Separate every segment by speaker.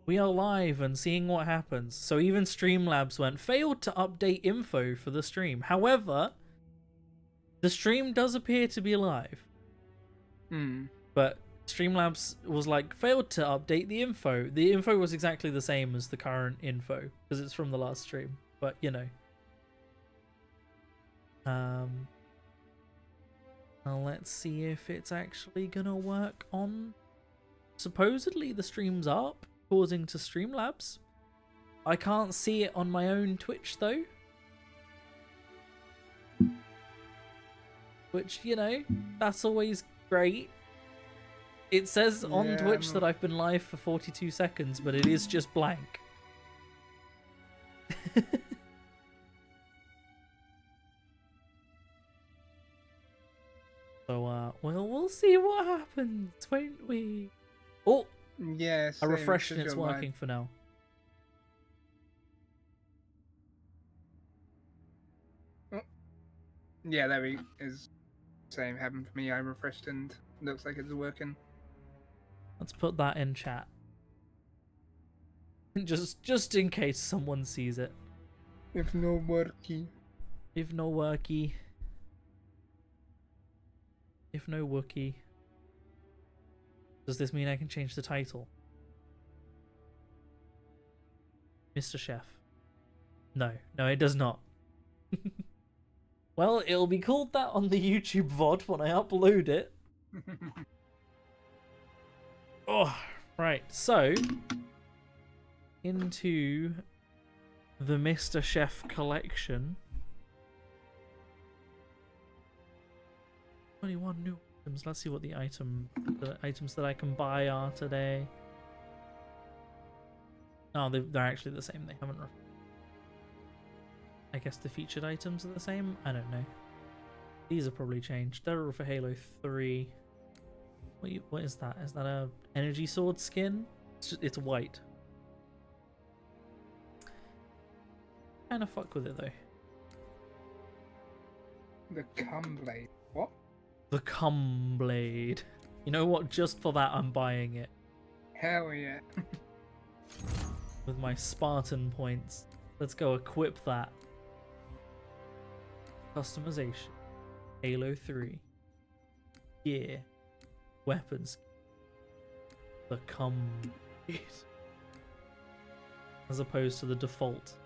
Speaker 1: We are live and seeing what happens. So even Streamlabs went, failed to update info for the stream. However, the stream does appear to be live. But Streamlabs was like, failed to update the info. The info was exactly the same as the current info, because it's from the last stream. But, you know. Now let's see if it's actually gonna work on... Supposedly the stream's up, according to Streamlabs. I can't see it on my own Twitch, though. Which, you know, that's always great. It says on Twitch that I've been live for 42 seconds, but it is just blank. So, we'll see what happens, won't we? Oh!
Speaker 2: Yeah,
Speaker 1: I refreshed and it's working for now.
Speaker 2: Oh. Yeah, there he is. Same happened for me. I refreshed and looks like it's working.
Speaker 1: Let's put that in chat. Just in case someone sees it.
Speaker 2: If no worky.
Speaker 1: If no worky. If no Wookie. Does this mean I can change the title? Mr. Chef. No, it does not. Well, it'll be called that on the YouTube VOD when I upload it. Oh, right, so into the Mr. Chef collection. 21 new items. Let's see what the items that I can buy are today. Oh, they're actually the same. They haven't. I guess the featured items are the same. I don't know. These are probably changed. They're for Halo 3. What is that? Is that a energy sword skin? It's white. Kind of fuck with it though.
Speaker 2: The cum blade. What?
Speaker 1: The cum blade. You know what? Just for that, I'm buying it.
Speaker 2: Hell yeah.
Speaker 1: With my Spartan points. Let's go equip that. Customization. Halo 3. Gear. Weapons. The cum blade. As opposed to the default.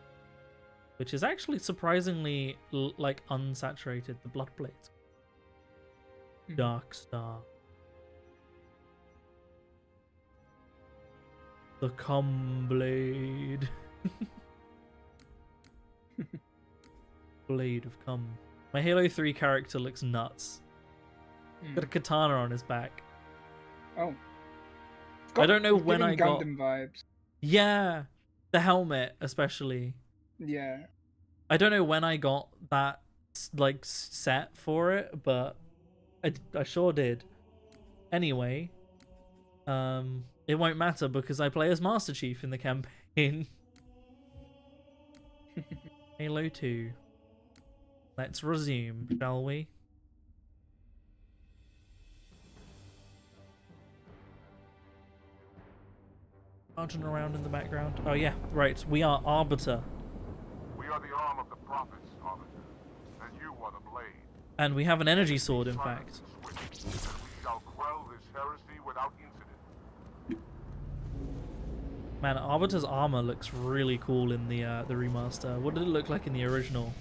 Speaker 1: Which is actually surprisingly like unsaturated. The blood blades. Dark Star. The cum blade. Blade of cum. My Halo 3 character looks nuts. Got a katana on his back.
Speaker 2: Oh.
Speaker 1: I don't know when I got...
Speaker 2: Gundam vibes.
Speaker 1: Yeah. The helmet, especially.
Speaker 2: Yeah.
Speaker 1: I don't know when I got that, like, set for it, but I sure did. Anyway, it won't matter because I play as Master Chief in the campaign. Halo 2. Let's resume, shall we? Marching around in the background. Oh yeah, right. We are Arbiter.
Speaker 3: We are the arm of the prophets, Arbiter, and you are the blade.
Speaker 1: And we have an energy sword, in fact.
Speaker 3: We shall quell this heresy without incident.
Speaker 1: Man, Arbiter's armor looks really cool in the remaster. What did it look like in the original?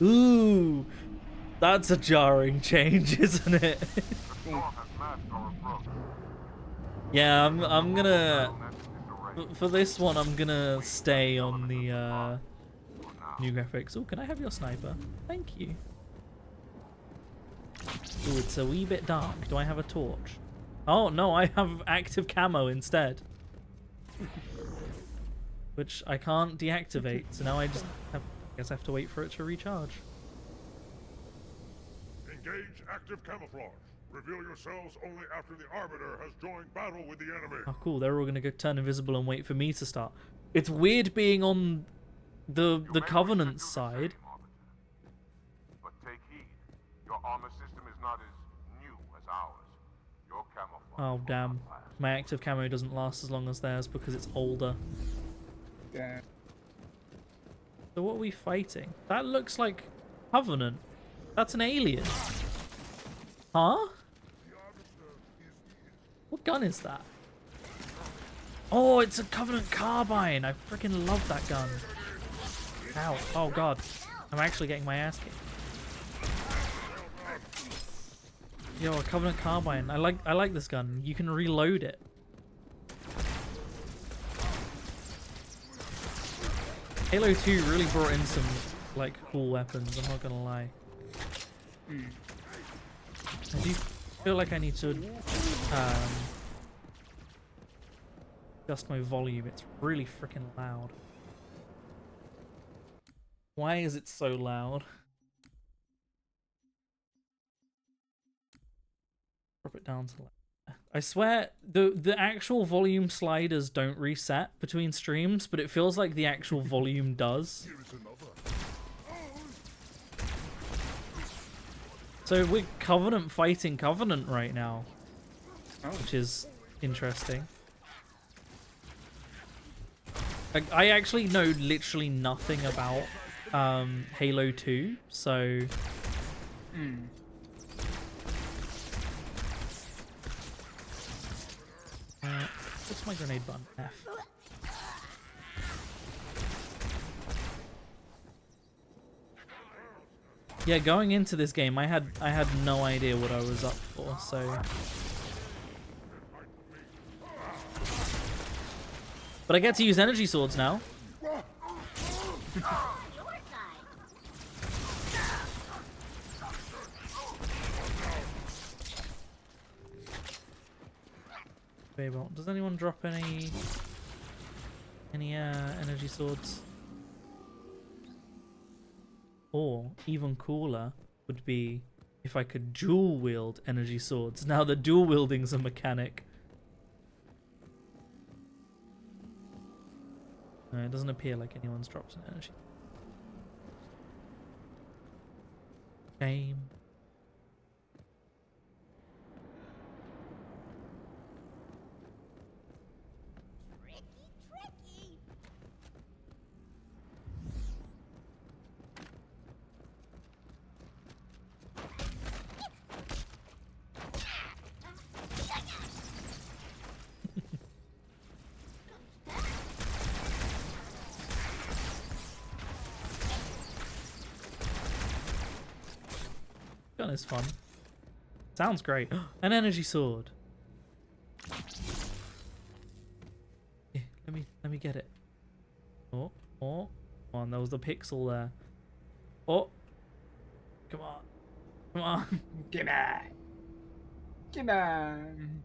Speaker 1: Ooh, that's a jarring change, isn't it?
Speaker 3: The storm has masked our approach.
Speaker 1: Yeah, I'm gonna for this one. I'm gonna stay on the new graphics. Oh, can I have your sniper? Thank you. Oh, it's a wee bit dark. Do I have a torch? Oh no, I have active camo instead. Which I can't deactivate, so now I just have, I guess I have to wait for it to recharge.
Speaker 3: Engage active camouflage. Reveal yourselves only after the Arbiter has joined battle with the enemy.
Speaker 1: Oh cool, they're all gonna go turn invisible and wait for me to start. It's weird being on the Covenant side.
Speaker 3: But take heed. Your armor system is not as new as ours. Your camouflage
Speaker 1: Oh damn.
Speaker 3: will not last.
Speaker 1: My active camo doesn't last as long as theirs because it's older.
Speaker 2: Yeah.
Speaker 1: So what are we fighting? That looks like Covenant. That's an alien. Huh? What gun is that? Oh, it's a Covenant carbine. I freaking love that gun. Ow. Oh god. I'm actually getting my ass kicked. Yo, a Covenant carbine. I like this gun. You can reload it. Halo 2 really brought in some like cool weapons, I'm not gonna lie. I do feel like I need to adjust my volume. It's really freaking loud. Why is it so loud? Drop it down to like... I swear the actual volume sliders don't reset between streams, but it feels like the actual volume does. So we're Covenant fighting Covenant right now, which is interesting. I actually know literally nothing about Halo 2, so... what's my grenade button? F. Yeah, going into this game, I had no idea what I was up for, so... But I get to use energy swords now. Okay, well, does anyone drop any energy swords? Or, even cooler, would be if I could dual wield energy swords. Now the dual wielding's a mechanic. No, it doesn't appear like anyone's dropped an energy. Shame. Gun is fun. Sounds great. An energy sword. Yeah, let me get it. Oh, come on, there was the pixel there. Oh, come on.
Speaker 2: Come on. Come on.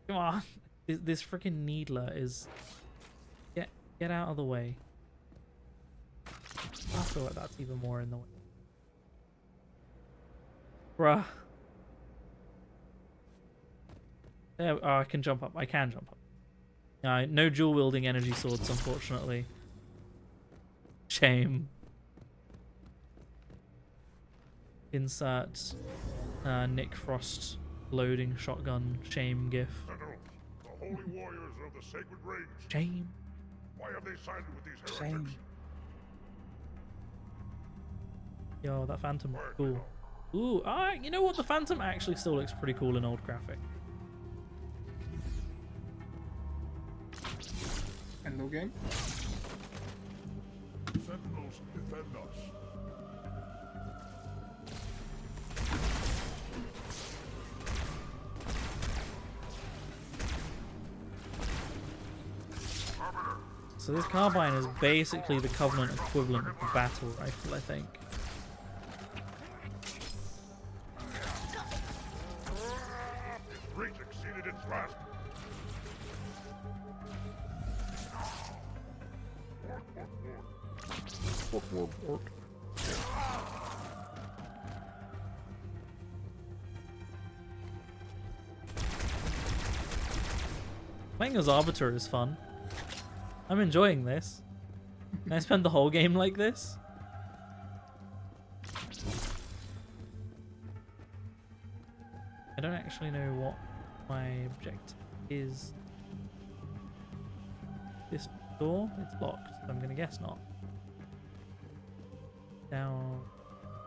Speaker 1: Come on. This freaking needler is... Get out of the way. I feel like that's even more in the way. Bruh. There, I can jump up. I can jump up. No dual wielding energy swords, unfortunately. Shame. Insert Nick Frost loading shotgun shame gif.
Speaker 3: Sentinel, the holy warriors of the sacred rings.
Speaker 1: Shame.
Speaker 3: Why have they sided with these heretics?
Speaker 2: Shame.
Speaker 1: Yo, that Phantom looks cool. Ooh, you know what? The Phantom actually still looks pretty cool in old graphic.
Speaker 2: Hello, game.
Speaker 3: Sentinels, defend us.
Speaker 1: So this carbine is basically the Covenant equivalent of the battle rifle, I think.
Speaker 3: Reach exceeded its last.
Speaker 1: Playing as Arbiter is fun. I'm enjoying this. Can I spend the whole game like this? I don't actually know what My objective is this door. It's locked. So I'm gonna guess not. Down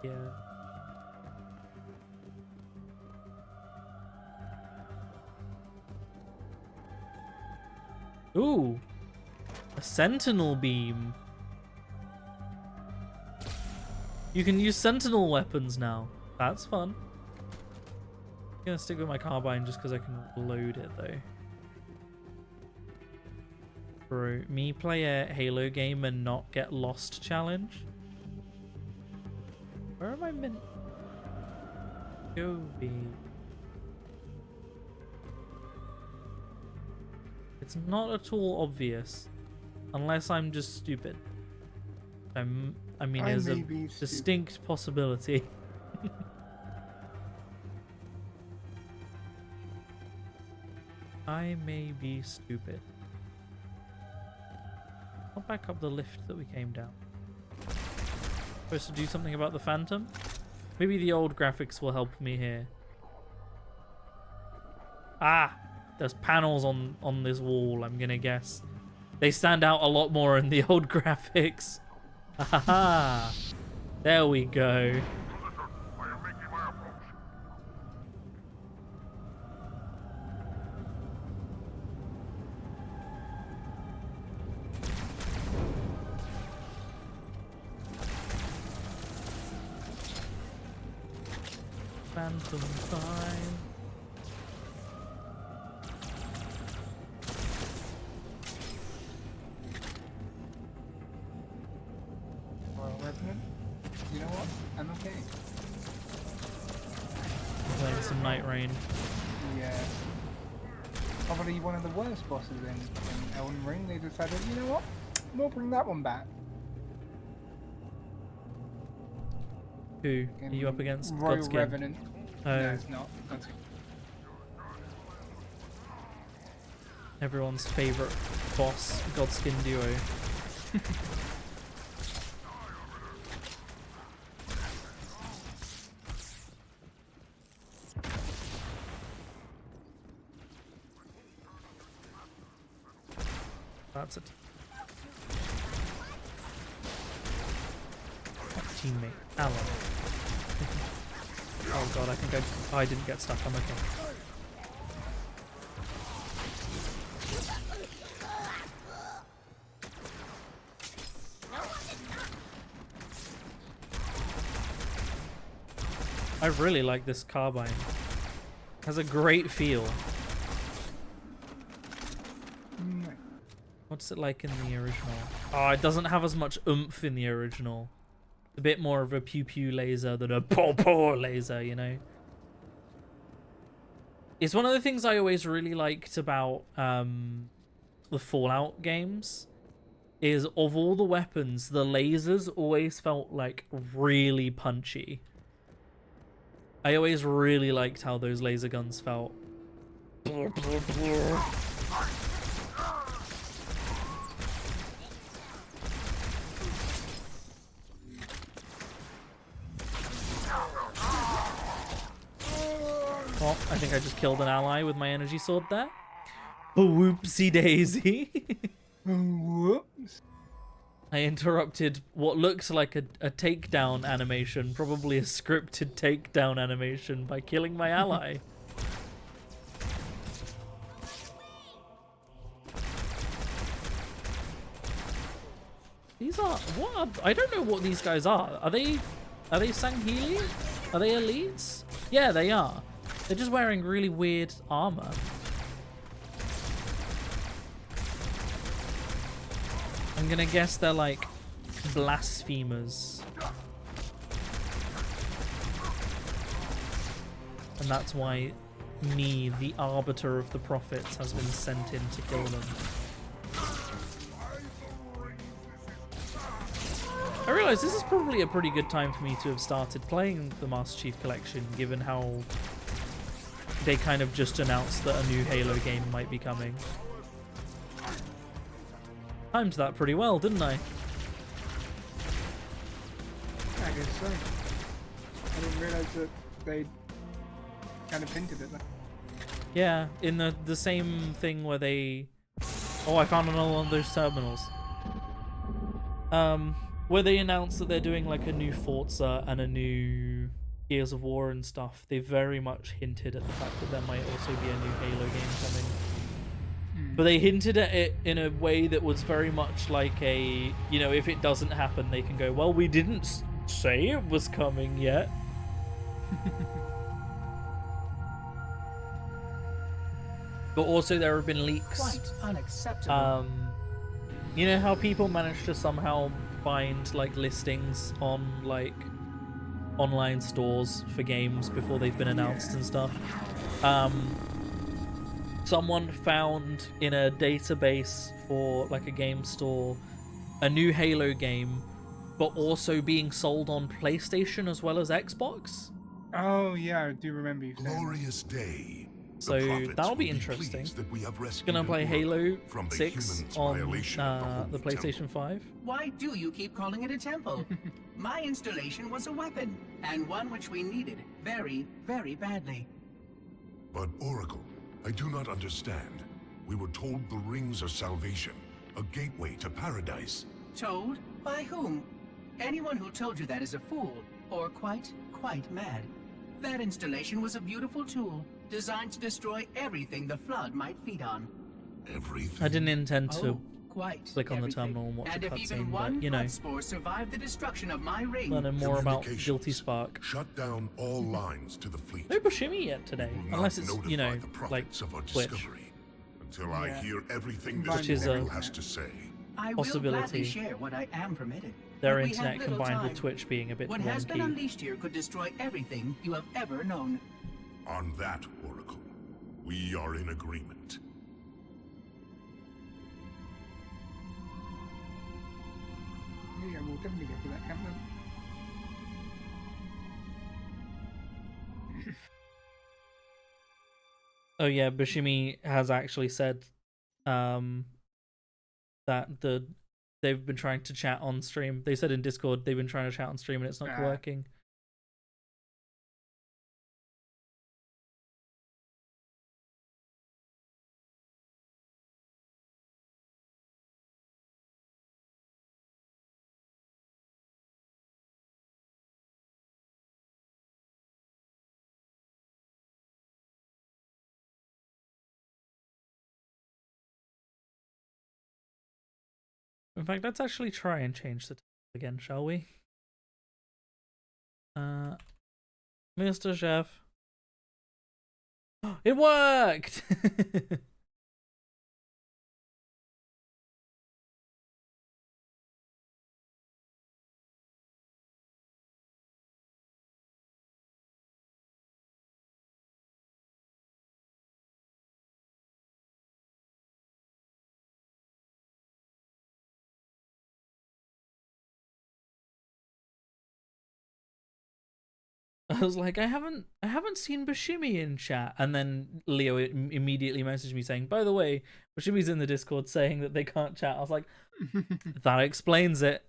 Speaker 1: here. Ooh, a sentinel beam. You can use sentinel weapons now. That's fun. I'm gonna stick with my carbine just because I can load it though. Bro, me play a Halo game and not get lost challenge. Where am I meant to go be? It's not at all obvious, unless I'm just stupid. I mean, there's a distinct possibility. I may be stupid. I'll back up the lift that we came down. Supposed to do something about the Phantom? Maybe the old graphics will help me here. Ah! There's panels on this wall, I'm gonna guess. They stand out a lot more in the old graphics. Haha! There we go. Phantom time.
Speaker 2: You know what? I'm okay.
Speaker 1: Playing some Night Rain.
Speaker 2: Yeah. Probably one of the worst bosses in Elden Ring. They decided, you know what? We'll bring that one back.
Speaker 1: Who? Are you up against?
Speaker 2: Royal
Speaker 1: Godskin?
Speaker 2: Revenant.
Speaker 1: Oh.
Speaker 2: No, it's not. Godskin.
Speaker 1: Everyone's favourite boss, Godskin duo. That's it. Teammate, Alan. Oh god, I think I didn't get stuck. I'm okay. I really like this carbine. It has a great feel. What's it like in the original? Oh, it doesn't have as much oomph in the original. A bit more of a pew-pew laser than a pow-pow laser, you know? It's one of the things I always really liked about the Fallout games, is of all the weapons, the lasers always felt like really punchy. I always really liked how those laser guns felt. Oh, I think I just killed an ally with my energy sword there. Whoopsie daisy.
Speaker 2: Whoops.
Speaker 1: I interrupted what looked like a takedown animation, probably a scripted takedown animation, by killing my ally. These are what? I don't know what these guys are. Are they Sangheli? Are they elites? Yeah, they are. They're just wearing really weird armor. I'm gonna guess they're like blasphemers. And that's why me, the arbiter of the prophets, has been sent in to kill them. I realise this is probably a pretty good time for me to have started playing the Master Chief Collection, given how they kind of just announced that a new Halo game might be coming. Timed that pretty well, didn't I?
Speaker 2: I guess so. I didn't realise that they kind of hinted at that.
Speaker 1: Yeah, in the same thing where they... Oh, I found another one of those terminals. Where they announced that they're doing like a new Forza and a new Gears of War and stuff. They very much hinted at the fact that there might also be a new Halo game coming. But they hinted at it in a way that was very much like a, you know, if it doesn't happen, they can go, well, we didn't say it was coming yet. But also there have been leaks.
Speaker 4: Quite unacceptable.
Speaker 1: You know how people manage to somehow find like listings on like online stores for games before they've been announced and stuff? Someone found in a database for like a game store a new Halo game, but also being sold on PlayStation as well as Xbox.
Speaker 2: Oh yeah, I do remember you saying that.
Speaker 3: Glorious day.
Speaker 1: So that'll be interesting. Gonna play Halo 6 on the PlayStation 5.
Speaker 4: Why do you keep calling it a temple? My installation was a weapon, and one which we needed very, very badly.
Speaker 3: But Oracle, I do not understand. We were told the rings are salvation, a gateway to paradise.
Speaker 4: Told? By whom? Anyone who told you that is a fool, or quite mad. That installation was a beautiful tool, designed to destroy everything the Flood might feed on.
Speaker 3: Everything?
Speaker 1: I didn't intend to
Speaker 4: Quite
Speaker 1: click on the
Speaker 4: everything.
Speaker 1: terminal and watch
Speaker 4: And
Speaker 1: a
Speaker 4: if even
Speaker 1: cutscene,
Speaker 4: one
Speaker 1: but you know,
Speaker 4: blood spore survived the destruction of my ring,
Speaker 1: learning more about
Speaker 3: Communications.
Speaker 1: Guilty Spark.
Speaker 3: Shut down all lines to the fleet.
Speaker 1: No Buscemi yet today,
Speaker 3: We will
Speaker 1: unless
Speaker 3: not
Speaker 1: it's, you know,
Speaker 3: notify the
Speaker 1: like
Speaker 3: prophets of our
Speaker 1: Twitch.
Speaker 3: discovery until I
Speaker 2: Yeah.
Speaker 3: hear everything
Speaker 2: Which
Speaker 3: this
Speaker 1: is
Speaker 3: Oracle
Speaker 1: a
Speaker 3: has to say.
Speaker 4: I will
Speaker 1: possibility.
Speaker 4: gladly share what I am permitted.
Speaker 1: Their
Speaker 4: But we have
Speaker 1: internet
Speaker 4: little
Speaker 1: combined
Speaker 4: time.
Speaker 1: with Twitch being a bit
Speaker 4: What has been
Speaker 1: wonky.
Speaker 4: unleashed here could destroy everything you have ever known.
Speaker 3: On that, Oracle, we are in agreement.
Speaker 2: Yeah, we'll definitely go for that camp then.
Speaker 1: Oh yeah, Buscemi has actually said that they've been trying to chat on stream. They said in Discord they've been trying to chat on stream and it's not
Speaker 2: Ah.
Speaker 1: working. In fact, let's actually try and change the title again, shall we? Mr. Chef. It worked! I was like, I haven't seen Buscemi in chat, and then Leo immediately messaged me saying, by the way, Buscemi's in the Discord saying that they can't chat. I was like, that explains it.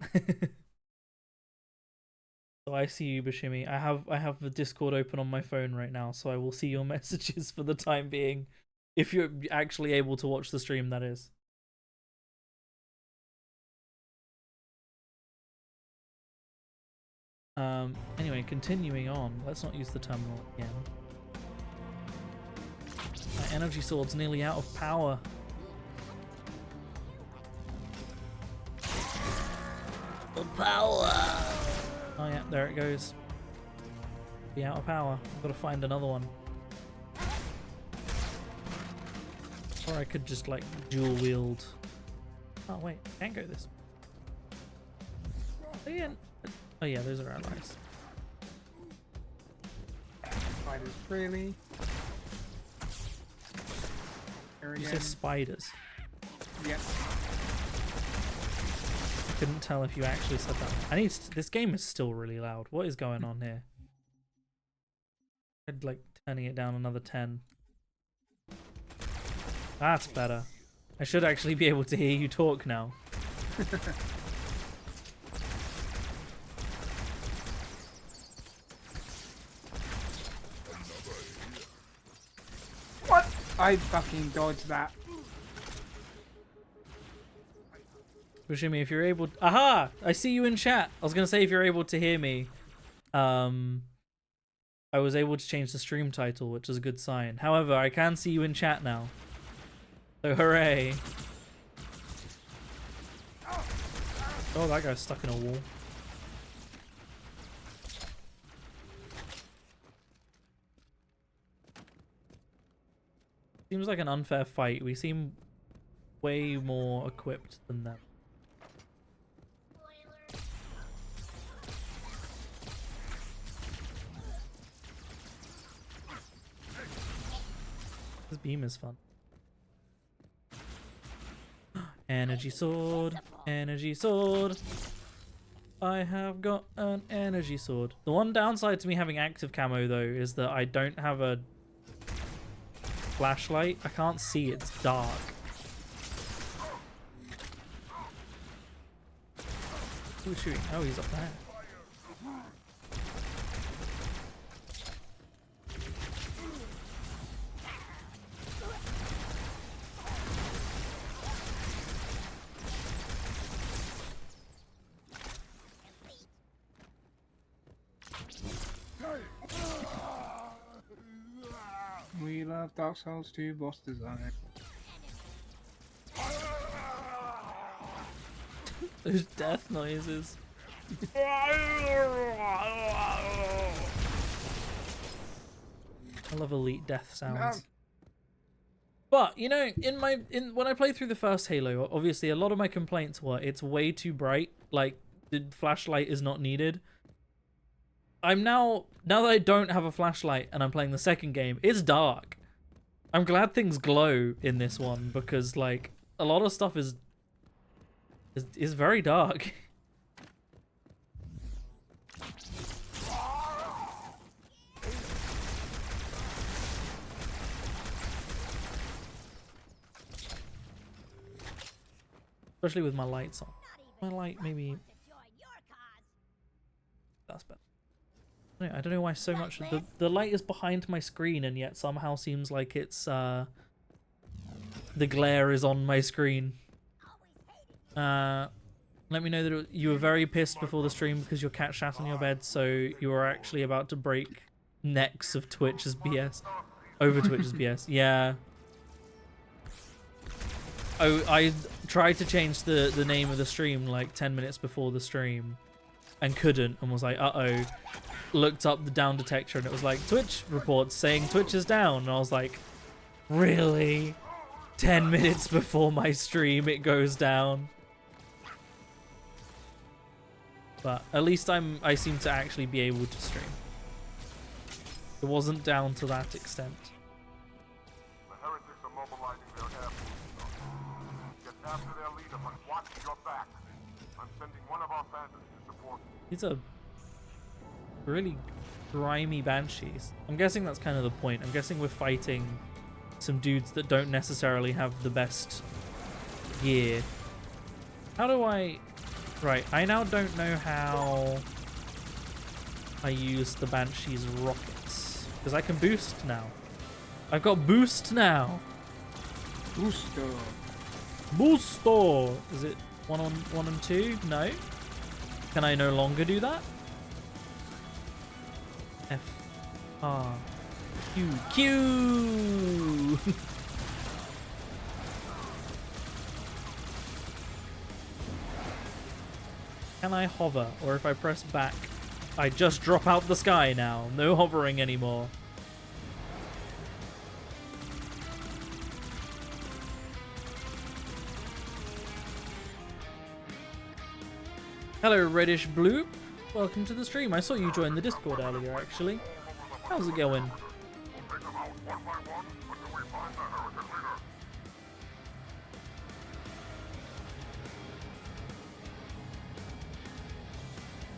Speaker 1: So I see you, Buscemi. I have the Discord open on my phone right now, so I will see your messages for the time being, if you're actually able to watch the stream, that is. Anyway, continuing on. Let's not use the terminal again. My energy sword's nearly out of power. The power! Oh yeah, there it goes. Be out of power. I've got to find another one. Or I could just like dual wield. Oh wait, can't go this way. Again. Oh yeah, those are allies.
Speaker 2: Spiders freely. Here
Speaker 1: You
Speaker 2: again.
Speaker 1: said spiders.
Speaker 2: Yep.
Speaker 1: I couldn't tell if you actually said that. I need this game is still really loud. What is going on here? I'd like turning it down another 10. That's better. I should actually be able to hear you talk now.
Speaker 2: What? I fucking dodged that.
Speaker 1: Shimmy, if you're able... Aha! I see you in chat. I was going to say if you're able to hear me. I was able to change the stream title, which is a good sign. However, I can see you in chat now. So hooray. Oh, that guy's stuck in a wall. Seems like an unfair fight. We seem way more equipped than them. This beam is fun. Energy sword, energy sword. I have got an energy sword. The one downside to me having active camo though is that I don't have a flashlight. I can't see, it's dark. Who's shooting? Oh, he's up there.
Speaker 2: We love Dark Souls 2 boss design.
Speaker 1: Those death noises. I love elite death sounds. No. But you know, when I played through the first Halo, obviously a lot of my complaints were it's way too bright. Like the flashlight is not needed. I'm now that I don't have a flashlight and I'm playing the second game, it's dark. I'm glad things glow in this one because like a lot of stuff is very dark. Especially with my lights on. My light maybe that's better. I don't know why so much the light is behind my screen and yet somehow seems like it's the glare is on my screen. Let me know that you were very pissed before the stream because your cat shat on your bed, so you were actually about to break necks of Twitch's BS over Twitch's BS. Yeah. Oh, I tried to change the name of the stream like 10 minutes before the stream and couldn't, and was like, uh-oh. Looked up the down detector and it was like, Twitch reports saying Twitch is down. And I was like, really? 10 minutes before my stream it goes down? But at least I seem to actually be able to stream. It wasn't down to that extent.
Speaker 5: The heretics are mobilizing their air forces. Get after their leader, but watch your back. I'm sending one of our phantoms to support you.
Speaker 1: These are really grimy banshees. I'm guessing that's kind of the point. I'm guessing we're fighting some dudes that don't necessarily have the best gear. How do I... Right, I now don't know how I use the banshee's rockets. Because I can boost now. I've got boost now.
Speaker 2: Booster.
Speaker 1: Booster! Is it 1 and 2? No. Can I no longer do that? F R Q Q. Can I hover, or if I press back I just drop out the sky now? No hovering anymore. Hello reddish blue, welcome to the stream. I saw you join the Discord earlier actually. How's it going?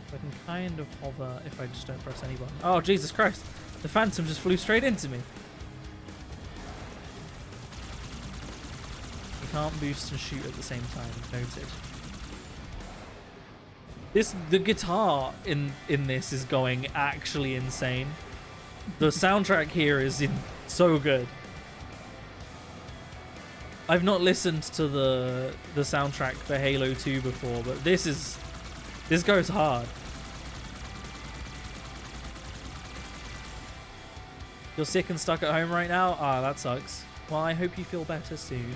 Speaker 1: I can kind of hover if I just don't press any button. Oh Jesus Christ, the phantom just flew straight into me. You can't boost and shoot at the same time, noted. The guitar in this is going actually insane. The soundtrack here is so good. I've not listened to the soundtrack for Halo 2 before, but this goes hard. You're sick and stuck at home right now? Ah, that sucks. Well, I hope you feel better soon.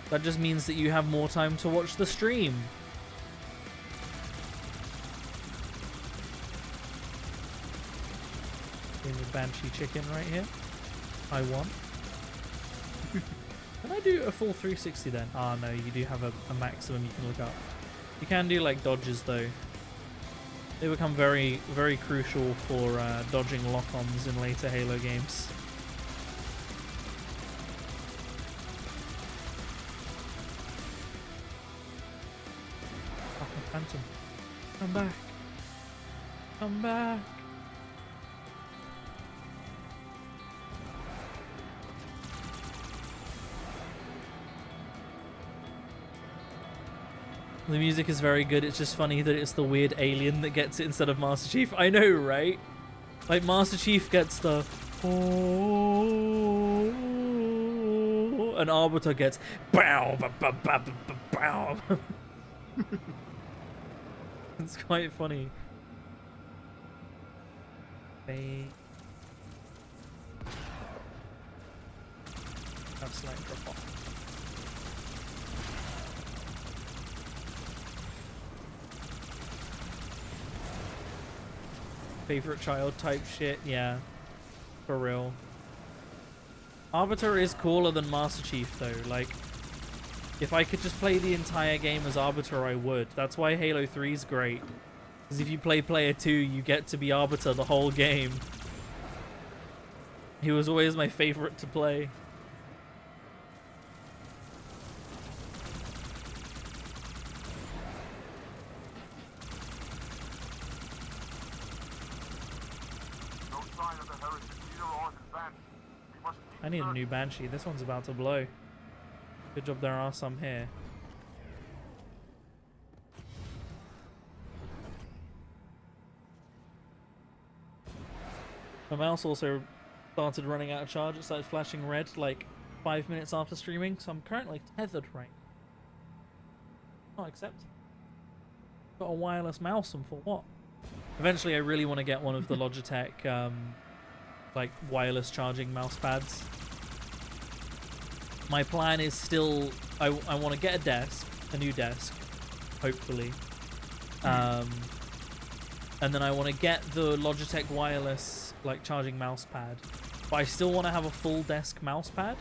Speaker 1: That just means that you have more time to watch the stream. In the Banshee chicken right here. I won. Can I do a full 360 then? Ah, no, you do have a maximum you can look up. You can do like dodges though. They become very, very crucial for dodging lock-ons in later Halo games. Oh, Phantom. Come back. Come back. The music is very good. It's just funny that it's the weird alien that gets it instead of Master Chief. I know, right? Like, Master Chief gets the... Oh, and Arbiter gets... Bow, ba, ba, ba, ba, ba, bow. It's quite funny. That's like drop off. Favorite child type shit, yeah. For real. Arbiter is cooler than Master Chief though, like... If I could just play the entire game as Arbiter, I would. That's why Halo 3 is great. Because if you play Player 2, you get to be Arbiter the whole game. He was always my favorite to play. I need a new Banshee. This one's about to blow. Good job there are some here. My mouse also started running out of charge. It started flashing red like 5 minutes after streaming, so I'm currently tethered right now. Not accept. Got a wireless mouse, and for what? Eventually I really want to get one of the Logitech like wireless charging mouse pads. My plan is still I want to get a new desk, hopefully. And then I want to get the Logitech wireless like charging mouse pad. But I still want to have a full desk mouse pad.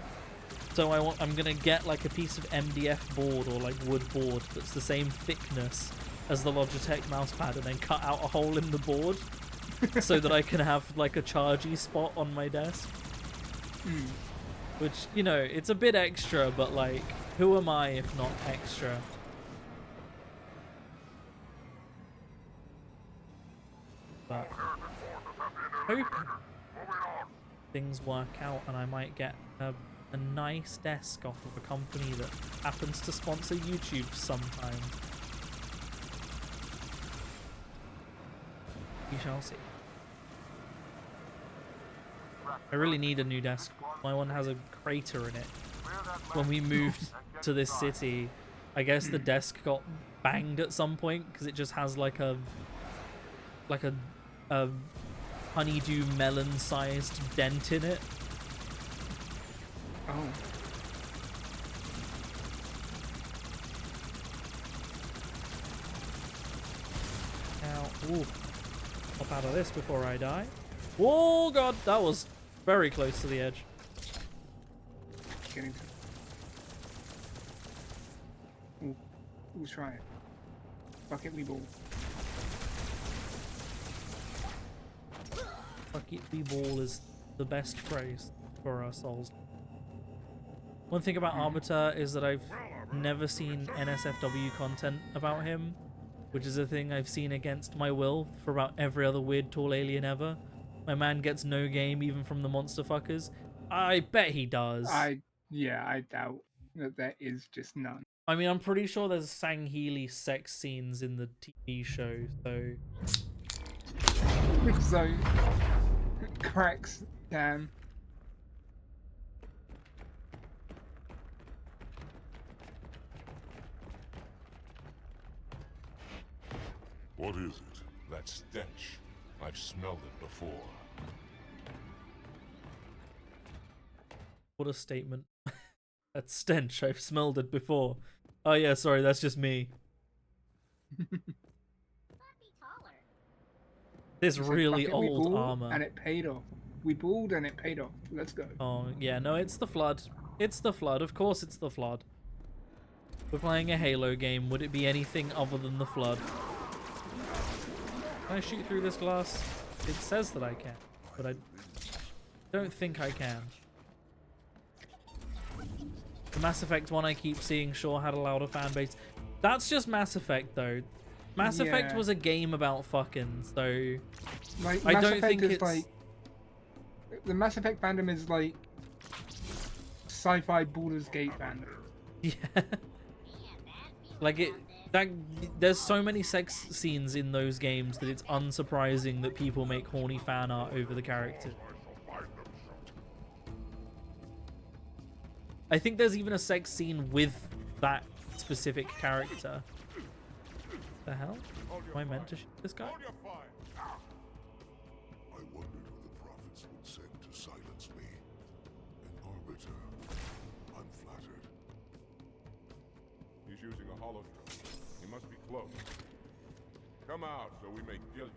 Speaker 1: So I'm going to get like a piece of MDF board or like wood board that's the same thickness as the Logitech mouse pad, and then cut out a hole in the board so that I can have like a chargy spot on my desk. Which, you know, it's a bit extra, but like, who am I if not extra? But hope things work out and I might get a nice desk off of a company that happens to sponsor YouTube sometime. We shall see. I really need a new desk. My one has a crater in it. When we moved to this city, I guess the desk got banged at some point because it just has like a honeydew melon-sized dent in it.
Speaker 2: Oh.
Speaker 1: Now, ooh, hop out of this before I die. Oh god, that was very close to the edge.
Speaker 2: Getting to... Ooh, let's try it. Bucket me ball.
Speaker 1: Bucket me ball is the best phrase for our souls. One thing about Arbiter is that I've never seen NSFW content about him, which is a thing I've seen against my will for about every other weird tall alien ever. My man gets no game even from the monster fuckers. I bet he does.
Speaker 2: Yeah, I doubt that there is just none.
Speaker 1: I mean, I'm pretty sure there's Sangheili sex scenes in the TV show, so...
Speaker 2: So, cracks, damn.
Speaker 3: What is it? That stench. I've smelled it before.
Speaker 1: What a statement. That stench, I've smelled it before. Oh yeah, sorry, that's just me. This
Speaker 2: He said,
Speaker 1: really
Speaker 2: "Fuck it, we
Speaker 1: old
Speaker 2: balled,
Speaker 1: armor.
Speaker 2: and it paid off. We balled and it paid off. Let's go."
Speaker 1: Oh, yeah, no, it's the Flood. It's the Flood. Of course it's the Flood. We're playing a Halo game. Would it be anything other than the Flood? Can I shoot through this glass? It says that I can, but I don't think I can. The Mass Effect one I keep seeing sure had a louder fan base. That's just Mass Effect, though. Mass Effect was a game about fucking, so...
Speaker 2: Like,
Speaker 1: I
Speaker 2: Mass
Speaker 1: don't
Speaker 2: Effect
Speaker 1: think
Speaker 2: is
Speaker 1: it's...
Speaker 2: like... The Mass Effect fandom is like... sci-fi Baldur's Gate fandom.
Speaker 1: Yeah. Like, there's so many sex scenes in those games that it's unsurprising that people make horny fan art over the character. I think there's even a sex scene with that specific character. The hell? Am I meant to shoot this guy?
Speaker 3: I wondered who the prophets would send to silence me. An arbiter. Unflattered.
Speaker 5: He's using a hologram. He must be close. Come out so we may kill you.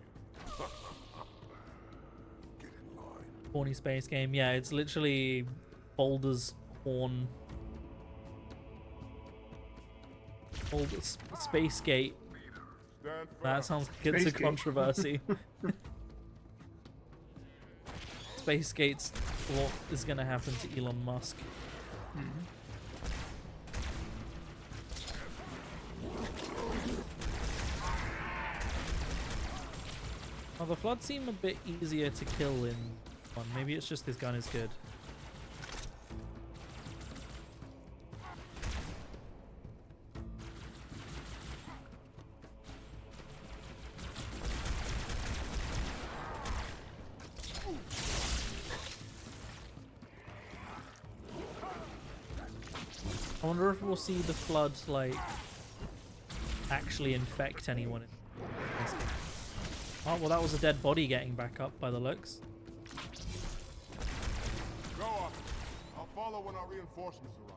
Speaker 3: Get in line.
Speaker 1: Horny space game. Yeah, it's literally Boulder's Horn. Boulder's Space Gate.
Speaker 5: Stand
Speaker 1: That
Speaker 5: fast.
Speaker 1: sounds like it's a
Speaker 2: Space Gate.
Speaker 1: controversy. Space Gate's what is going to happen to Elon Musk. Oh, the Flood seem a bit easier to kill in one. Maybe it's just this gun is good. I wonder if we'll see the Flood, like, actually infect anyone. Oh, well, that was a dead body getting back up by the looks.
Speaker 5: Go up. I'll follow when our reinforcements arrive.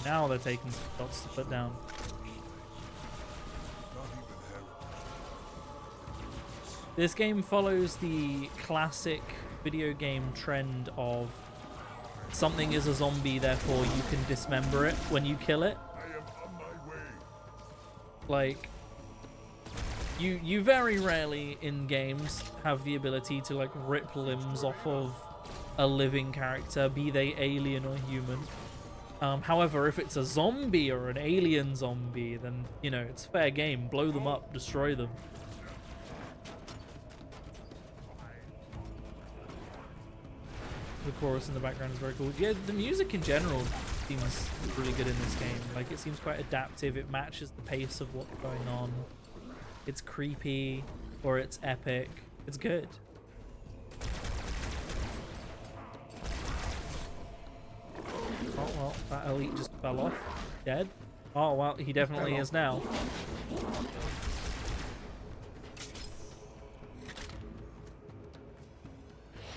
Speaker 1: Now they're taking some shots to put down. This game follows the classic video game trend of something is a zombie, therefore you can dismember it when you kill it.
Speaker 3: I am on my way.
Speaker 1: Like, you very rarely in games have the ability to, like, rip limbs off of a living character, be they alien or human. However, if it's a zombie or an alien zombie, then, you know, it's fair game. Blow them up, destroy them. The chorus in the background is very cool. Yeah, the music in general seems really good in this game. Like, it seems quite adaptive. It matches the pace of what's going on. It's creepy, or it's epic. It's good. Oh, well, that elite just fell off. Dead. Oh, well, he definitely is now.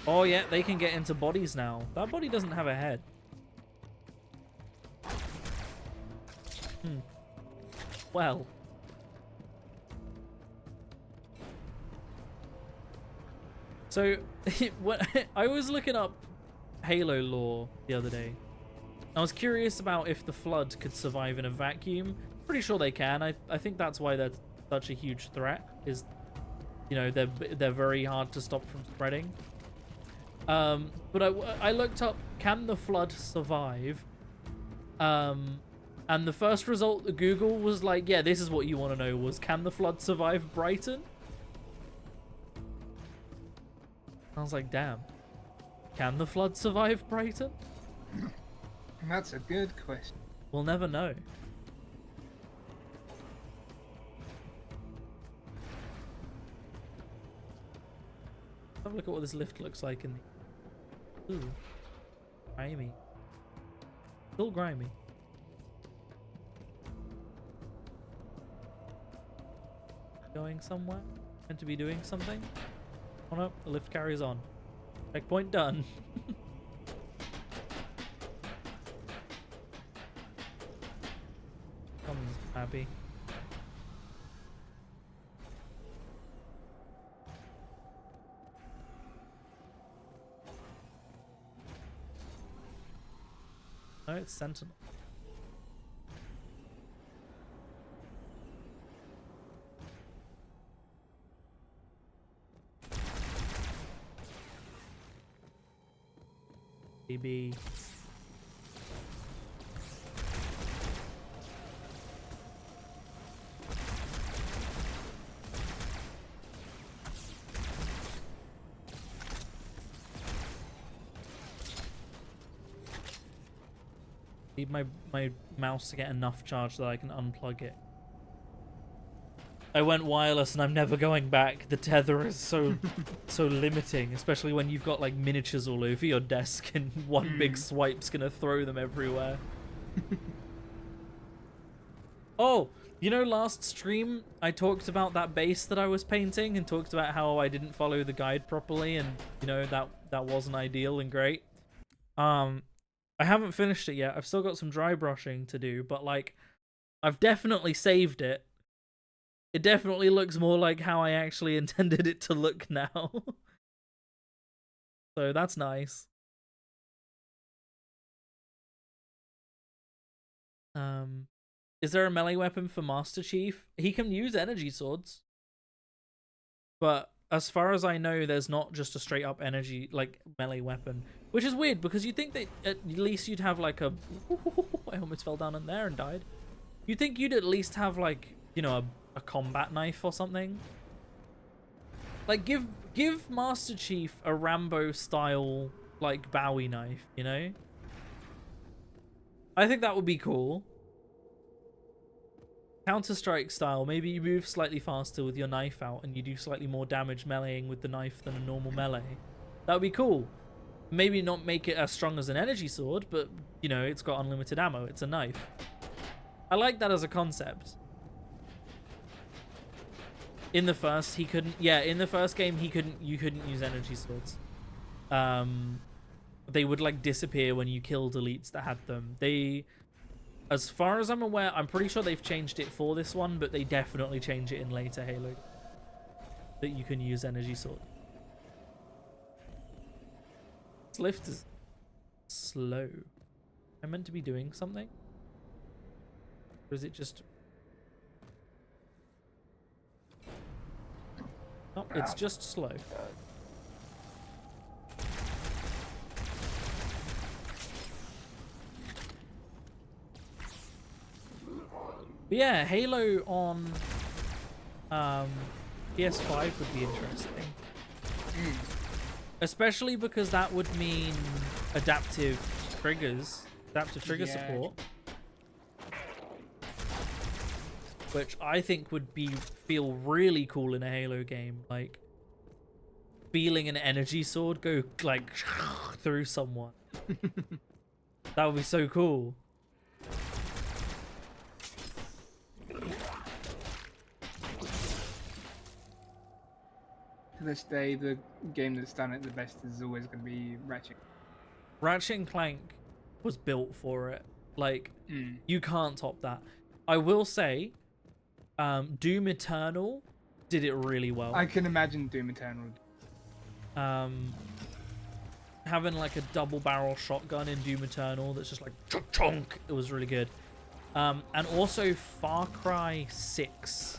Speaker 1: Oh, yeah, they can get into bodies now. That body doesn't have a head. Well. So, I was looking up Halo lore the other day. I was curious about if the Flood could survive in a vacuum. Pretty sure they can. I think that's why they're such a huge threat. Is, you know, they're very hard to stop from spreading. But I looked up, can the Flood survive? And the first result that Google was like, yeah, this is what you want to know, was can the Flood survive Brighton? I was like, damn. Can the Flood survive Brighton?
Speaker 2: That's a good question.
Speaker 1: We'll never know. Have a look at what this lift looks like in the... Ooh. Grimy. Still grimy. Going somewhere? Meant to be doing something? Oh no, the lift carries on. Checkpoint done. Comes happy. No, it's Sentinel. BB. Need my mouse to get enough charge that I can unplug it. I went wireless and I'm never going back. The tether is so limiting, especially when you've got like miniatures all over your desk and one big swipe's gonna throw them everywhere. Oh, you know, last stream I talked about that base that I was painting and talked about how I didn't follow the guide properly and, you know, that wasn't ideal and great. I haven't finished it yet. I've still got some dry brushing to do, but like I've definitely saved it. It definitely looks more like how I actually intended it to look now. So that's nice. Is there a melee weapon for Master Chief? He can use energy swords. But as far as I know, there's not just a straight up energy, like, melee weapon. Which is weird, because you'd think that at least you'd have, like, a... I almost fell down in there and died. You'd think you'd at least have, like, you know, a combat knife or something. Like, give Master Chief a Rambo-style, like, Bowie knife, you know? I think that would be cool. Counter-Strike style, maybe you move slightly faster with your knife out and you do slightly more damage meleeing with the knife than a normal melee. That would be cool. Maybe not make it as strong as an energy sword, but, you know, it's got unlimited ammo. It's a knife. I like that as a concept. In the first, he couldn't... Yeah, in the first game, you couldn't use energy swords. They would, like, disappear when you killed elites that had them. As far as I'm aware, I'm pretty sure they've changed it for this one, but they definitely change it in later Halo. That you can use energy sword. This lift is slow. Am I meant to be doing something? Or is it just... No, it's just slow. But yeah, Halo on PS5 would be interesting. Especially because that would mean adaptive trigger support. Which I think would feel really cool in a Halo game. Like, feeling an energy sword go, like, through someone. That would be so cool.
Speaker 2: To this day, the game that's done it the best is always going to be Ratchet.
Speaker 1: Ratchet and Clank was built for it. Like, you can't top that. I will say, Doom Eternal did it really well.
Speaker 2: I can imagine Doom Eternal.
Speaker 1: Having like a double barrel shotgun in Doom Eternal that's just like chunk. It was really good. And also Far Cry 6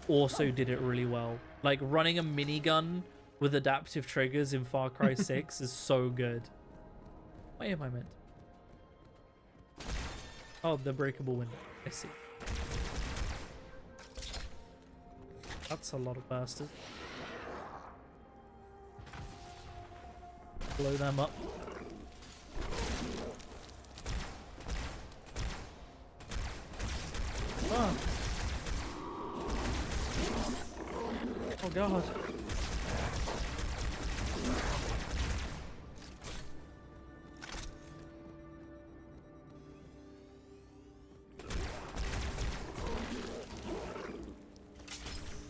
Speaker 1: also did it really well. Like running a minigun with adaptive triggers in Far Cry 6 is so good. Where am I meant? Oh, the breakable window. I see. That's a lot of bastards. Blow them up. fuck? Oh god.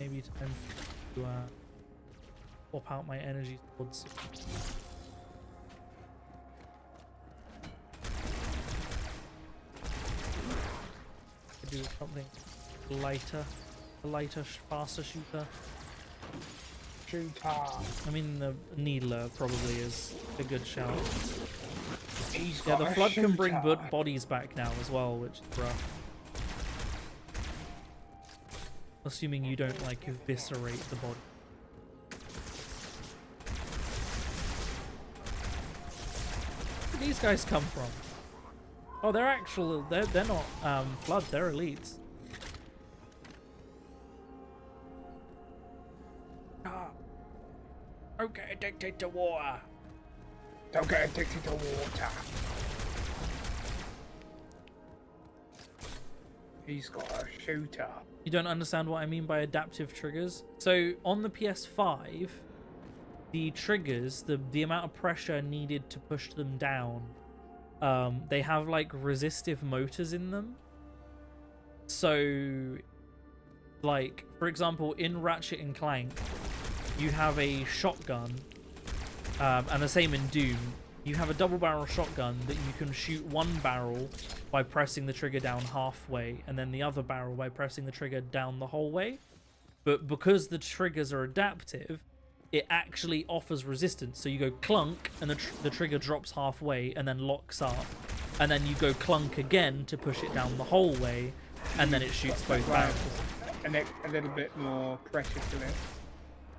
Speaker 1: Maybe time to swap out my energy towards do something lighter, faster shooter. I mean, the Needler probably is a good shout. Yeah, the Flood can bring bodies back now as well, which is rough. Assuming you don't, like, eviscerate the body. Where did these guys come from? Oh, they're actual. They're not Flood. They're elites. Don't get addicted to water.
Speaker 2: Don't get addicted to water. He's got a shooter.
Speaker 1: You don't understand what I mean by adaptive triggers? So on the PS5, the triggers, the amount of pressure needed to push them down, they have like resistive motors in them. So, like, for example, in Ratchet and Clank, you have a shotgun, and the same in Doom. You have a double barrel shotgun that you can shoot one barrel by pressing the trigger down halfway, and then the other barrel by pressing the trigger down the whole way. But because the triggers are adaptive, it actually offers resistance. So you go clunk, and the trigger drops halfway and then locks up. And then you go clunk again to push it down the whole way, and then it shoots both barrels.
Speaker 2: And a little bit more pressure to it.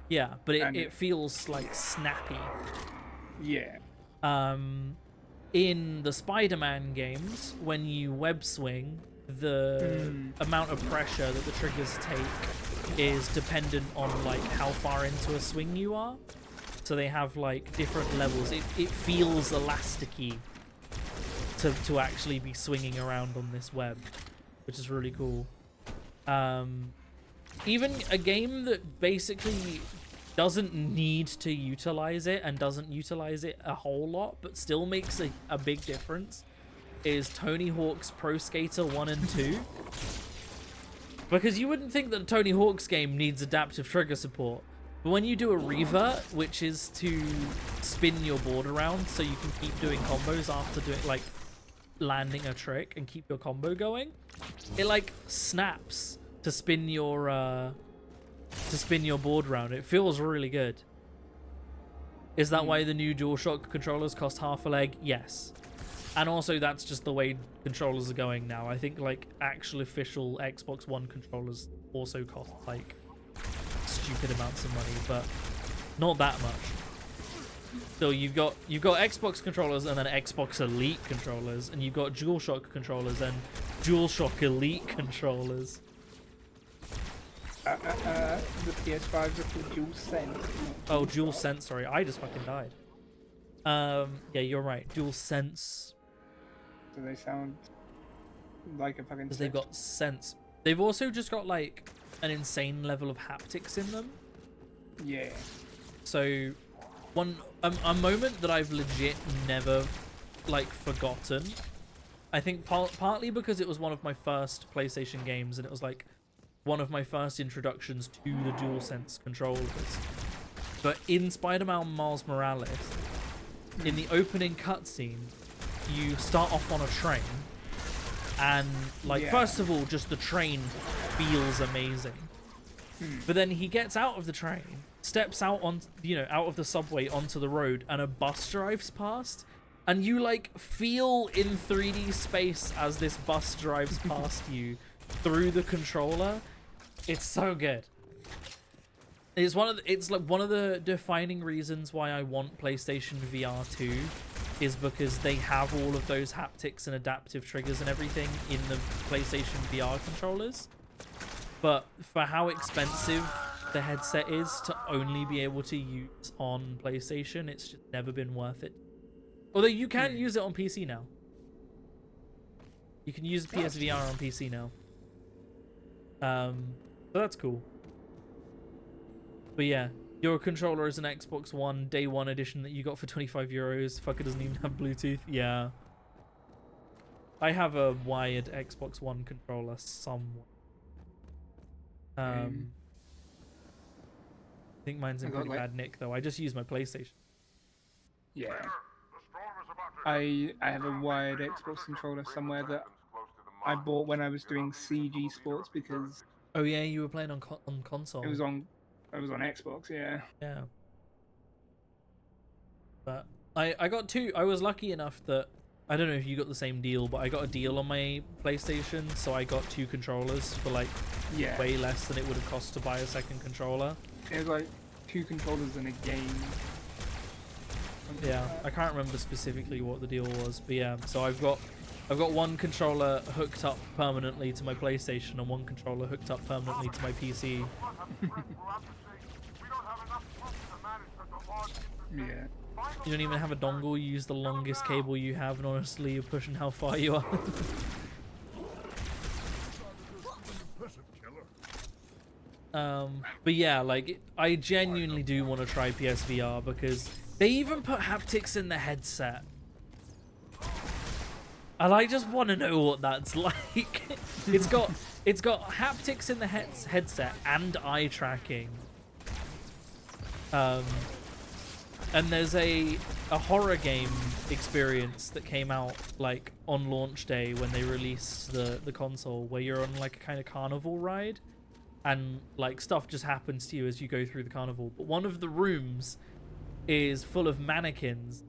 Speaker 1: Yeah, but it feels like snappy.
Speaker 2: Yeah.
Speaker 1: In the Spider-Man games, when you web swing, the amount of pressure that the triggers take is dependent on like how far into a swing you are. So they have like different levels. It feels elasticy to actually be swinging around on this web, which is really cool. Even a game that basically doesn't need to utilize it and doesn't utilize it a whole lot, but still makes a big difference, is Tony Hawk's Pro Skater 1 and 2. Because you wouldn't think that a Tony Hawk's game needs adaptive trigger support, but when you do a revert, which is to spin your board around so you can keep doing combos after doing, like, landing a trick and keep your combo going, it like snaps to spin your board around. It feels really good. Is that why the new DualShock controllers cost half a leg? Yes. And also that's just the way controllers are going now. I think like actual official Xbox One controllers also cost like stupid amounts of money, but not that much. So you've got Xbox controllers and then Xbox Elite controllers, and you've got DualShock controllers and DualShock Elite controllers.
Speaker 2: The PS5 is called DualSense.
Speaker 1: Oh, DualSense, sorry. I just fucking died. Yeah, you're right. DualSense.
Speaker 2: Do they sound like a fucking...
Speaker 1: Because they've got sense. They've also just got, like, an insane level of haptics in them.
Speaker 2: Yeah.
Speaker 1: So, a moment that I've legit never, like, forgotten. I think partly because it was one of my first PlayStation games, and it was, like, one of my first introductions to the DualSense controllers. But in Spider-Man Miles Morales, in the opening cutscene, you start off on a train, and like first of all, just the train feels amazing. But then he gets out of the train, steps out on, out of the subway onto the road, and a bus drives past, and you like feel in 3D space as this bus drives past you through the controller. It's so good. It's like one of the defining reasons why I want PlayStation VR 2 is because they have all of those haptics and adaptive triggers and everything in the PlayStation VR controllers. But for how expensive the headset is to only be able to use on PlayStation, it's just never been worth it. Although you can use it on PC now. You can use PSVR on PC now. So that's cool. But yeah, your controller is an Xbox One Day 1 edition that you got for €25. Fucker doesn't even have Bluetooth. Yeah. I have a wired Xbox One controller somewhere. I think mine's in pretty bad nick though. I just use my PlayStation.
Speaker 2: Yeah.
Speaker 5: The storm is about to
Speaker 2: I have a wired Xbox controller somewhere that I bought when I was doing CG Sports because
Speaker 1: Oh yeah, you were playing on console.
Speaker 2: it was on Xbox, yeah.
Speaker 1: Yeah. But I got two. I was lucky enough that I don't know if you got the same deal, but I got a deal on my PlayStation, so I got 2 controllers for like way less than it would have cost to buy a second controller.
Speaker 2: It was like 2 controllers in a game.
Speaker 1: Yeah, I can't remember specifically what the deal was, but yeah. So I've got 1 controller hooked up permanently to my PlayStation and 1 controller hooked up permanently to my PC.
Speaker 2: Yeah.
Speaker 1: You don't even have a dongle. You use the longest cable you have, and honestly, you're pushing how far you are. But yeah, like I genuinely do want to try PSVR because they even put haptics in the headset, and I just want to know what that's like. It's got haptics in the headset and eye tracking. And there's a horror game experience that came out like on launch day when they released the console, where you're on like a kind of carnival ride and like stuff just happens to you as you go through the carnival. But one of the rooms is full of mannequins,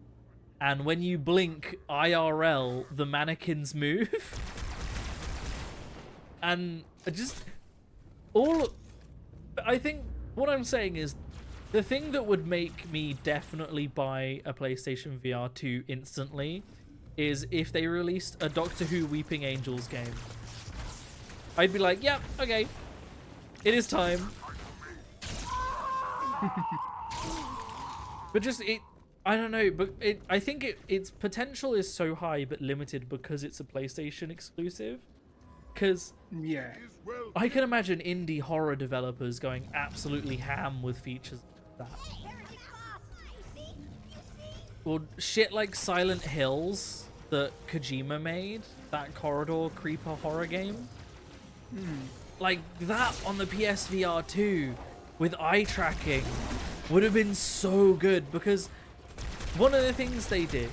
Speaker 1: and when you blink IRL, the mannequins move. And I think what I'm saying is, the thing that would make me definitely buy a PlayStation VR 2 instantly is if they released a Doctor Who Weeping Angels game. I'd be like, yep, okay, it is time. But just, I don't know, but I think its potential is so high but limited because it's a PlayStation exclusive. Because
Speaker 2: yeah,
Speaker 1: I can imagine indie horror developers going absolutely ham with features like that. Well, shit like Silent Hills that Kojima made, that corridor creeper horror game. Like that on the PSVR 2 with eye tracking would have been so good, because one of the things they did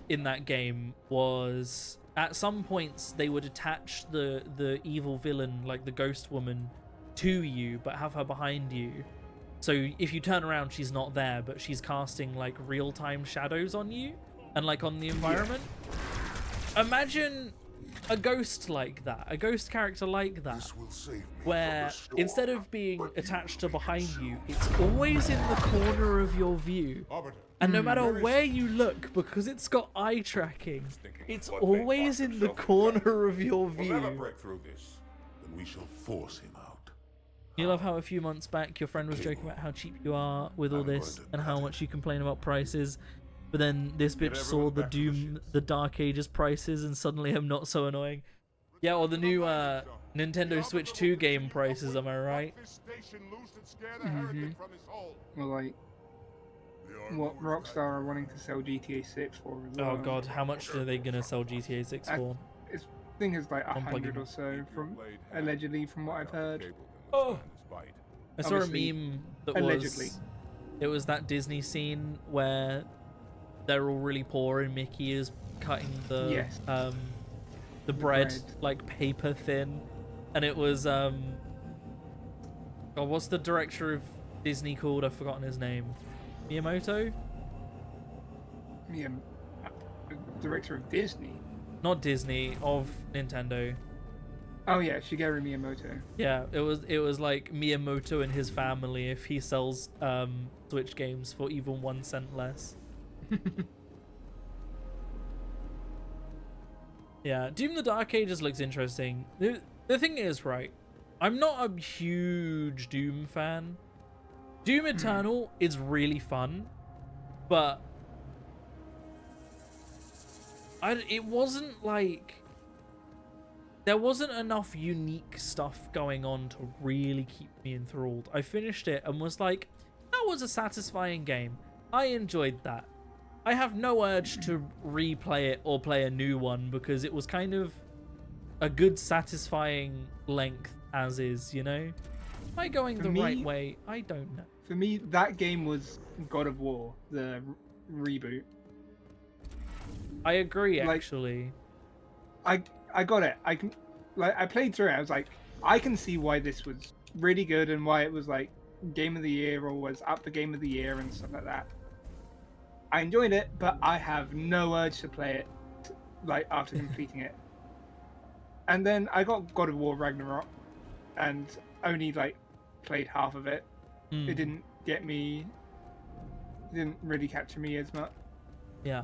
Speaker 1: in that game was at some points they would attach the evil villain, like the ghost woman, to you but have her behind you. So if you turn around, she's not there, but she's casting like real-time shadows on you and like on the environment. Yeah. Imagine a ghost like that, a ghost character like that, where instead of being attached to behind you, it's always in the corner of your view. And no matter where you look, because it's got eye tracking, it's always in the corner of your view.
Speaker 3: We shall force him out.
Speaker 1: You love how a few months back your friend was joking about how cheap you are with all this and how much you complain about prices, but then this bitch saw the Dark Ages prices and suddenly I'm not so annoying. Yeah, or the new Nintendo Switch 2 game prices, am I right?
Speaker 2: Well, like what Rockstar are wanting to sell GTA 6 for as well.
Speaker 1: Oh god, how much are they gonna sell GTA 6 for?
Speaker 2: I think it's like 100 or so, allegedly from what I've heard.
Speaker 1: Oh, I saw a meme that
Speaker 2: allegedly.
Speaker 1: It was that Disney scene where they're all really poor and Mickey is cutting the bread like paper thin, and it was God, what's the director of Disney called? I've forgotten his name. Miyamoto?
Speaker 2: Director of Disney?
Speaker 1: Not Disney, of Nintendo.
Speaker 2: Oh yeah, Shigeru Miyamoto.
Speaker 1: Yeah, it was like Miyamoto and his family if he sells Switch games for even 1 cent less. Yeah, Doom the Dark Ages looks interesting. The thing is, right, I'm not a huge Doom fan. Doom Eternal is really fun, but it wasn't like there wasn't enough unique stuff going on to really keep me enthralled. I finished it and was like, that was a satisfying game. I enjoyed that. I have no urge to replay it or play a new one because it was kind of a good, satisfying length as is, you know? Am I going the right way? I don't know.
Speaker 2: For me, that game was God of War, the reboot.
Speaker 1: I agree, actually.
Speaker 2: I got it. I played through it. I was like, I can see why this was really good and why it was like game of the year or was up for game of the year and stuff like that. I enjoyed it, but I have no urge to play it like after completing it. And then I got God of War Ragnarok and only like played half of it. It didn't get me. It didn't really capture me as much.
Speaker 1: Yeah.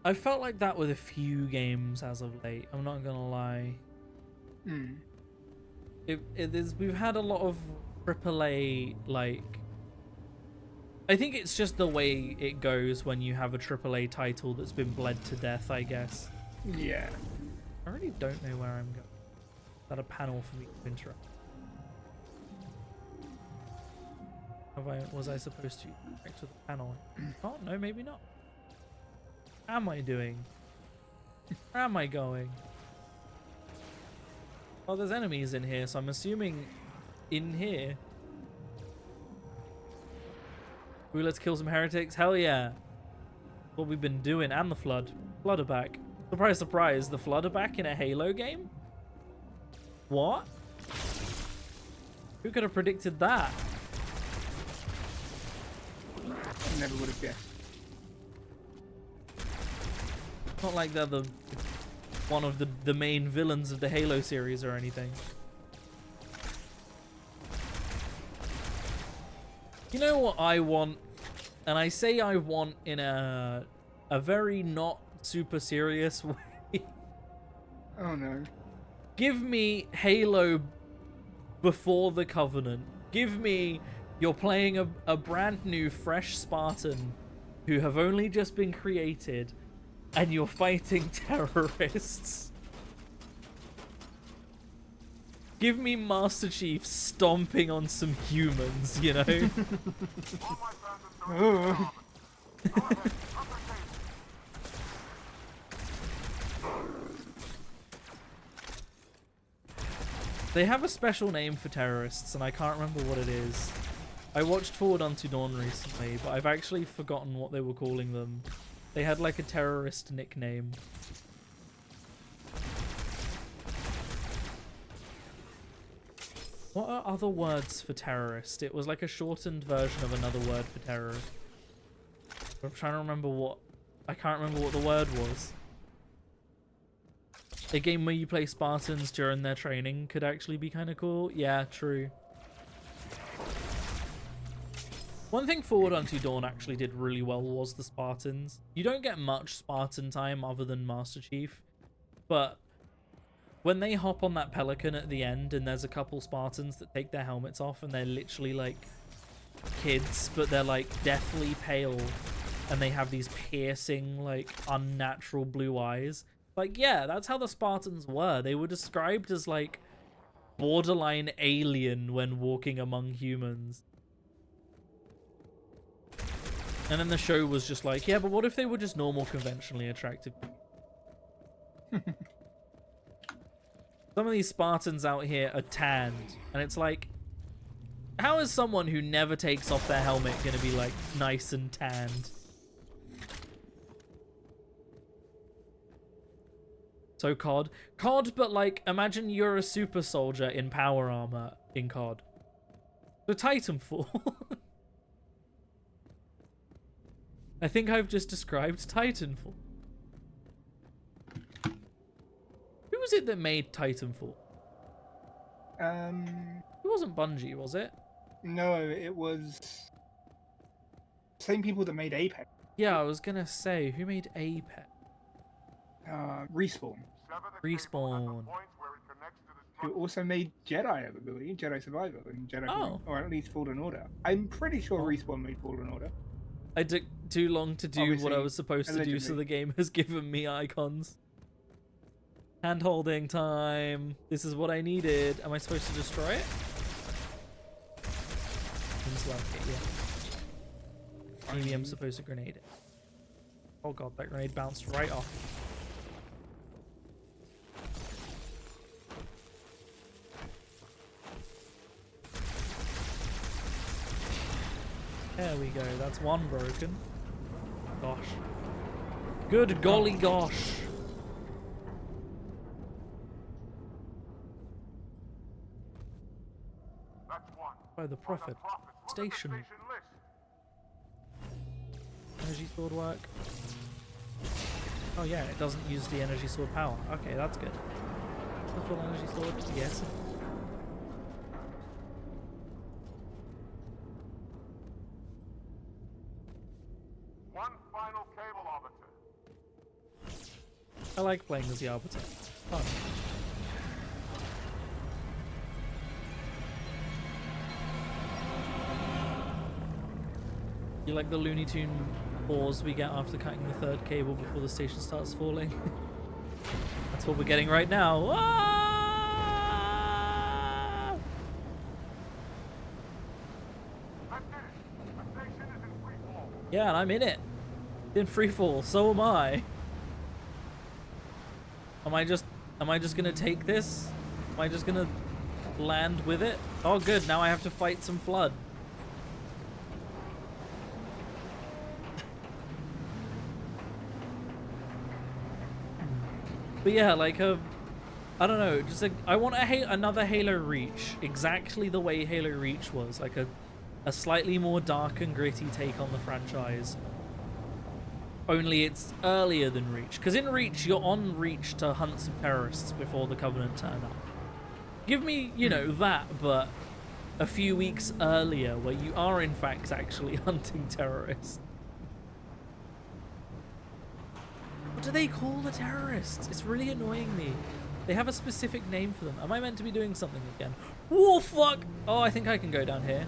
Speaker 1: I felt like that with a few games as of late. I'm not gonna lie. We've had a lot of AAA, like, I think it's just the way it goes when you have a AAA title that's been bled to death, I guess.
Speaker 2: Yeah.
Speaker 1: I really don't know where I'm going. Is that a panel for me to interrupt? Was I supposed to interact with the panel? Oh, no, maybe not. How am I doing? Where am I going? Oh, there's enemies in here, so I'm assuming in here. Ooh, let's kill some heretics. Hell yeah. What we've been doing. And the Flood. Flood are back. Surprise, surprise. The Flood are back in a Halo game? What? Who could have predicted that?
Speaker 2: Never would have guessed.
Speaker 1: Not like they're one of the main villains of the Halo series or anything. You know what I want? And I say I want in a very not super serious way.
Speaker 2: Oh no.
Speaker 1: Give me Halo before the Covenant. Give me you're playing a brand new fresh Spartan who have only just been created and you're fighting terrorists. Give me Master Chief stomping on some humans, you know?
Speaker 2: Oh.
Speaker 1: They have a special name for terrorists, and I can't remember what it is. I watched Forward Unto Dawn recently, but I've actually forgotten what they were calling them. They had like a terrorist nickname. What are other words for terrorist? It was like a shortened version of another word for terrorist. I'm trying to remember what... I can't remember what the word was. A game where you play Spartans during their training could actually be kind of cool. Yeah, true. One thing Forward Unto Dawn actually did really well was the Spartans. You don't get much Spartan time other than Master Chief, but when they hop on that pelican at the end and there's a couple Spartans that take their helmets off and they're literally like kids, but they're like deathly pale and they have these piercing, like unnatural blue eyes. Like, yeah, that's how the Spartans were. They were described as like borderline alien when walking among humans. And then the show was just like, yeah, but what if they were just normal, conventionally attractive? Some of these Spartans out here are tanned, and it's like, how is someone who never takes off their helmet going to be like nice and tanned? So COD, but like, imagine you're a super soldier in power armor in COD. So Titanfall. I think I've just described Titanfall. Who was it that made Titanfall? It wasn't Bungie, was it?
Speaker 2: No, it was same people that made Apex.
Speaker 1: Yeah, I was gonna say, who made Apex?
Speaker 2: Respawn.
Speaker 1: Respawn.
Speaker 2: Who also made Jedi, I believe, Jedi Survivor and Jedi, or at least Fallen Order. I'm pretty sure Respawn made Fallen Order.
Speaker 1: I took too long to do
Speaker 2: Obviously,
Speaker 1: what I was supposed to do, so
Speaker 2: allegedly.
Speaker 1: the game has given me icons. Hand holding time. This is what I needed. Am I supposed to destroy it? Seems like it, yeah. Maybe I'm supposed to grenade it. Oh god, that grenade bounced right off. There we go, that's one broken. Gosh. Good golly gosh.
Speaker 5: That's one.
Speaker 1: By the Prophet. Station.
Speaker 5: List.
Speaker 1: Energy sword work. Oh yeah, it doesn't use the energy sword power. Okay, that's good. The full energy sword, yes.
Speaker 5: One final cable arbiter.
Speaker 1: I like playing as the Arbiter. Fun. You like the Looney Tune pause we get after cutting the third cable before the station starts falling? That's what we're getting right now. Ah!
Speaker 5: That's it. The station is in free fall.
Speaker 1: Yeah, and I'm in it. In freefall, so am I. Am I just gonna take this? Am I just gonna land with it? Oh good, now I have to fight some flood. But yeah, like I don't know, just like I want another Halo Reach, exactly the way Halo Reach was, like a slightly more dark and gritty take on the franchise. Only it's earlier than Reach, because in Reach you're on Reach to hunt some terrorists before the Covenant turn up. Give me, you know, that, but a few weeks earlier, where you are in fact actually hunting terrorists. What do they call the terrorists? It's really annoying me. They have a specific name for them. Am I meant to be doing something again? Whoa, fuck! Oh, I think I can go down here.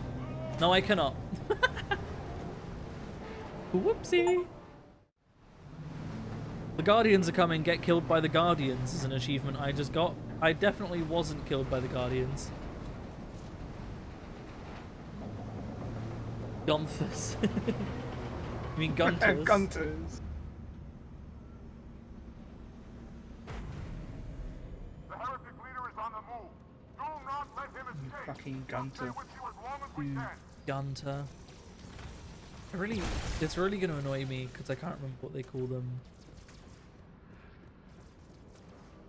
Speaker 1: No, I cannot. Whoopsie! The Guardians are coming. Get killed by the Guardians is an achievement I just got. I definitely wasn't killed by the Guardians. Gunthers. You mean Gunters?
Speaker 2: Gunters.
Speaker 5: The heretic leader is on the move. Do not let him escape.
Speaker 2: Fucking
Speaker 5: We'll
Speaker 2: Gunter.
Speaker 5: stay with you as long as we can.
Speaker 1: Gunter. It's really going to annoy me because I can't remember what they call them.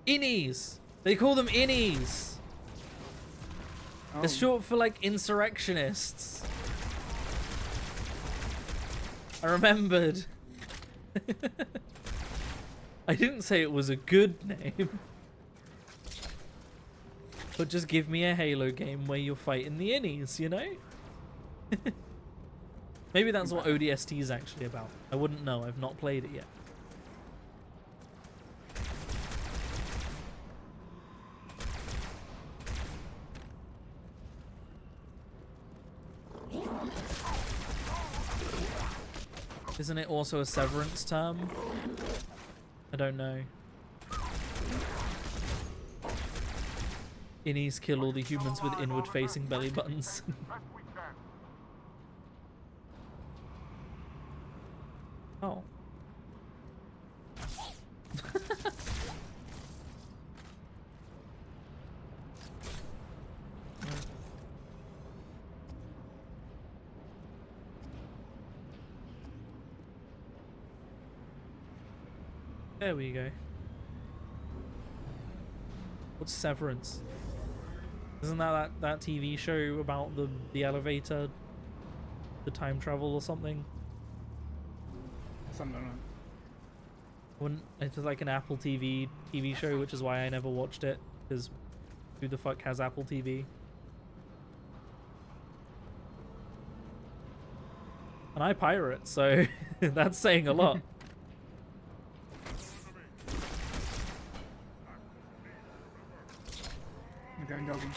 Speaker 1: Innies! They call them innies!
Speaker 2: Oh.
Speaker 1: It's short for like insurrectionists. I remembered. I didn't say it was a good name. But just give me a Halo game where you're fighting the innies, you know? Maybe that's what ODST is actually about. I wouldn't know. I've not played it yet. Isn't it also a severance term? I don't know. Innies kill all the humans with inward-facing belly buttons.
Speaker 5: Best we can.
Speaker 1: Oh. There we go. What's Severance? Isn't that TV show about the elevator, the time travel or something?
Speaker 2: Something like that.
Speaker 1: It's like an Apple TV show, which is why I never watched it, because who the fuck has Apple TV? And I pirate, so that's saying a lot.
Speaker 2: I'm going dogging.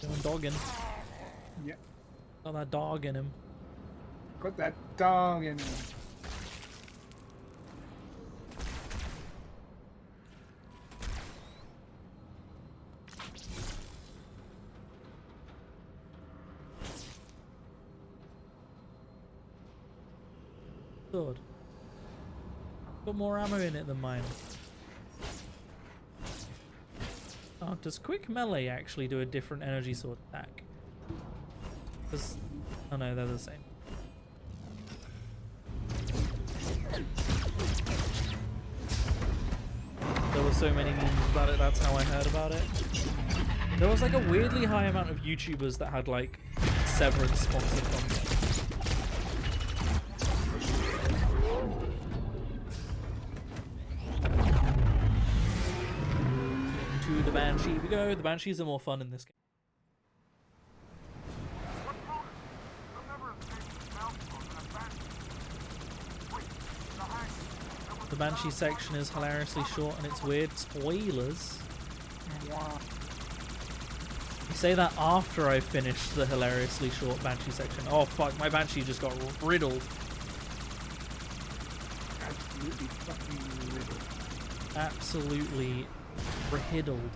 Speaker 1: Going dogging.
Speaker 2: Yeah.
Speaker 1: Got that dog in him.
Speaker 2: Got that dog in him.
Speaker 1: sword. Got more ammo in it than mine. Oh, does quick melee actually do a different energy sword attack? Because, oh no, they're the same. There were so many memes about it, that's how I heard about it. There was like a weirdly high amount of YouTubers that had like Severance sponsored content. To the Banshee we go. The Banshees are more fun in this game. The Banshee section is hilariously short and it's weird. Spoilers.
Speaker 2: Wow.
Speaker 1: You say that after I finished the hilariously short Banshee section. Oh fuck, my Banshee just got riddled.
Speaker 2: Absolutely fucking riddled.
Speaker 1: Absolutely riddled.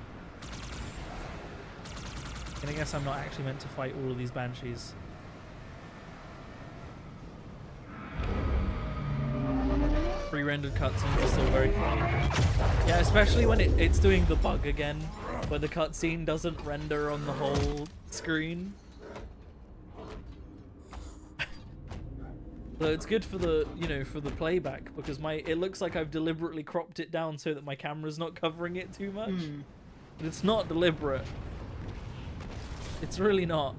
Speaker 1: And I guess I'm not actually meant to fight all of these Banshees. Pre-rendered cutscenes are still very funny. Yeah, especially when it's doing the bug again, where the cutscene doesn't render on the whole screen. So it's good for the, you know, for the playback, because it looks like I've deliberately cropped it down so that my camera's not covering it too much. But it's not deliberate. It's really not.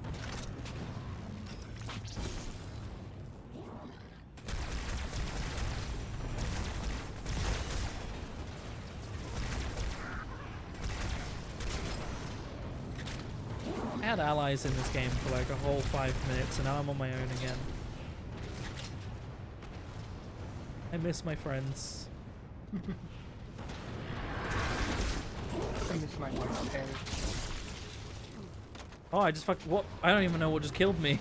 Speaker 1: I had allies in this game for like a whole 5 minutes and now I'm on my own again. I miss my friends.
Speaker 2: I miss my parents.
Speaker 1: Oh, I just fucked. What? I don't even know what just killed me.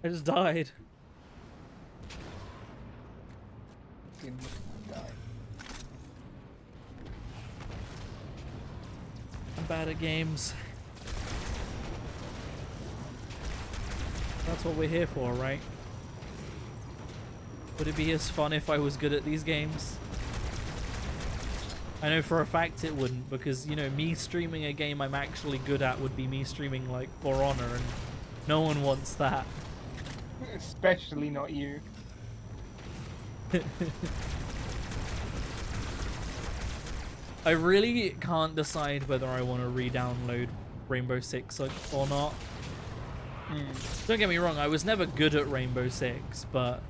Speaker 1: I just died.
Speaker 2: Didn't die.
Speaker 1: I'm bad at games. That's what we're here for, right? Would it be as fun if I was good at these games? I know for a fact it wouldn't, because, you know, me streaming a game I'm actually good at would be me streaming, like, For Honor, and no one wants that.
Speaker 2: Especially not you.
Speaker 1: I really can't decide whether I want to re-download Rainbow Six or not. Don't get me wrong, I was never good at Rainbow Six, but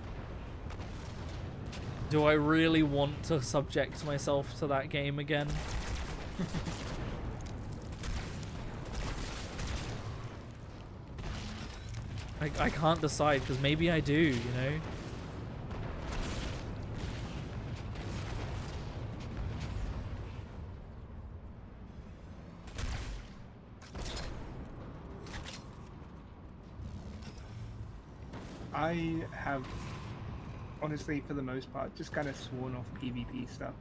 Speaker 1: do I really want to subject myself to that game again? I can't decide, because maybe I do, you know?
Speaker 2: I have, honestly, for the most part, just kind of sworn off PvP stuff.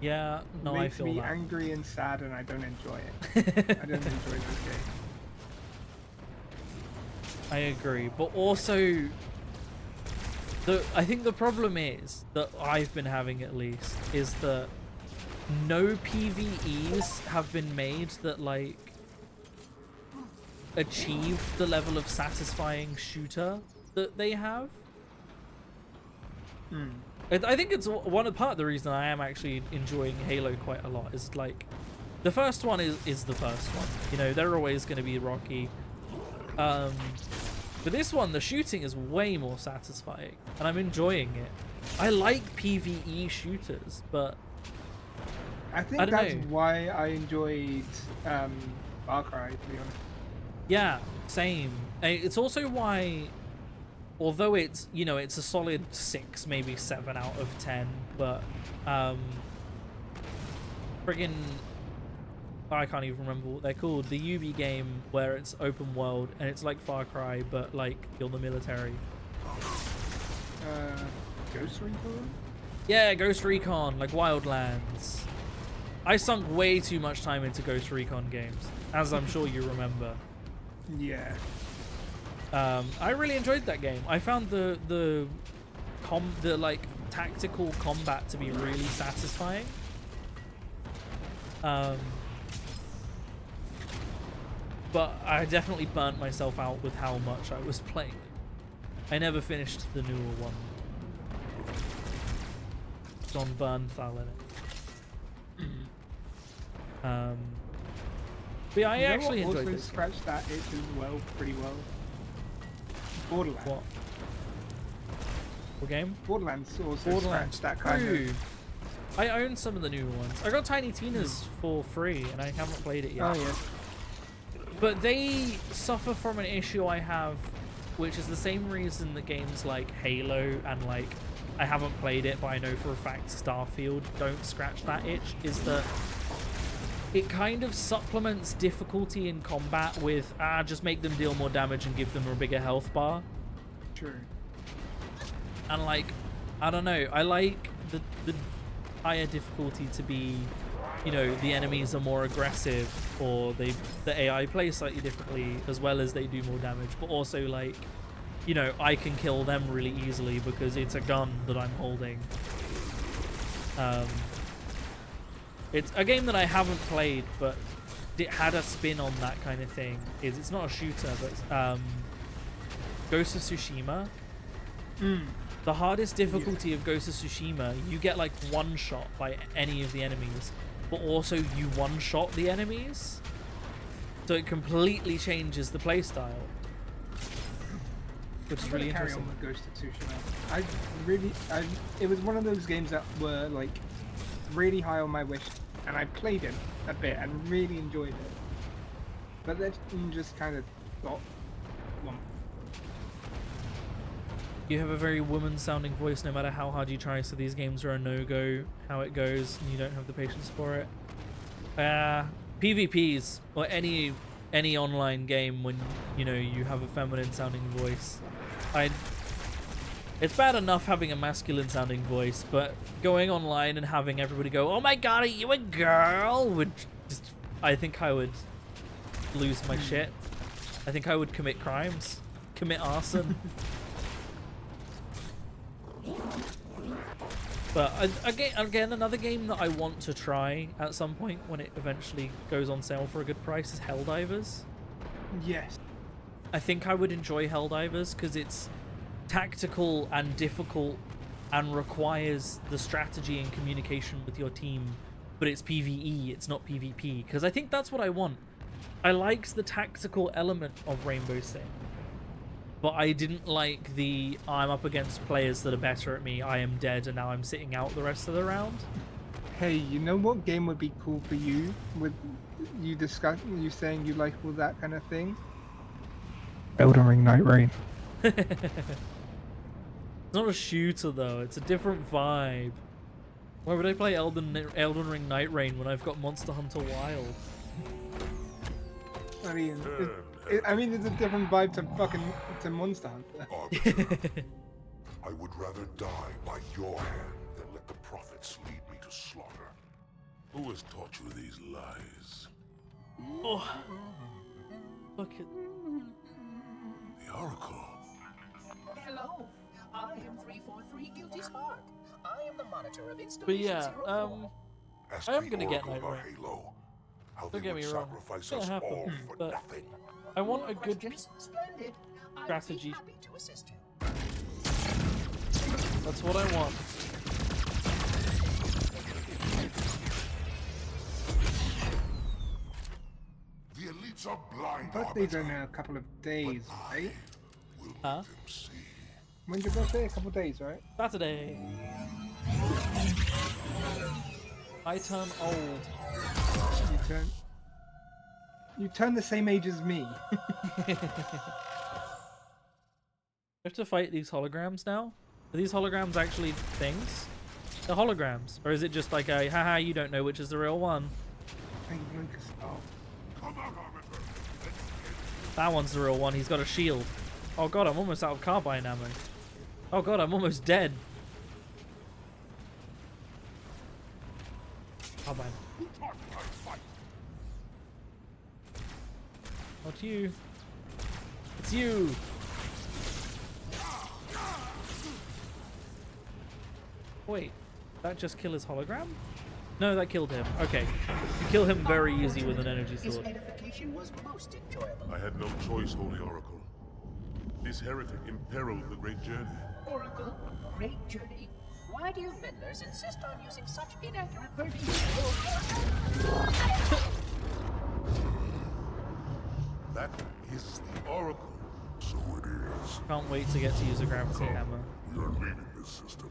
Speaker 1: Yeah, no,
Speaker 2: It
Speaker 1: I
Speaker 2: makes
Speaker 1: feel
Speaker 2: me
Speaker 1: that.
Speaker 2: angry and sad, and I don't enjoy it. I don't enjoy this game.
Speaker 1: I agree, but also, I think the problem is, that I've been having at least, is that no PvEs have been made that, like, achieve the level of satisfying shooter that they have. I think it's part of the reason I am actually enjoying Halo quite a lot is, like, the first one is the first one. You know, they're always going to be rocky. But this one, the shooting is way more satisfying, and I'm enjoying it. I like PvE shooters, but
Speaker 2: I think that's why I enjoyed Far Cry, to be honest.
Speaker 1: Yeah, same. It's also why, although it's, you know, it's a solid 6, maybe 7 out of 10, but friggin', I can't even remember what they're called. The Ubi game where it's open world and it's like Far Cry, but like you're the military.
Speaker 2: Ghost Recon?
Speaker 1: Yeah, Ghost Recon, like Wildlands. I sunk way too much time into Ghost Recon games, as I'm sure you remember.
Speaker 2: Yeah.
Speaker 1: I really enjoyed that game. I found the the like tactical combat to be really satisfying. But I definitely burnt myself out with how much I was playing. I never finished the newer one. John Bernthal in it. But yeah, I actually enjoyed this.
Speaker 2: Scratched that itch as well, pretty well. Borderlands.
Speaker 1: What game?
Speaker 2: Borderlands also scratched that kind of.
Speaker 1: I own some of the newer ones. I got Tiny Tina's for free, and I haven't played it yet.
Speaker 2: Oh yeah.
Speaker 1: But they suffer from an issue I have, which is the same reason that games like Halo and like I haven't played it, but I know for a fact Starfield don't scratch that itch, is that it kind of supplements difficulty in combat with just make them deal more damage and give them a bigger health bar.
Speaker 2: True.
Speaker 1: And like, I don't know, I like the higher difficulty to be, you know, the enemies are more aggressive, or the AI plays slightly differently, as well as they do more damage, but also like, you know, I can kill them really easily because it's a gun that I'm holding. It's a game that I haven't played, but it had a spin on that kind of thing. It's not a shooter, but Ghost of Tsushima. The hardest difficulty of Ghost of Tsushima, you get like one shot by any of the enemies, but also you one-shot the enemies, so it completely changes the playstyle, which is really interesting.
Speaker 2: Carry on with Ghost of Tsushima. It was one of those games that were like really high on my wish, and I played it a bit and really enjoyed it, but then just kind of got one.
Speaker 1: You have a very woman-sounding voice no matter how hard you try, so these games are a no-go how it goes, and you don't have the patience for it. PvPs, or any online game when, you know, you have a feminine-sounding voice. It's bad enough having a masculine-sounding voice, but going online and having everybody go, "Oh my god, are you a girl?" would just... I think I would lose my shit. I think I would commit crimes. Commit arson. But again, another game that I want to try at some point when it eventually goes on sale for a good price is Helldivers.
Speaker 2: Yes.
Speaker 1: I think I would enjoy Helldivers because it's tactical and difficult and requires the strategy and communication with your team, but it's PvE, it's not PvP, because I think that's what I want. I liked the tactical element of Rainbow Six, but I didn't like the I'm up against players that are better at me, I am dead, and now I'm sitting out the rest of the round.
Speaker 2: Hey, you know what game would be cool for you? With you saying you like all that kind of thing? Elden Ring Night Rain.
Speaker 1: It's not a shooter though, it's a different vibe. Why would I play Elden Ring Night Rain when I've got Monster Hunter Wild?
Speaker 2: I mean, it's a different vibe to Monster Hunter.
Speaker 3: I would rather die by your hand than let the prophets lead me to slaughter. Who has taught you these lies?
Speaker 1: Oh, look at
Speaker 3: the Oracle.
Speaker 4: Hello, I am 343 Guilty Spark. I am the monitor of installation.
Speaker 1: But yeah,
Speaker 3: Ask
Speaker 1: I am
Speaker 3: the
Speaker 1: gonna get
Speaker 3: Oracle
Speaker 1: Night
Speaker 3: of
Speaker 1: Rain.
Speaker 3: Halo how
Speaker 1: Don't
Speaker 3: they
Speaker 1: get
Speaker 3: would
Speaker 1: me wrong,
Speaker 3: sacrifice
Speaker 1: it's gonna
Speaker 3: us
Speaker 1: happen,
Speaker 3: all for
Speaker 1: but
Speaker 3: nothing.
Speaker 1: I want a good
Speaker 4: Splendid.
Speaker 1: strategy.
Speaker 4: I'd be happy to assist you.
Speaker 1: That's what I want.
Speaker 3: The elites are blind.
Speaker 2: Birthday's only a couple of days, right?
Speaker 1: Huh?
Speaker 2: When's your birthday? A couple of days, right?
Speaker 1: Saturday. I turn old.
Speaker 2: You turn the same age as me.
Speaker 1: You have to fight these holograms now? Are these holograms actually things? They're holograms. Or is it just like a, haha, you don't know which is the real one? That one's the real one. He's got a shield. Oh god, I'm almost out of carbine ammo. Oh god, I'm almost dead. Carbine. Not you. It's you. Wait, that just kill his hologram? No, that killed him. Okay. You kill him very easy with an energy
Speaker 4: His
Speaker 1: sword.
Speaker 4: edification was most enjoyable.
Speaker 3: I had no choice, Holy Oracle. This heretic imperiled the great journey.
Speaker 4: Oracle, great journey. Why do you meddlers insist on using such inaccurate verbiage?
Speaker 3: That is the Oracle. So it is.
Speaker 1: Can't wait to get to use a gravity hammer.
Speaker 3: We are leaving this system.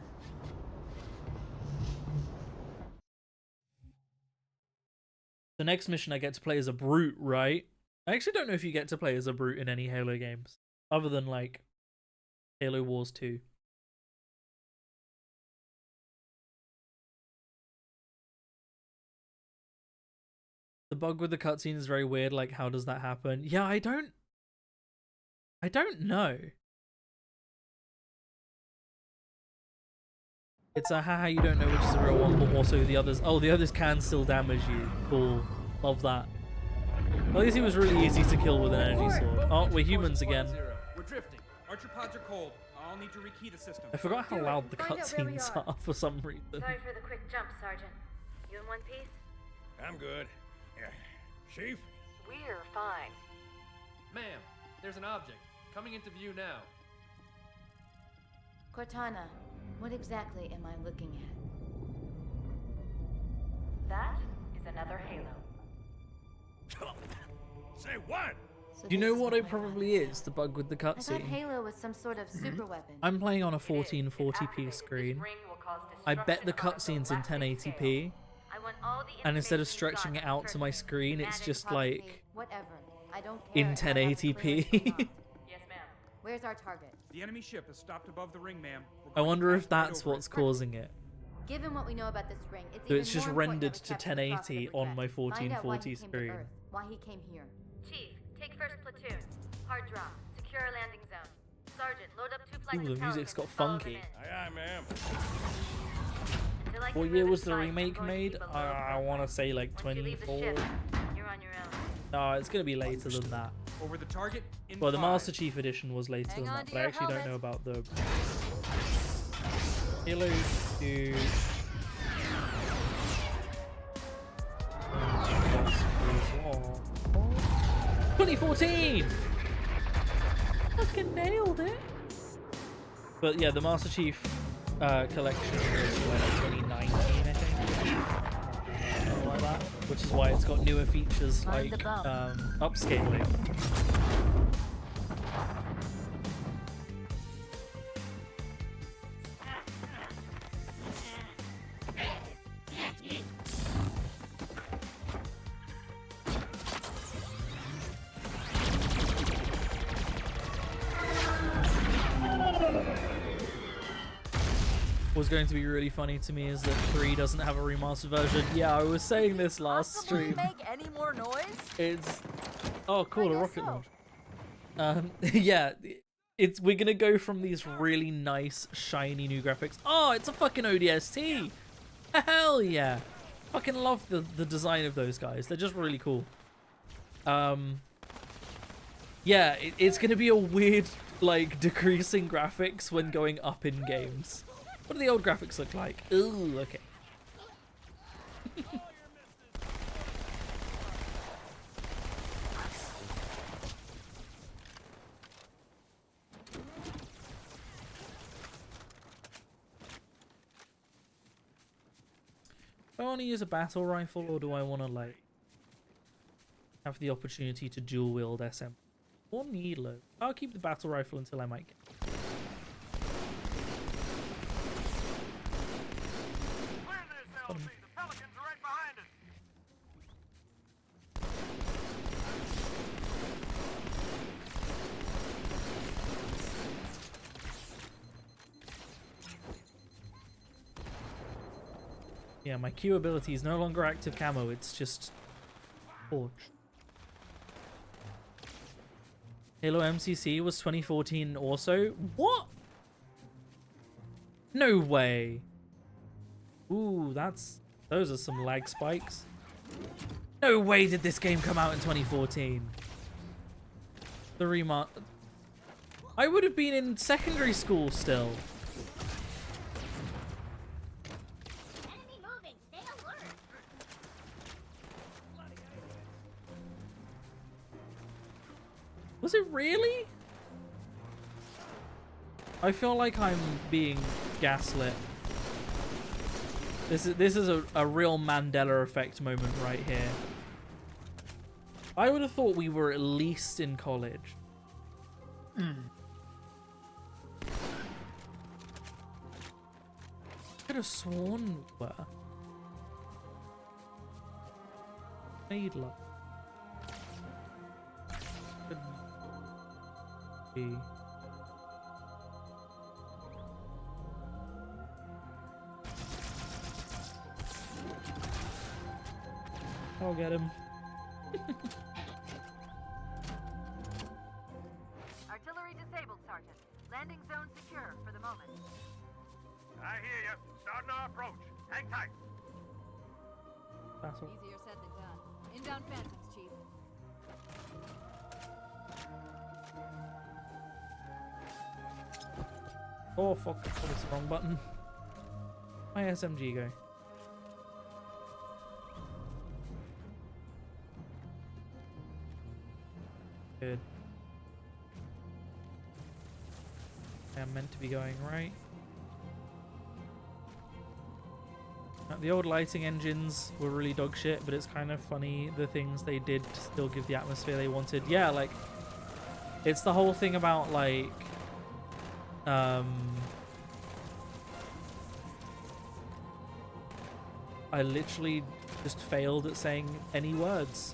Speaker 1: The next mission I get to play as a brute, right? I actually don't know if you get to play as a brute in any Halo games, other than like Halo Wars 2. The bug with the cutscene is very weird. Like, how does that happen? Yeah, I don't know. It's a haha, you don't know which is the real one, but also the others. Oh, the others can still damage you. Cool. Love that. At least he was really easy to kill with an energy sword. Oh, we're humans again.
Speaker 6: We're drifting. Archer pods are cold. I'll need to rekey the system.
Speaker 1: I forgot how loud the
Speaker 7: Find out where we
Speaker 1: cutscenes
Speaker 7: are.
Speaker 1: are for some reason.
Speaker 7: Sorry for the quick jump, Sergeant. You in one piece?
Speaker 6: I'm good. Chief?
Speaker 7: We're fine.
Speaker 8: Ma'am, there's an object coming into view now.
Speaker 7: Cortana, what exactly am I looking at? That is another Halo.
Speaker 6: Say what?
Speaker 7: So
Speaker 1: You
Speaker 7: this
Speaker 1: know
Speaker 7: is
Speaker 1: what
Speaker 7: my
Speaker 1: it probably is? The bug with the
Speaker 7: I thought
Speaker 1: cutscene.
Speaker 7: Halo was some sort of super weapon.
Speaker 1: I'm playing on a
Speaker 7: It is.
Speaker 1: 1440p
Speaker 7: This
Speaker 1: screen.
Speaker 7: ring will cause
Speaker 1: I bet the
Speaker 7: destruction on
Speaker 1: cutscene's in
Speaker 7: galactic scale.
Speaker 1: 1080p.
Speaker 7: I want all the
Speaker 1: And instead of
Speaker 7: information
Speaker 1: stretching
Speaker 7: you've
Speaker 1: it
Speaker 7: got
Speaker 1: out to my
Speaker 7: first thing.
Speaker 1: screen, it's
Speaker 7: Add
Speaker 1: just
Speaker 7: probably
Speaker 1: like
Speaker 7: whatever. I don't
Speaker 1: in
Speaker 7: care if I have a
Speaker 1: 1080p.
Speaker 7: clearance or not. Yes, ma'am. Where's our target?
Speaker 6: The enemy ship has stopped above the ring, ma'am.
Speaker 1: I wonder if that's what's causing it.
Speaker 7: Given what we know about this ring, it's
Speaker 1: So
Speaker 7: even
Speaker 1: it's just
Speaker 7: more important
Speaker 1: rendered
Speaker 7: that we
Speaker 1: to
Speaker 7: capture the prophet
Speaker 1: 1080
Speaker 7: of
Speaker 1: on
Speaker 7: regret.
Speaker 1: my
Speaker 7: Find out why
Speaker 1: 1440
Speaker 7: he came to
Speaker 1: screen.
Speaker 7: Earth, why he came here. Chief, take first platoon. Hard drop. Secure our landing zone. Sergeant, load up 2 flights
Speaker 1: Ooh, the
Speaker 7: of
Speaker 1: music's got
Speaker 7: Pelicans and follow them
Speaker 1: funky.
Speaker 7: in.
Speaker 6: Aye, aye, ma'am.
Speaker 7: Until I
Speaker 1: What
Speaker 7: can
Speaker 1: year
Speaker 7: move
Speaker 1: was the
Speaker 7: inside, I'm
Speaker 1: remake
Speaker 7: going to
Speaker 1: made?
Speaker 7: keep a low
Speaker 1: I
Speaker 7: profile.
Speaker 1: want to say like
Speaker 7: Once you leave the
Speaker 1: 24.
Speaker 7: ship, you're on your own.
Speaker 1: No, it's going to be later than that.
Speaker 6: Over the target in
Speaker 1: Well, the
Speaker 6: 5.
Speaker 1: Master Chief Edition was later
Speaker 7: Hang
Speaker 1: than
Speaker 7: on
Speaker 1: that,
Speaker 7: to
Speaker 1: but I
Speaker 7: your
Speaker 1: actually don't
Speaker 7: helmet.
Speaker 1: know about the Halo 2. 2014! Fucking nailed it! But yeah, the Master Chief collection was like 2019, I think. Something like that. Which is why it's got newer features
Speaker 7: Mind
Speaker 1: like
Speaker 7: the bump.
Speaker 1: upscaling. What's going to be really funny to me is that 3 doesn't have a remastered version. Yeah, I was saying this last
Speaker 9: Possibly
Speaker 1: stream.
Speaker 9: make any more noise?
Speaker 1: It's oh cool, a
Speaker 9: guess
Speaker 1: rocket
Speaker 9: so.
Speaker 1: launch. Yeah, we're gonna go from these really nice shiny new graphics. Oh, it's a fucking ODST. Hell yeah. Fucking love the design of those guys. They're just really cool. Yeah, it's gonna be a weird like decreasing graphics when going up in games. What do the old graphics look like? Ooh, okay. Do I want to use a battle rifle, or do I want to like have the opportunity to dual wield SM or needler? I'll keep the battle rifle until I might get.
Speaker 5: Clear this, LC. The Pelicans are right behind us.
Speaker 1: Yeah, my Q ability is no longer active camo, it's just Forge. Halo MCC was 2014 also? What? No way. Ooh, those are some lag spikes. No way did this game come out in 2014. The remaster. I would have been in secondary school still. Was it really? I feel like I'm being gaslit. This is a real Mandela effect moment right here. I would have thought we were at least in college. Could have sworn we were. Made love. Could be. I'll get him.
Speaker 7: Artillery disabled, Sergeant. Landing zone secure for the moment.
Speaker 5: I hear you. Starting our approach. Hang tight.
Speaker 1: That's all.
Speaker 7: Easier said than done. Inbound phantoms, Chief.
Speaker 1: Oh fuck, that was the wrong button. My SMG go. Good. I'm meant to be going right. The old lighting engines were really dog shit, but it's kind of funny the things they did to still give the atmosphere they wanted. Yeah, like, it's the whole thing about, like, I literally just failed at saying any words.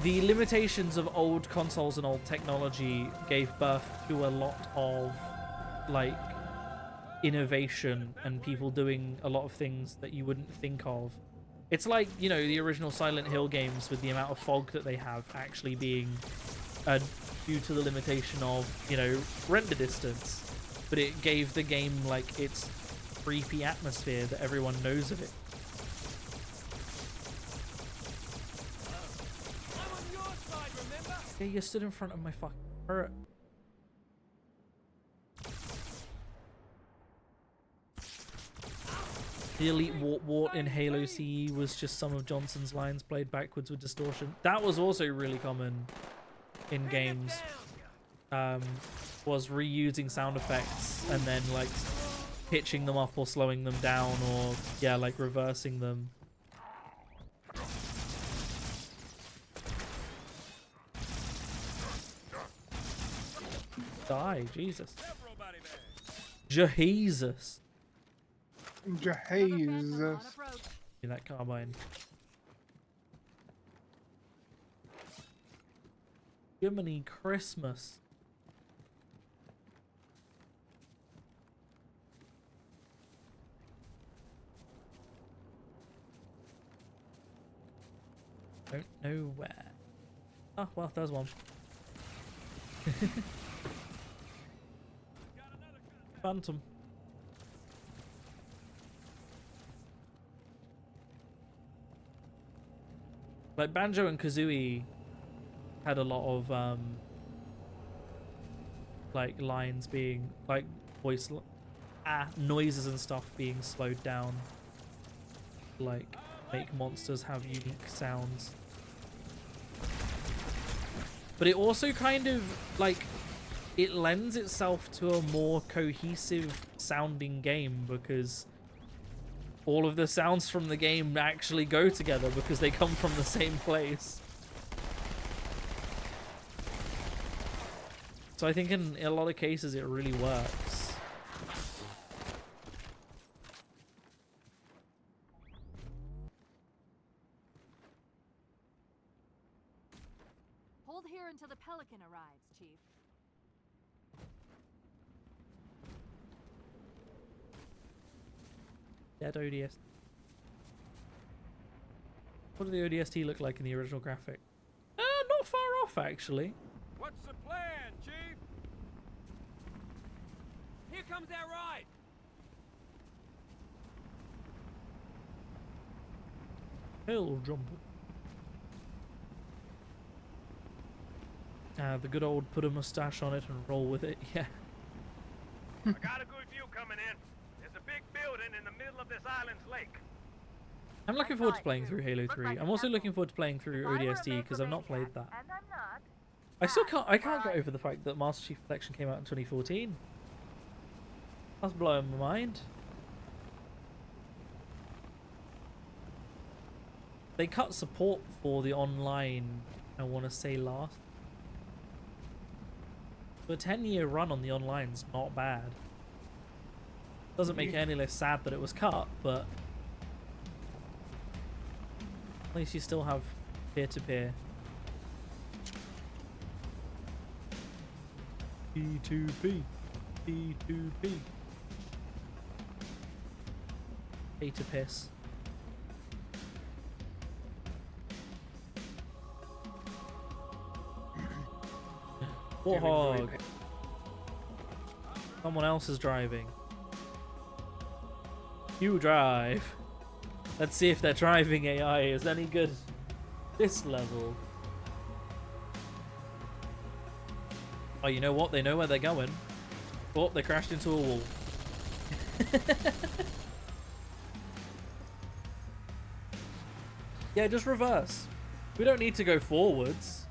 Speaker 1: The limitations of old consoles and old technology gave birth to a lot of, like, innovation and people doing a lot of things that you wouldn't think of. It's like, you know, the original Silent Hill games with the amount of fog that they have actually being due to the limitation of, you know, render distance. But it gave the game, like, its creepy atmosphere that everyone knows of it. Yeah, you stood in front of my fucking turret. The elite wart in Halo CE was just some of Johnson's lines played backwards with distortion. That was also really common in games. Was reusing sound effects and then like pitching them up or slowing them down, or yeah, like reversing them. Die, Jesus. Jesus.
Speaker 2: Jesus.
Speaker 1: In that carbine. Jiminy Christmas. Don't know where. Oh, well, there's one. Phantom. Like Banjo and Kazooie had a lot of like lines being like voice noises and stuff being slowed down, like make monsters have unique sounds. But it also kind of like it lends itself to a more cohesive sounding game because all of the sounds from the game actually go together because they come from the same place. So I think in a lot of cases it really works.
Speaker 7: Hold here until the Pelican arrives, Chief.
Speaker 1: Dead ODST. What did the ODST look like in the original graphic? Not far off, actually.
Speaker 6: What's the plan, Chief? Here comes our ride.
Speaker 1: Hill jumper. The good old put a mustache on it and roll with it, yeah.
Speaker 5: I got a good view coming in. There's a big building in the middle of this island's lake.
Speaker 1: I'm looking forward to playing through Halo 3. I'm also looking forward to playing through ODST because I've not played that.
Speaker 7: And I'm not.
Speaker 1: I can't get over the fact that Master Chief Collection came out in 2014. That's blowing my mind. They cut support for the online, I want to say, last. So a 10-year run on the online's not bad. Doesn't make it any less sad that it was cut, but at least you still have peer-to-peer. P2P. P2P. Pay to piss. Warthog. Someone else is driving. You drive. Let's see if their driving AI is any good this level. Oh, you know what? They know where they're going. Oh, they crashed into a wall. Yeah, just reverse. We don't need to go forwards.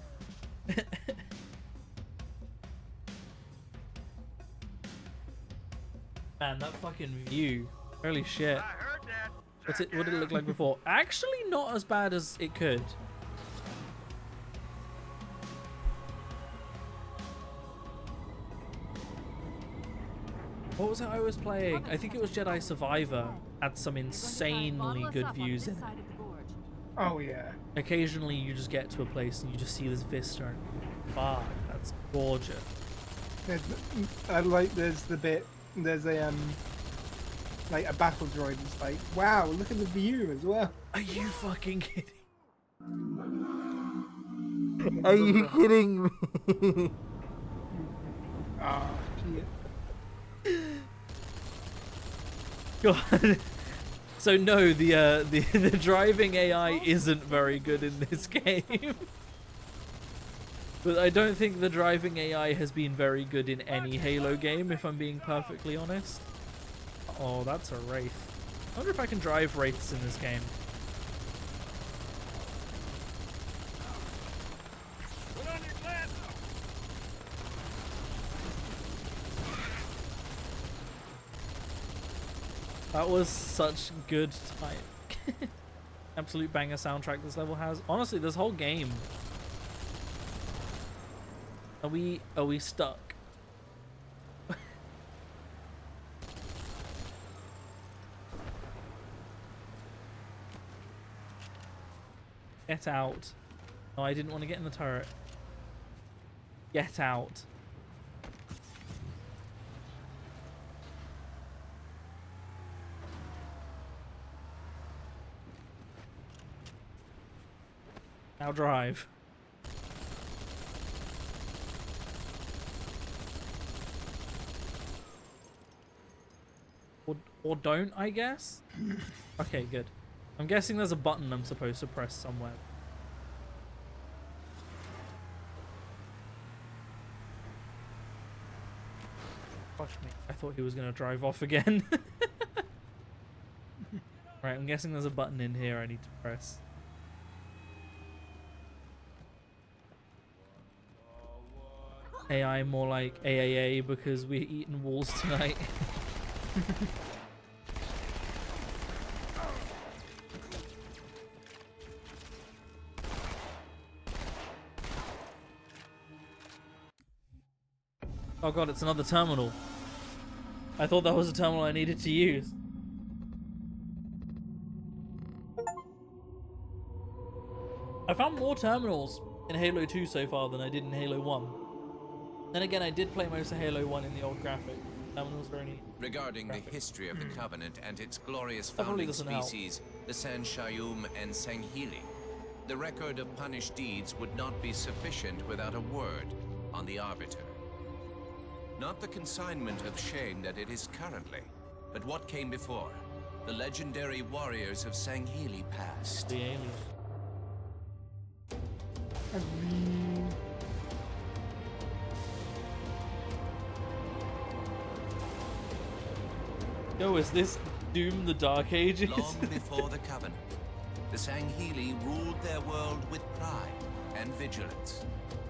Speaker 1: Man, that fucking view. Holy shit. What did it look like before? Actually, not as bad as it could. What was it I was playing? I think it was Jedi Survivor. Had some insanely good views in it.
Speaker 2: Oh yeah.
Speaker 1: Occasionally you just get to a place and you just see this vista and fuck, that's gorgeous.
Speaker 2: There's a like a battle droid. It's like, wow, look at the view as well.
Speaker 1: Are you fucking kidding? Are you kidding me?
Speaker 2: Ah, shit.
Speaker 1: God. So no, the driving AI isn't very good in this game. But I don't think the driving AI has been very good in any Halo game, if I'm being perfectly honest. Oh, that's a Wraith. I wonder if I can drive Wraiths in this game. That was such good time. Absolute banger soundtrack this level has. Honestly, this whole game. Are we stuck? Get out. No, I didn't want to get in the turret. Get out. Now drive. Or don't, I guess? Okay, good. I'm guessing there's a button I'm supposed to press somewhere. Gosh me. I thought he was going to drive off again. Right, I'm guessing there's a button in here I need to press. AI more like AAA because we're eating walls tonight. Oh god, it's another terminal. I thought that was a terminal I needed to use. I found more terminals in Halo 2 so far than I did in Halo 1. Then again, I did play most of Halo 1 in the old graphic. Terminals were only
Speaker 9: Regarding
Speaker 1: graphic.
Speaker 9: the history of the Covenant and its glorious founding species, the San Shayum and Sanghili, the record of punished deeds would not be sufficient without a word on the Arbiter. Not the consignment of shame that it is currently, but what came before. The legendary warriors of Sanghili past.
Speaker 1: The aliens. Yo, is this Doom the Dark Ages?
Speaker 9: Long before the Covenant, the Sanghili ruled their world with pride and vigilance.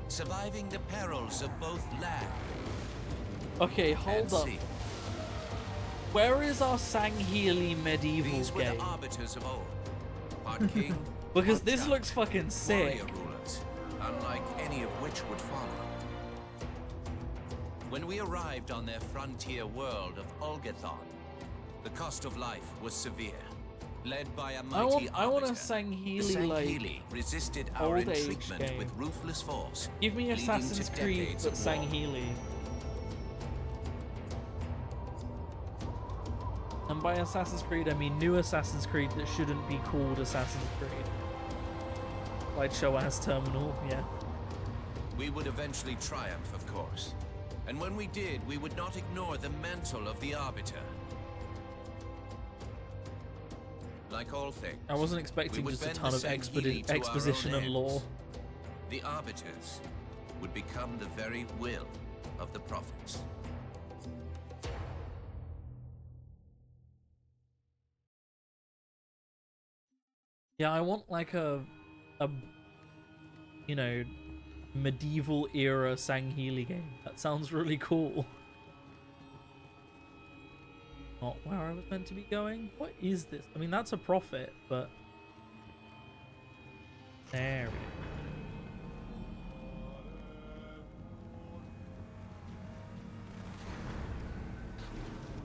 Speaker 9: surviving the perils of both land
Speaker 1: Okay, hold
Speaker 9: and
Speaker 1: up.
Speaker 9: sea.
Speaker 1: Where is our Sangheili medieval
Speaker 9: These were
Speaker 1: game?
Speaker 9: the arbiters of old, part king,
Speaker 1: Because
Speaker 9: part
Speaker 1: this
Speaker 9: judge,
Speaker 1: looks fucking sick.
Speaker 9: warrior rulers, unlike any of which would follow. When we arrived on their frontier world of Olgathon, the cost of life was severe. Led by a mighty
Speaker 1: I want a
Speaker 9: arbiter,
Speaker 1: Sangheili,
Speaker 9: the
Speaker 1: like,
Speaker 9: Sangheili resisted our
Speaker 1: old age
Speaker 9: intriguement
Speaker 1: game.
Speaker 9: with ruthless force.
Speaker 1: Give me
Speaker 9: leading
Speaker 1: Assassin's
Speaker 9: to
Speaker 1: Creed,
Speaker 9: decades
Speaker 1: but
Speaker 9: of war.
Speaker 1: Sangheili. And by Assassin's Creed, I mean new Assassin's Creed that shouldn't be called Assassin's Creed. Like Shoaz Terminal, yeah.
Speaker 9: We would eventually triumph, of course. And when we did, we would not ignore the mantle of the Arbiter. Like all things,
Speaker 1: I wasn't expecting
Speaker 9: we would
Speaker 1: just a
Speaker 9: bend
Speaker 1: ton
Speaker 9: the
Speaker 1: of
Speaker 9: Sangheili to our
Speaker 1: exposition
Speaker 9: own
Speaker 1: and lore.
Speaker 9: ends. The Arbiters would become the very will of the Prophets.
Speaker 1: Yeah, I want like a you know, medieval era Sangheili game. That sounds really cool. Not where I was meant to be going. What is this? I mean, that's a prophet, but there we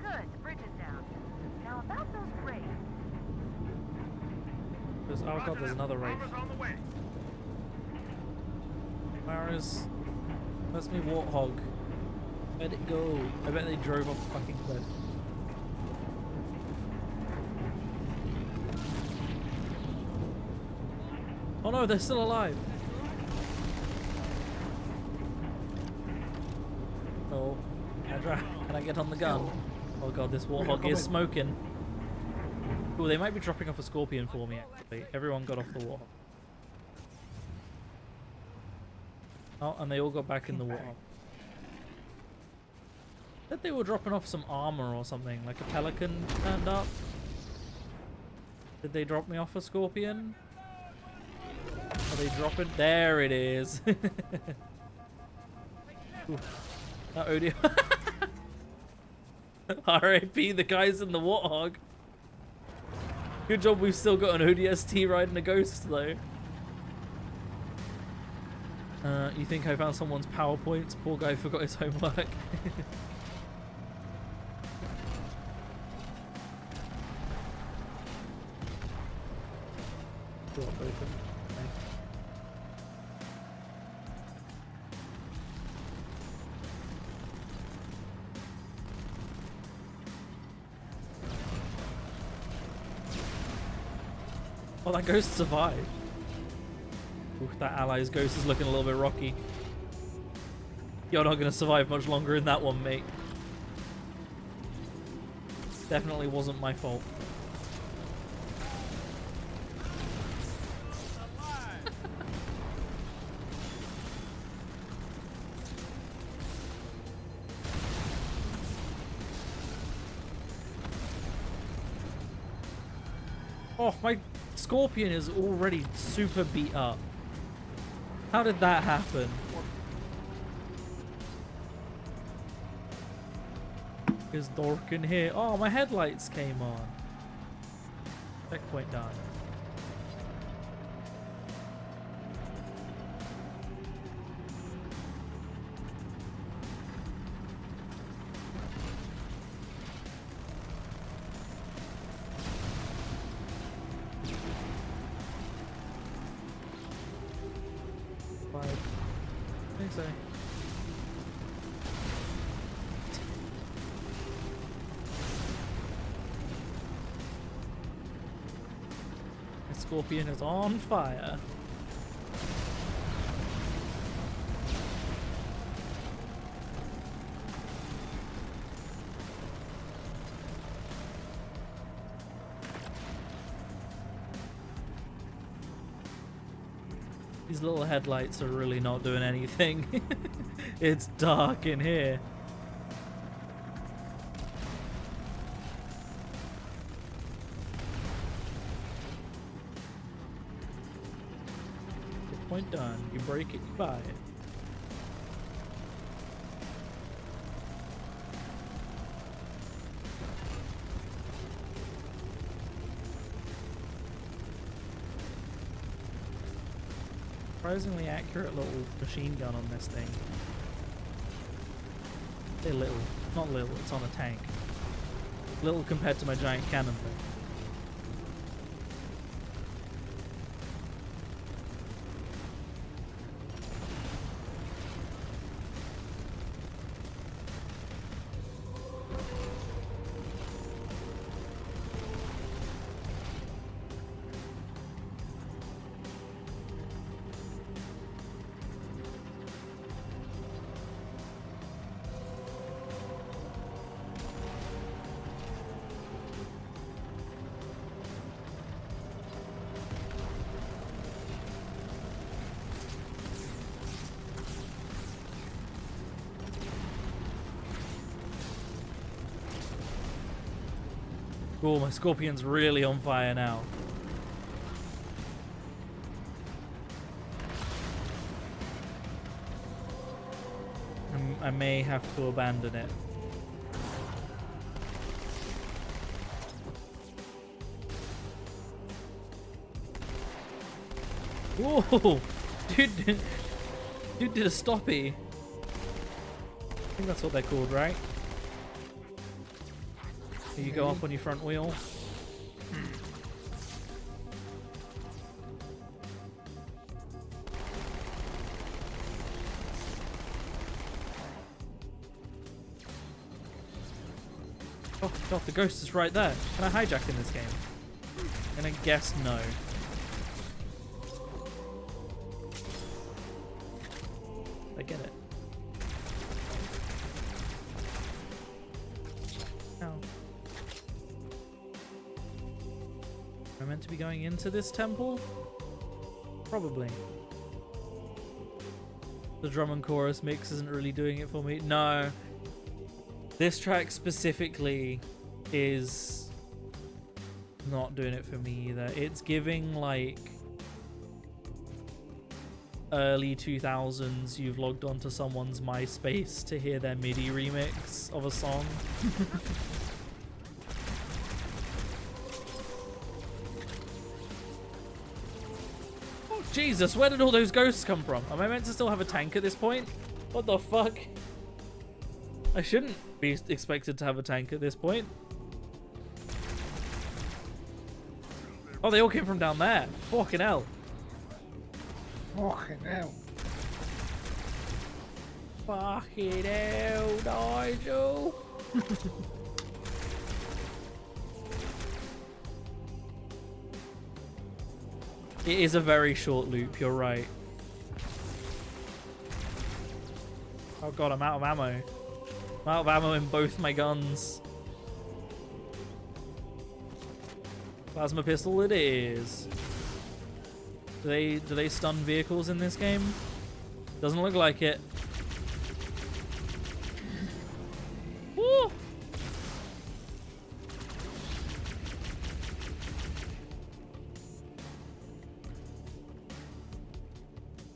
Speaker 1: go.
Speaker 7: Good, the bridge is down. Now about those graves.
Speaker 1: Oh god, there's another race. Where's me warthog? Let it go. I bet they drove off the fucking cliff. Oh no, they're still alive. Oh, can I get on the gun? Oh god, this warthog is smoking. Oh, they might be dropping off a scorpion for me, actually. Everyone got off the warthog. Oh, and they all got back in the warthog. Said they were dropping off some armor or something, like a pelican turned up. Did they drop me off a scorpion? Are they dropping? There it is. Ooh, that OD. R.I.P. the guys in the warthog. Good job we've still got an ODST riding a ghost though. You think I found someone's PowerPoints? Poor guy forgot his homework. Oh, that ghost survived. Ooh, that ally's ghost is looking a little bit rocky. You're not going to survive much longer in that one, mate. Definitely wasn't my fault. Oh, my scorpion is already super beat up. How did that happen? It's dark in here. Oh, my headlights came on. Checkpoint done. I think so. The scorpion is on fire. These little headlights are really not doing anything. It's dark in here. Good point done. You break it, you buy it. surprisingly accurate little machine gun on this thing. They're little. Not little, it's on a tank. Little compared to my giant cannon thing. Cool, my Scorpion's really on fire now. I may have to abandon it. Whoa! Dude did a stoppie. I think that's what they're called, right? You go up on your front wheel. Oh god, the ghost is right there. Can I hijack in this game? And I guess no. I get it. Ow. Am I meant to be going into this temple? Probably. The drum and chorus mix isn't really doing it for me. No. This track specifically is not doing it for me either. It's giving like early 2000s you've logged onto someone's MySpace to hear their MIDI remix of a song. Oh Jesus, where did all those ghosts come from? Am I meant to still have a tank at this point? What the fuck? I shouldn't be expected to have a tank at this point. Oh, they all came from down there. Fucking hell.
Speaker 2: Fucking hell.
Speaker 1: Fucking hell, Nigel. It is a very short loop, you're right. Oh god, I'm out of ammo. I'm out of ammo in both my guns. Plasma pistol it is. Do they stun vehicles in this game? Doesn't look like it. Woo!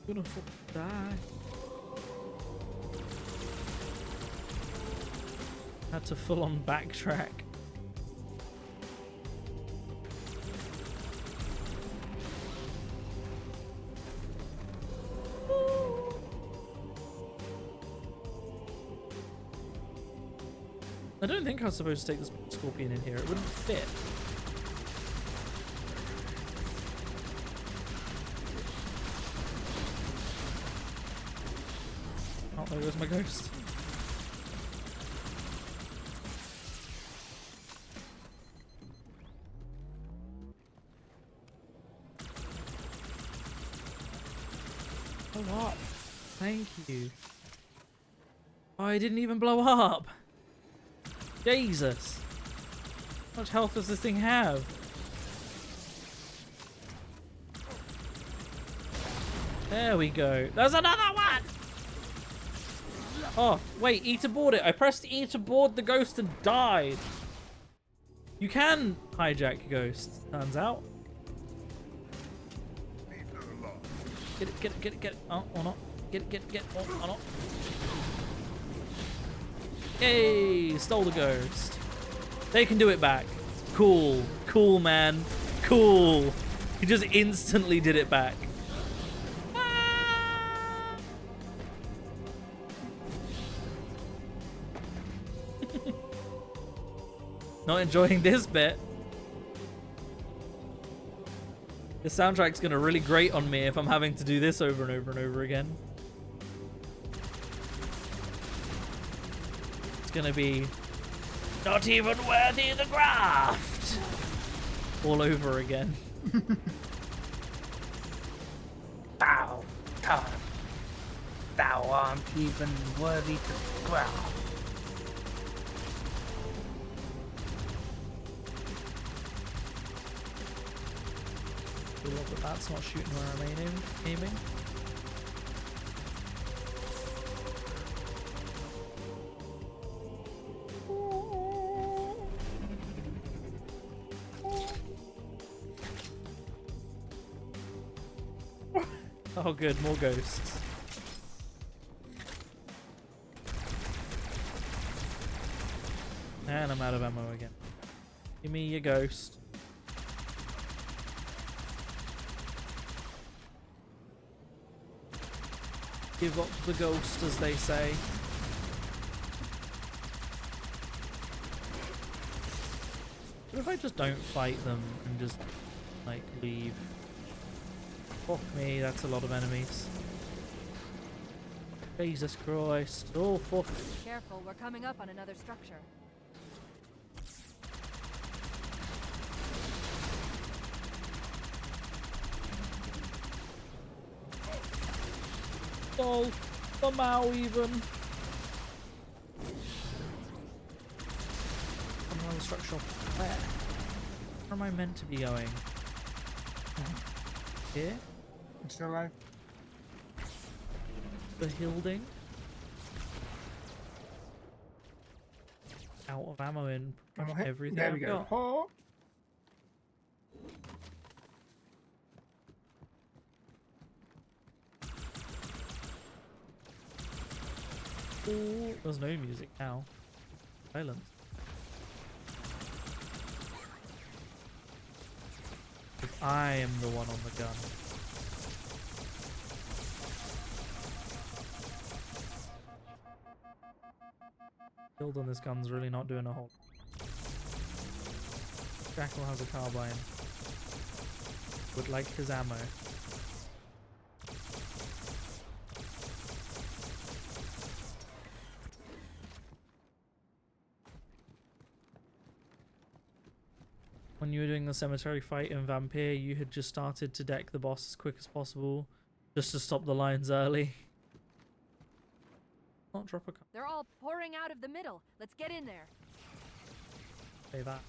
Speaker 1: Gonna die. Had to full on backtrack. I don't think I was supposed to take this Scorpion in here. It wouldn't fit. Oh, there goes my ghost. Blow up. Thank you. Oh, I didn't even blow up. Jesus. How much health does this thing have? There we go. There's another one! Oh, wait, E to board it. I pressed E to board the ghost and died. You can hijack ghosts, turns out. Get it, get it, get it, get it. Oh, or not. Get it, get it, get it. Oh, or not. Yay! Stole the ghost. They can do it back. Cool. Cool, man. Cool. He just instantly did it back. Ah! Not enjoying this bit. The soundtrack's gonna really grate on me if I'm having to do this over and over and over again. It's gonna be not even worthy the graft all over again.
Speaker 2: Thou aren't even worthy to dwell.
Speaker 1: I love that that's not shooting where I'm aiming. Oh good, more ghosts. And I'm out of ammo again. Give me your ghost. Give up the ghost, as they say. What if I just don't fight them and just, like, leave? Fuck me, that's a lot of enemies. Jesus Christ. Oh, fuck.
Speaker 10: Careful, we're coming up on another structure.
Speaker 1: Oh, somehow even. Another structure. Where am I meant to be going? Here?
Speaker 2: I'm still alive.
Speaker 1: The Hilding. Out of ammo in pretty much everything.
Speaker 2: There we go.
Speaker 1: Got.
Speaker 2: Oh.
Speaker 1: Ooh, there's no music now. Silence. If I am the one on the gun. Build on this gun's really not doing a whole. Jackal has a carbine. Would like his ammo. When you were doing the cemetery fight in Vampire, you had just started to deck the boss as quick as possible, just to stop the lines early. Not drop a car.
Speaker 10: They're all pouring out of the middle. Let's get in there.
Speaker 1: Say that.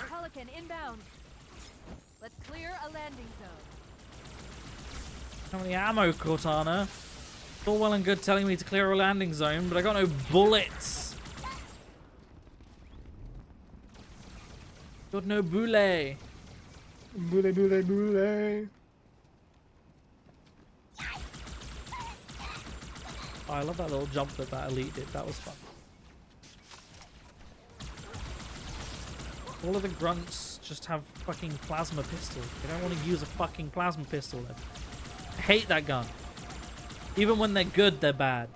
Speaker 10: Pelican inbound. Let's clear a landing zone.
Speaker 1: How many ammo, Cortana? It's all well and good telling me to clear a landing zone, but I got no bullets. Got no boule.
Speaker 2: Boule, boule, boule.
Speaker 1: Oh, I love that little jump that elite did. That was fun. All of the grunts just have fucking plasma pistols. They don't want to use a fucking plasma pistol then. I hate that gun. Even when they're good, they're bad.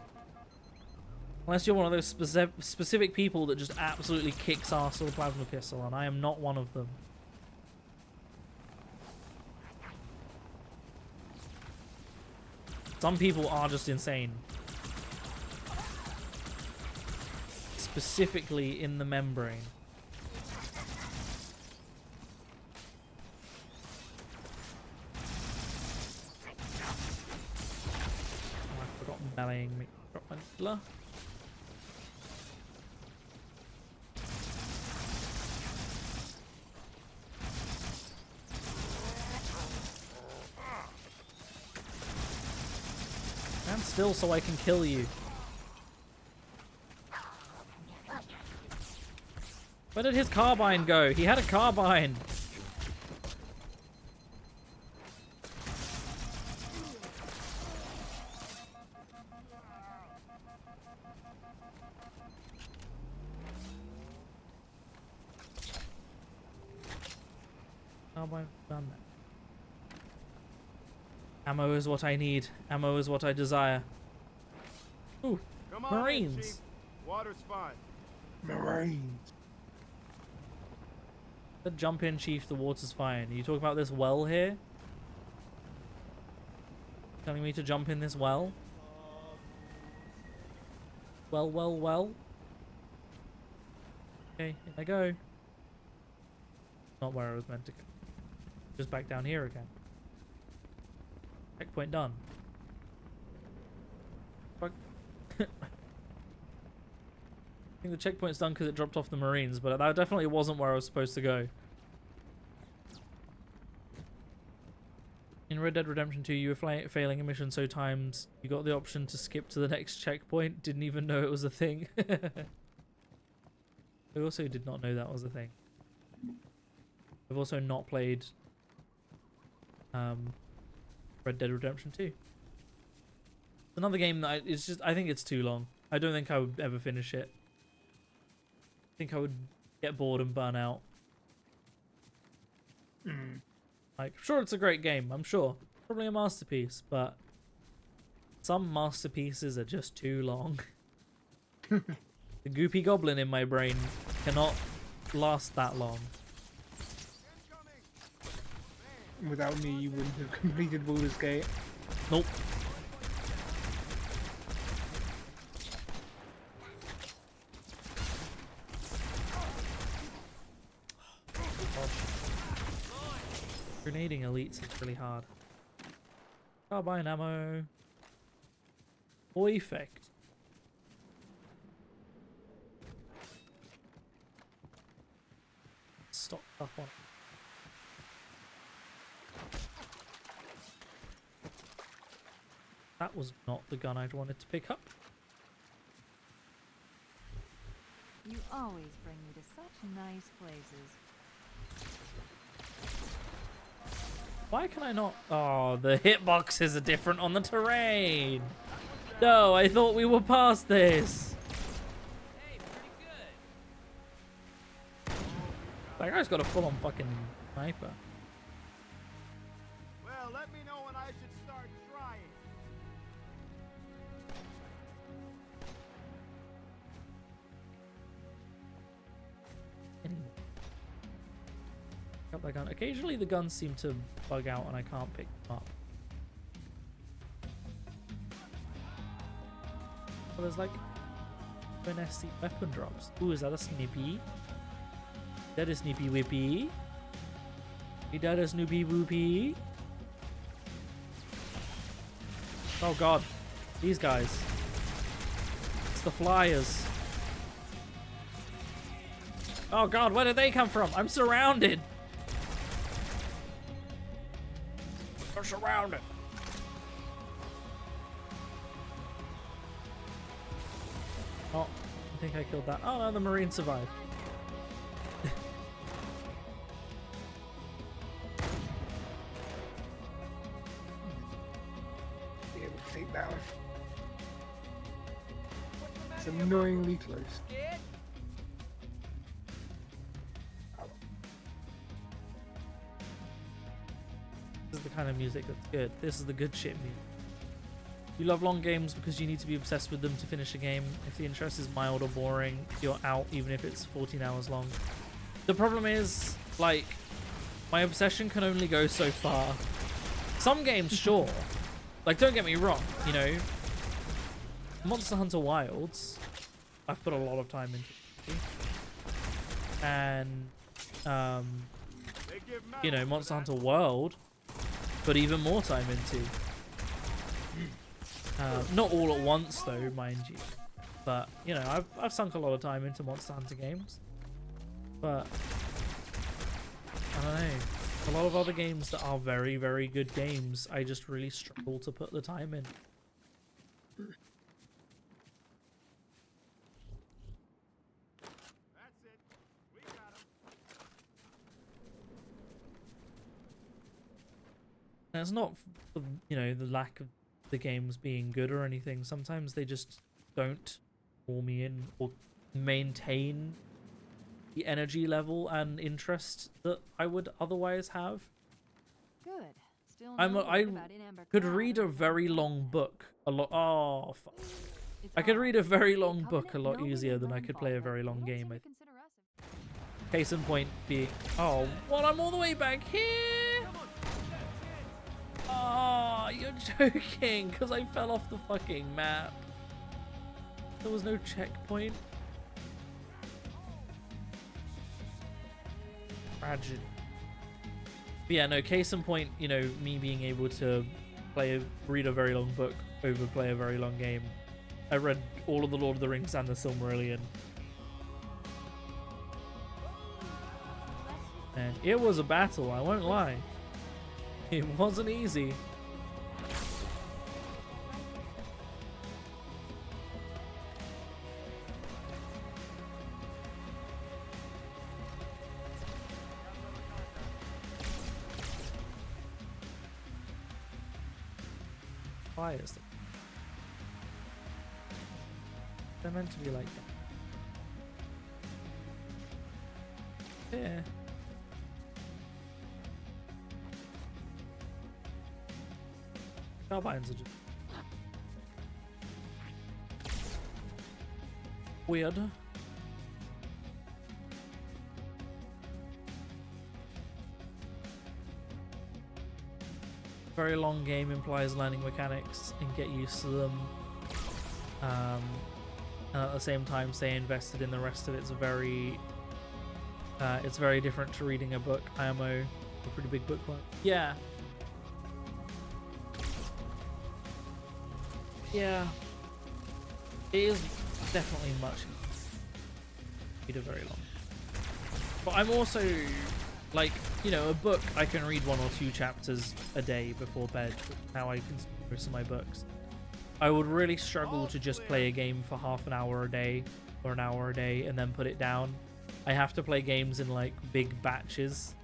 Speaker 1: Unless you're one of those specific people that just absolutely kicks ass with a plasma pistol, and I am not one of them. Some people are just insane. Specifically in the membrane. Oh, I've forgotten bellying me. Drop my needler. Stand still so I can kill you. Where did his carbine go? He had a carbine. Carbine done that. Ammo is what I need. Ammo is what I desire. Ooh, Marines.
Speaker 11: Water's fine.
Speaker 2: Marines.
Speaker 1: Jump in, Chief. The water's fine. Are you talking about this well here? Telling me to jump in this well? Well. Okay, here I go. Not where I was meant to go. Just back down here again. Checkpoint done. Fuck. I think the checkpoint's done because it dropped off the Marines, but that definitely wasn't where I was supposed to go. In Red Dead Redemption 2, you were failing a mission so times you got the option to skip to the next checkpoint. Didn't even know it was a thing. I also did not know that was a thing. I've also not played Red Dead Redemption 2. Another game that I think it's too long. I don't think I would ever finish it. I think I would get bored and burn out. Like, sure, it's a great game, I'm sure. Probably a masterpiece, but some masterpieces are just too long. The goopy goblin in my brain cannot last that long.
Speaker 2: Without me, you wouldn't have completed Baldur's Gate.
Speaker 1: Nope. Grenading elites is really hard. Carbine ammo. Boy effect. Stock up on. That was not the gun I'd wanted to pick up.
Speaker 10: You always bring me to such nice places.
Speaker 1: Why can I not? Oh, the hitboxes are different on the terrain. No, I thought we were past this.
Speaker 8: Hey, pretty good.
Speaker 1: That guy's got a full-on fucking sniper.
Speaker 11: Well, let me know when I should start trying.
Speaker 1: Anyway. Pick up that gun. Occasionally the guns seem to bug out and I can't pick them up. Oh, there's like NSC weapon drops. Ooh, is that a Snippy? That is Snippy Whippy. Is that a Snoopy Whoopy? Oh god. These guys. It's the flyers. Oh god, where did they come from? I'm surrounded. We're surrounded. Oh, I think I killed that. Oh no, the Marine survived.
Speaker 2: Be able to take that one. It's annoyingly close.
Speaker 1: This is the kind of music that's good. This is the good shit music. You love long games because you need to be obsessed with them to finish a game. If the interest is mild or boring, you're out even if it's 14 hours long. The problem is, like, my obsession can only go so far. Some games, sure. Like, don't get me wrong, you know. Monster Hunter Wilds, I've put a lot of time into. And, you know, Monster Hunter World, put even more time into. Not all at once though, mind you, but you know, I've sunk a lot of time into Monster Hunter games, but I don't know, a lot of other games that are very, very good games, I just really struggle to put the time in.
Speaker 11: That's it. We got him.
Speaker 1: And it's not, you know, the lack of the games being good or anything. Sometimes they just don't pull me in or maintain the energy level and interest that I would otherwise have.
Speaker 10: Good. Still
Speaker 1: I could read a very long book. Oh, fuck. I could read a very long book a lot easier than I could play a very long game. Case in point being... Oh, well, I'm all the way back here! Oh, you're joking, because I fell off the fucking map. There was no checkpoint. Tragedy. But yeah, no, case in point, you know, me being able to read a very long book over play a very long game. I read all of the Lord of the Rings and the Silmarillion. And it was a battle, I won't lie. It wasn't easy. Why is that? They're meant to be like that. Yeah. Carbines are just weird. Very long game implies learning mechanics and get used to them. And at the same time, stay invested in the rest of it. It's very different to reading a book. IMO, a pretty big book club. Yeah. Yeah. It is definitely much. Read a very long. But I'm also like, you know, a book I can read 1 or 2 chapters a day before bed. How I consume most of my books. I would really struggle to just play a game for half an hour a day or an hour a day and then put it down. I have to play games in like big batches.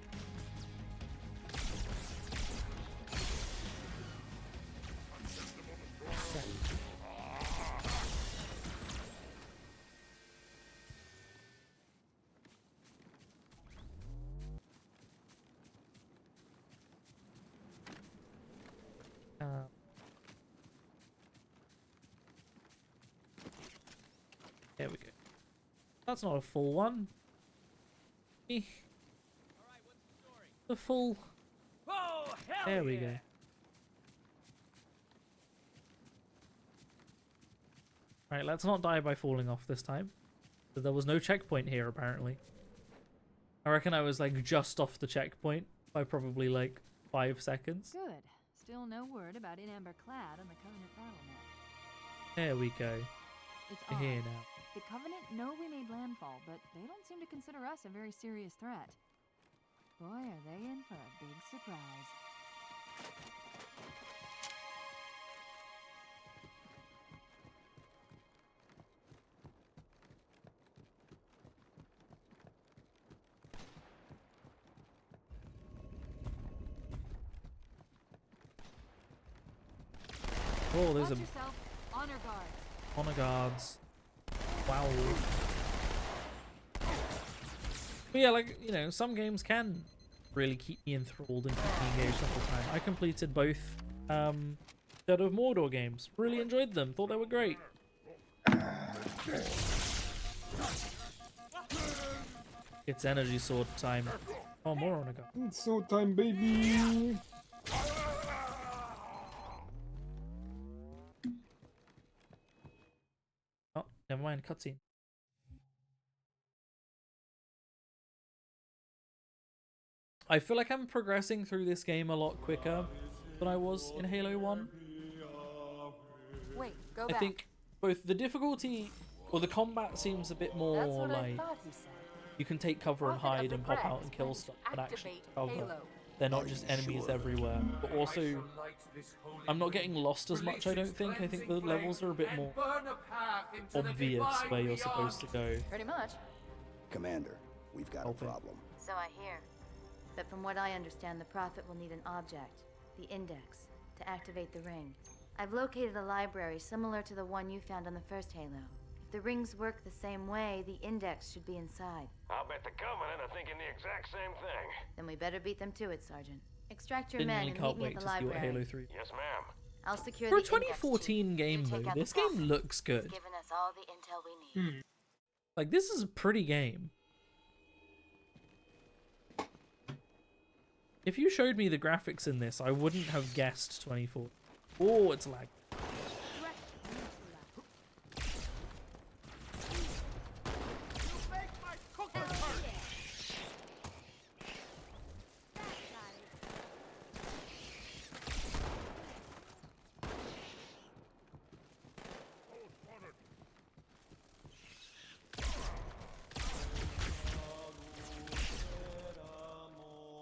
Speaker 1: There we go. That's not a full one. The full.
Speaker 11: Oh, hell
Speaker 1: there we
Speaker 11: yeah.
Speaker 1: go. Right, let's not die by falling off this time. There was no checkpoint here, apparently. I reckon I was like just off the checkpoint by probably like 5 seconds.
Speaker 10: Good. Still no word about In Amber Clad on the Covenant battle map.
Speaker 1: There we go.
Speaker 10: It's
Speaker 1: We're here
Speaker 10: odd.
Speaker 1: now.
Speaker 10: The Covenant know we made landfall, but they don't seem to consider us a very serious threat. Boy, are they in for a big surprise.
Speaker 1: Oh, there's
Speaker 10: Watch
Speaker 1: a
Speaker 10: yourself. Honor guards.
Speaker 1: honor guards. Wow. But yeah, like, you know, some games can really keep me enthralled and keep me engaged the whole time. I completed both Shadow of Mordor games. Really enjoyed them. Thought they were great. It's energy sword time. Oh, more honor guard.
Speaker 2: It's sword time, baby.
Speaker 1: Oh, never mind. Cutscene. I feel like I'm progressing through this game a lot quicker than I was in Halo 1.
Speaker 10: Wait, go
Speaker 1: I
Speaker 10: back.
Speaker 1: think both the difficulty or the combat seems a bit more
Speaker 10: That's what
Speaker 1: like
Speaker 10: I thought he said.
Speaker 1: you can take cover and
Speaker 10: Prophet of
Speaker 1: hide
Speaker 10: the
Speaker 1: and pop
Speaker 10: Crags
Speaker 1: out and kill
Speaker 10: managed to
Speaker 1: stuff, but actually
Speaker 10: activate
Speaker 1: cover.
Speaker 10: Halo.
Speaker 1: They're not just enemies everywhere. But also, I'm not getting lost as much, I don't think. I think the levels are a bit more obvious where you're supposed to go.
Speaker 10: Pretty much.
Speaker 12: Commander, we've got a problem.
Speaker 7: So I hear. But from what I understand, the Prophet will need an object, the Index, to activate the ring. I've located a library similar to the one you found on the first Halo. If the rings work the same way, the Index should be inside.
Speaker 13: I'll bet the Covenant are thinking the exact same thing.
Speaker 7: Then we better beat them to it, Sergeant. Extract your men
Speaker 1: Genuinely
Speaker 7: and
Speaker 1: can't
Speaker 7: meet me
Speaker 1: wait
Speaker 7: at
Speaker 1: to
Speaker 7: the
Speaker 1: see what
Speaker 7: library.
Speaker 1: Halo 3.
Speaker 13: Yes, ma'am.
Speaker 7: I'll secure
Speaker 1: For a
Speaker 7: the index
Speaker 1: 2014 game, though, this game looks good.
Speaker 7: Given us all the intel we need.
Speaker 1: Like, this is a pretty game. If you showed me the graphics in this, I wouldn't have guessed 24. Oh, it's lag.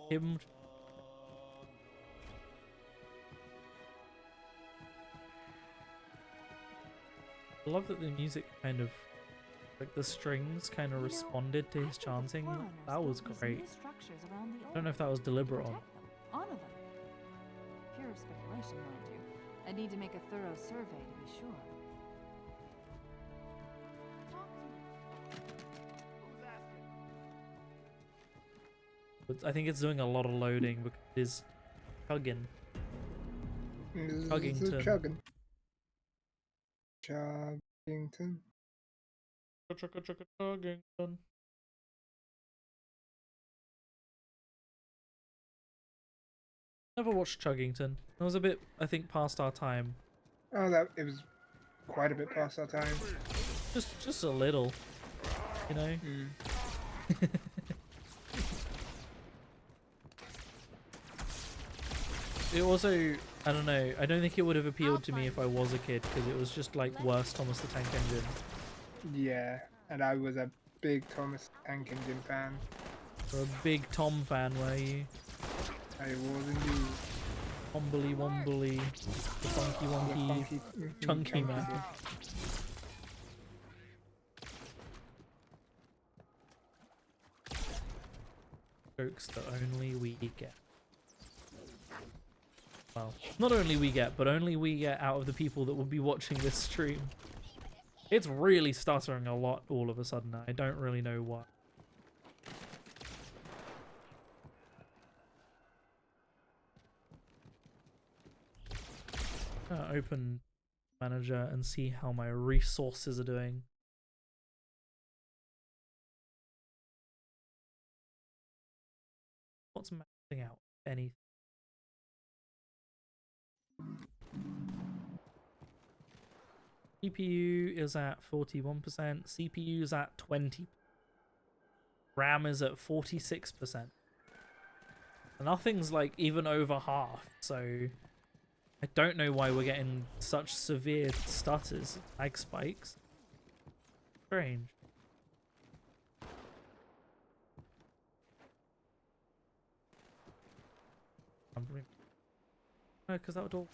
Speaker 1: Him. I love that the music kind of, like the strings kind of responded to his chanting. That was great. I don't know if that was deliberate or not.
Speaker 10: Honor them. Pure speculation, mind you. I need to make a thorough survey to be sure.
Speaker 1: But I think it's doing a lot of loading because it's chugging. Chuggington.
Speaker 2: Chuggington.
Speaker 1: Chuggington. Never watched Chuggington. It was a bit, I think, past our time.
Speaker 2: Oh, it was quite a bit past our time.
Speaker 1: Just a little, you know. It also, I don't know, I don't think it would have appealed to me if I was a kid, because it was just like worse Thomas the Tank Engine.
Speaker 2: Yeah, and I was a big Thomas Tank Engine fan.
Speaker 1: You're a big Tom fan, were you?
Speaker 2: I was indeed.
Speaker 1: Wombly wombly, the funky wonky, chunky man. Jokes that only we get. Well, not only we get, but only we get out of the people that will be watching this stream. It's really stuttering a lot all of a sudden. I don't really know why. Open manager and see how my resources are doing. What's maxing out? Anything? GPU is at 41%, CPU is at 20%, RAM is at 46%. Nothing's like even over half, so I don't know why we're getting such severe stutters, lag spikes. Strange. No, because that would all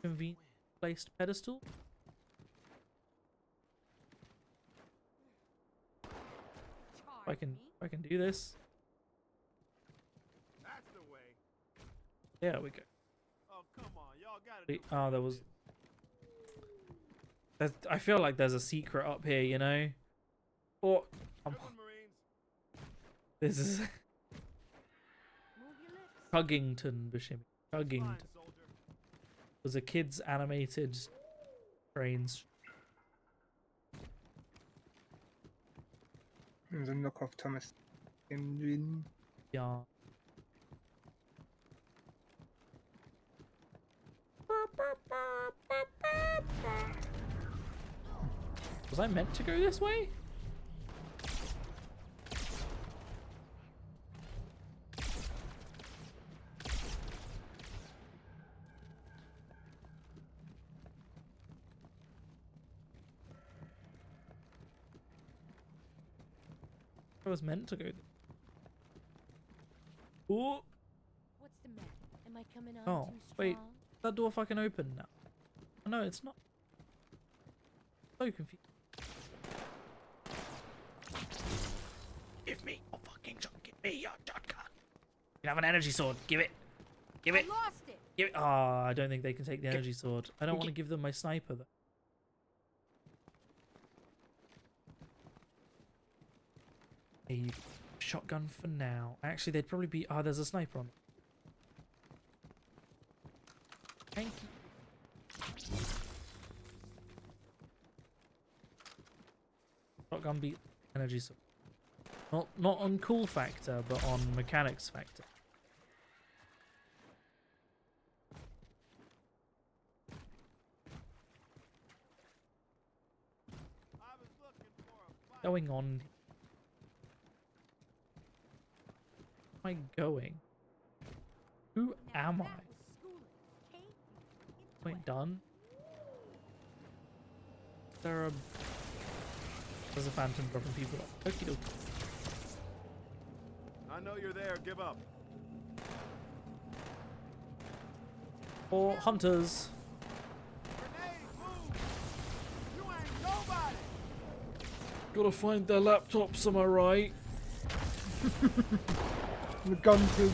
Speaker 1: convenient placed pedestal. If I can do this.
Speaker 5: That's the way.
Speaker 1: There we go.
Speaker 5: Oh, come on. Y'all gotta do
Speaker 1: Oh, there was. I feel like there's a secret up here, you know? Or this is Chuggington, Bashimi. Chuggington. It was a kids animated trains.
Speaker 2: There's a knockoff Thomas Engine.
Speaker 1: Yeah. Was I meant to go this way? I was meant to go. Ooh.
Speaker 14: What's the matter? Am I coming on
Speaker 1: Oh,
Speaker 14: too
Speaker 1: wait.
Speaker 14: strong?
Speaker 1: That door fucking open now. Oh, no, it's not. So confused. Give me your fucking shotgun. Give me your shotgun. You have an energy sword. Give it. Give it.
Speaker 14: I lost it.
Speaker 1: Give it. Oh, I don't think they can take the energy sword. I don't want to give them my sniper though. A shotgun for now. Actually, they'd probably be. Oh, there's a sniper on. Thank you. Shotgun beat energy supply. Not on cool factor, but on mechanics factor. Going on. Where am I going? Who am I? Wait, done? There's a phantom dropping people off. Okie dokie.
Speaker 15: I know you're there. Give up.
Speaker 1: Or hunters.
Speaker 15: You ain't nobody.
Speaker 1: Gotta find their laptops, am I right?
Speaker 2: The Gunters.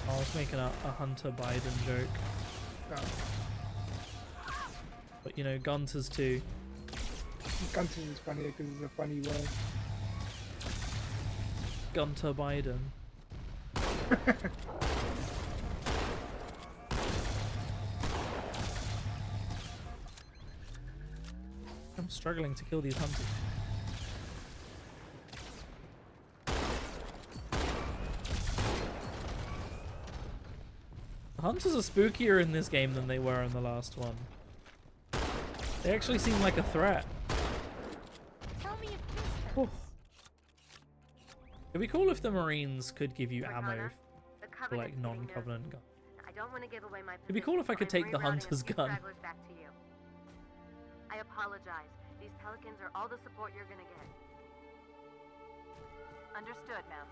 Speaker 1: I was making a Hunter Biden joke.
Speaker 2: Oh.
Speaker 1: But you know, Gunters too.
Speaker 2: Gunters is funnier because it's a funny word.
Speaker 1: Gunter Biden. I'm struggling to kill these hunters. The hunters are spookier in this game than they were in the last one. They actually seem like a threat.
Speaker 14: Tell me if this hurts.
Speaker 1: It'd be cool if the Marines could give you ammo for like non-covenant guns.
Speaker 7: I don't want to give away my
Speaker 1: It'd be cool if I could take the hunter's gun.
Speaker 7: Back to you. I apologize. These Pelicans are all the support you're gonna get. Understood, ma'am.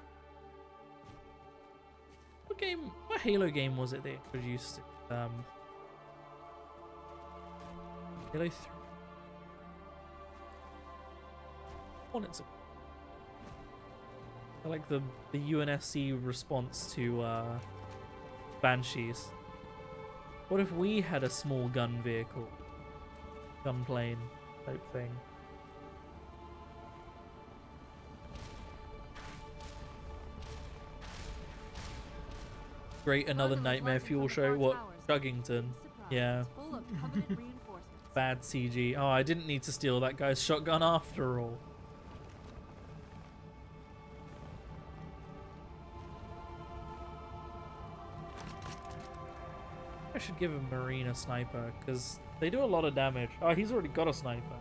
Speaker 1: What Halo game was it they introduced? Halo 3. It's like the UNSC response to Banshees. What if we had a small gun vehicle? Gun plane type thing. Great, another Nightmare Fuel show. What? Chuggington. Yeah. Bad CG. Oh, I didn't need to steal that guy's shotgun after all. I should give a Marine a sniper, because they do a lot of damage. Oh, he's already got a sniper.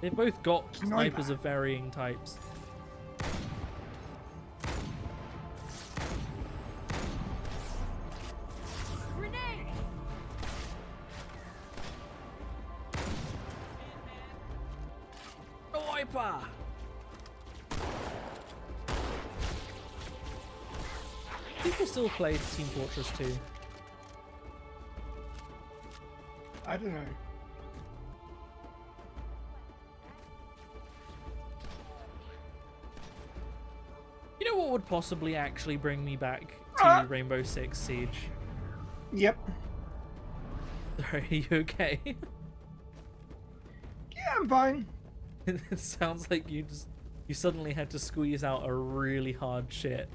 Speaker 1: They've both got snipers of varying types.
Speaker 14: Grenade!
Speaker 1: A wiper! People still play Team Fortress 2.
Speaker 2: I don't know.
Speaker 1: You know what would possibly actually bring me back to Rainbow Six Siege?
Speaker 2: Yep.
Speaker 1: Are you okay?
Speaker 2: Yeah, I'm fine.
Speaker 1: It sounds like you suddenly had to squeeze out a really hard shit.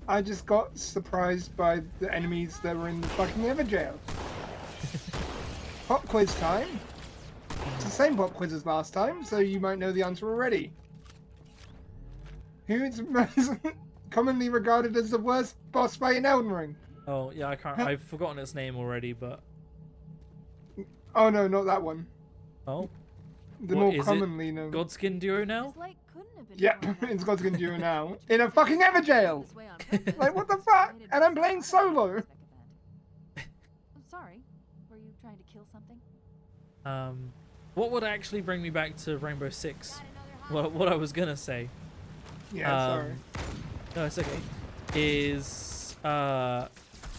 Speaker 2: I just got surprised by the enemies that were in the fucking Everjail. Pop quiz time. It's the same pop quiz as last time, so you might know the answer already. Who's most commonly regarded as the worst boss fight in Elden Ring?
Speaker 1: Oh, yeah, I can't. I've forgotten its name already, but...
Speaker 2: Oh no, not that one.
Speaker 1: Oh?
Speaker 2: The more commonly known.
Speaker 1: Godskin Duo now?
Speaker 2: Yep, it's Godskin Duo now. In a fucking Everjail! Like, what the fuck? And I'm playing solo!
Speaker 10: I'm sorry. Were you trying to kill something?
Speaker 1: What would actually bring me back to Rainbow Six? What I was gonna say.
Speaker 2: Yeah, sorry.
Speaker 1: No, it's okay. Is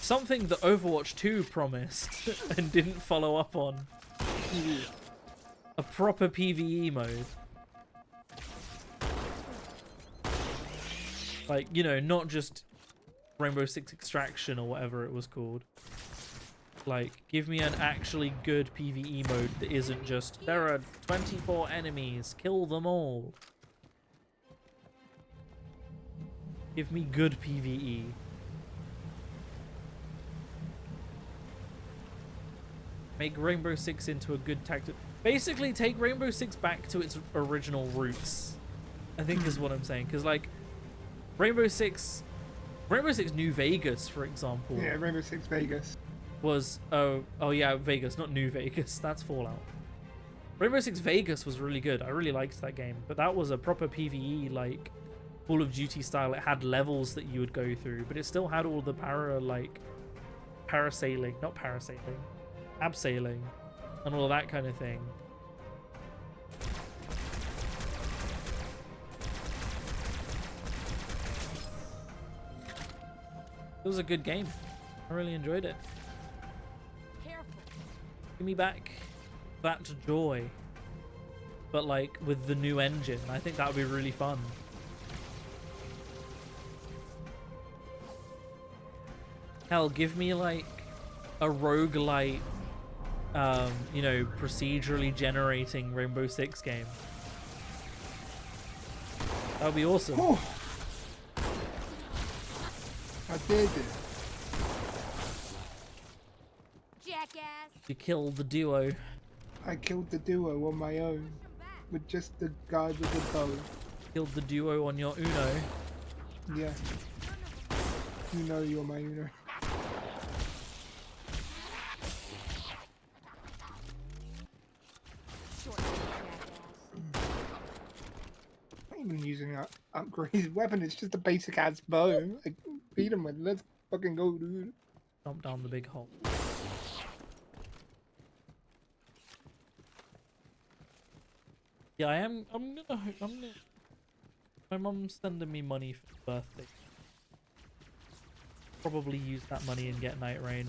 Speaker 1: something that Overwatch 2 promised and didn't follow up on. A proper PvE mode. Like, you know, not just Rainbow Six Extraction or whatever it was called. Like, give me an actually good PvE mode that isn't just, there are 24 enemies, kill them all. Give me good PvE. Make Rainbow Six into a good tactic. Basically, take Rainbow Six back to its original roots, I think is what I'm saying. Because, like, Rainbow Six New Vegas, for example.
Speaker 2: Yeah, Rainbow Six Vegas.
Speaker 1: Was, oh yeah, Vegas, not New Vegas. That's Fallout. Rainbow Six Vegas was really good. I really liked that game. But that was a proper PvE, like, Call of Duty style. It had levels that you would go through, but it still had all the parasailing, not parasailing, abseiling, and all of that kind of thing. It was a good game. I really enjoyed it.
Speaker 14: Careful.
Speaker 1: Give me back that joy, but like with the new engine. I think that would be really fun. Hell, give me like a roguelite, you know, procedurally generating Rainbow Six game. That would be awesome.
Speaker 2: Oh. I did it.
Speaker 14: Jackass.
Speaker 1: You killed the duo.
Speaker 2: I killed the duo on my own with just the guy with the bow.
Speaker 1: Killed the duo on your Uno.
Speaker 2: Yeah. You know you're my Uno. I'm not even using an upgraded weapon, it's just a basic ass bow. I beat him with. Let's fucking go, dude.
Speaker 1: Jump down the big hole. Yeah, I'm gonna. My mom's sending me money for birthday. Probably use that money and get Night Rain.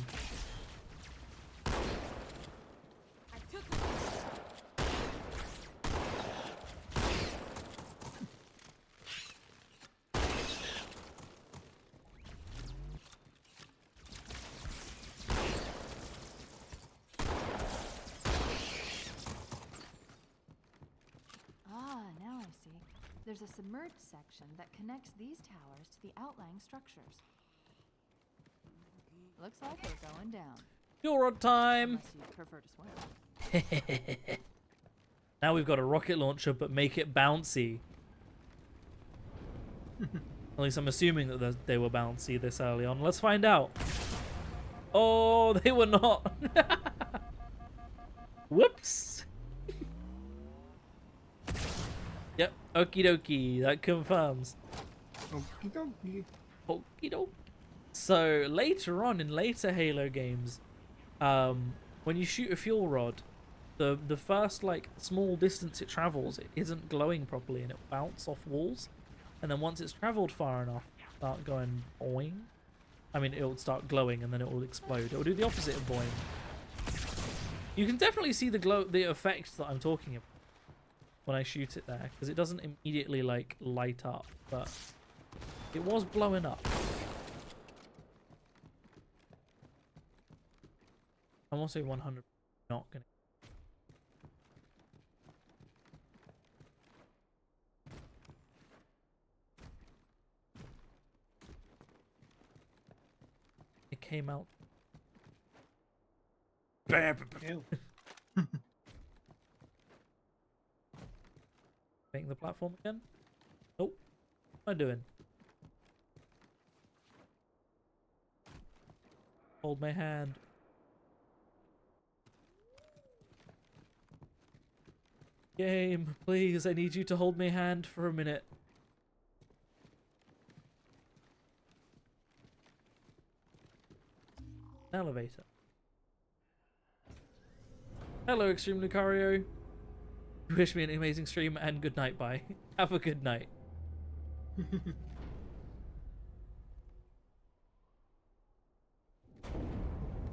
Speaker 10: There's a submerged section that connects these towers to the outlying structures. Looks like we're going down.
Speaker 1: Fuel rod time!
Speaker 10: Unless you prefer to swim.
Speaker 1: Now we've got a rocket launcher, but make it bouncy. At least I'm assuming that they were bouncy this early on. Let's find out. Oh, they were not. Whoops. Yep, okie dokie, that confirms.
Speaker 2: Okie dokie.
Speaker 1: Okie dokie. So later on in later Halo games, when you shoot a fuel rod, the first like small distance it travels, it isn't glowing properly and it bounces off walls. And then once it's traveled far enough, start going boing. I mean, it'll start glowing and then it will explode. It will do the opposite of boing. You can definitely see the effect that I'm talking about when I shoot it there, because it doesn't immediately like light up, but it was blowing up. I'm also 100% not gonna. It came out.
Speaker 2: Ew.
Speaker 1: Making the platform again? Nope. What am I doing? Hold my hand. Game, please, I need you to hold my hand for a minute. Elevator. Hello, Extreme Lucario. You wish me an amazing stream and good night. Bye. Have a good night.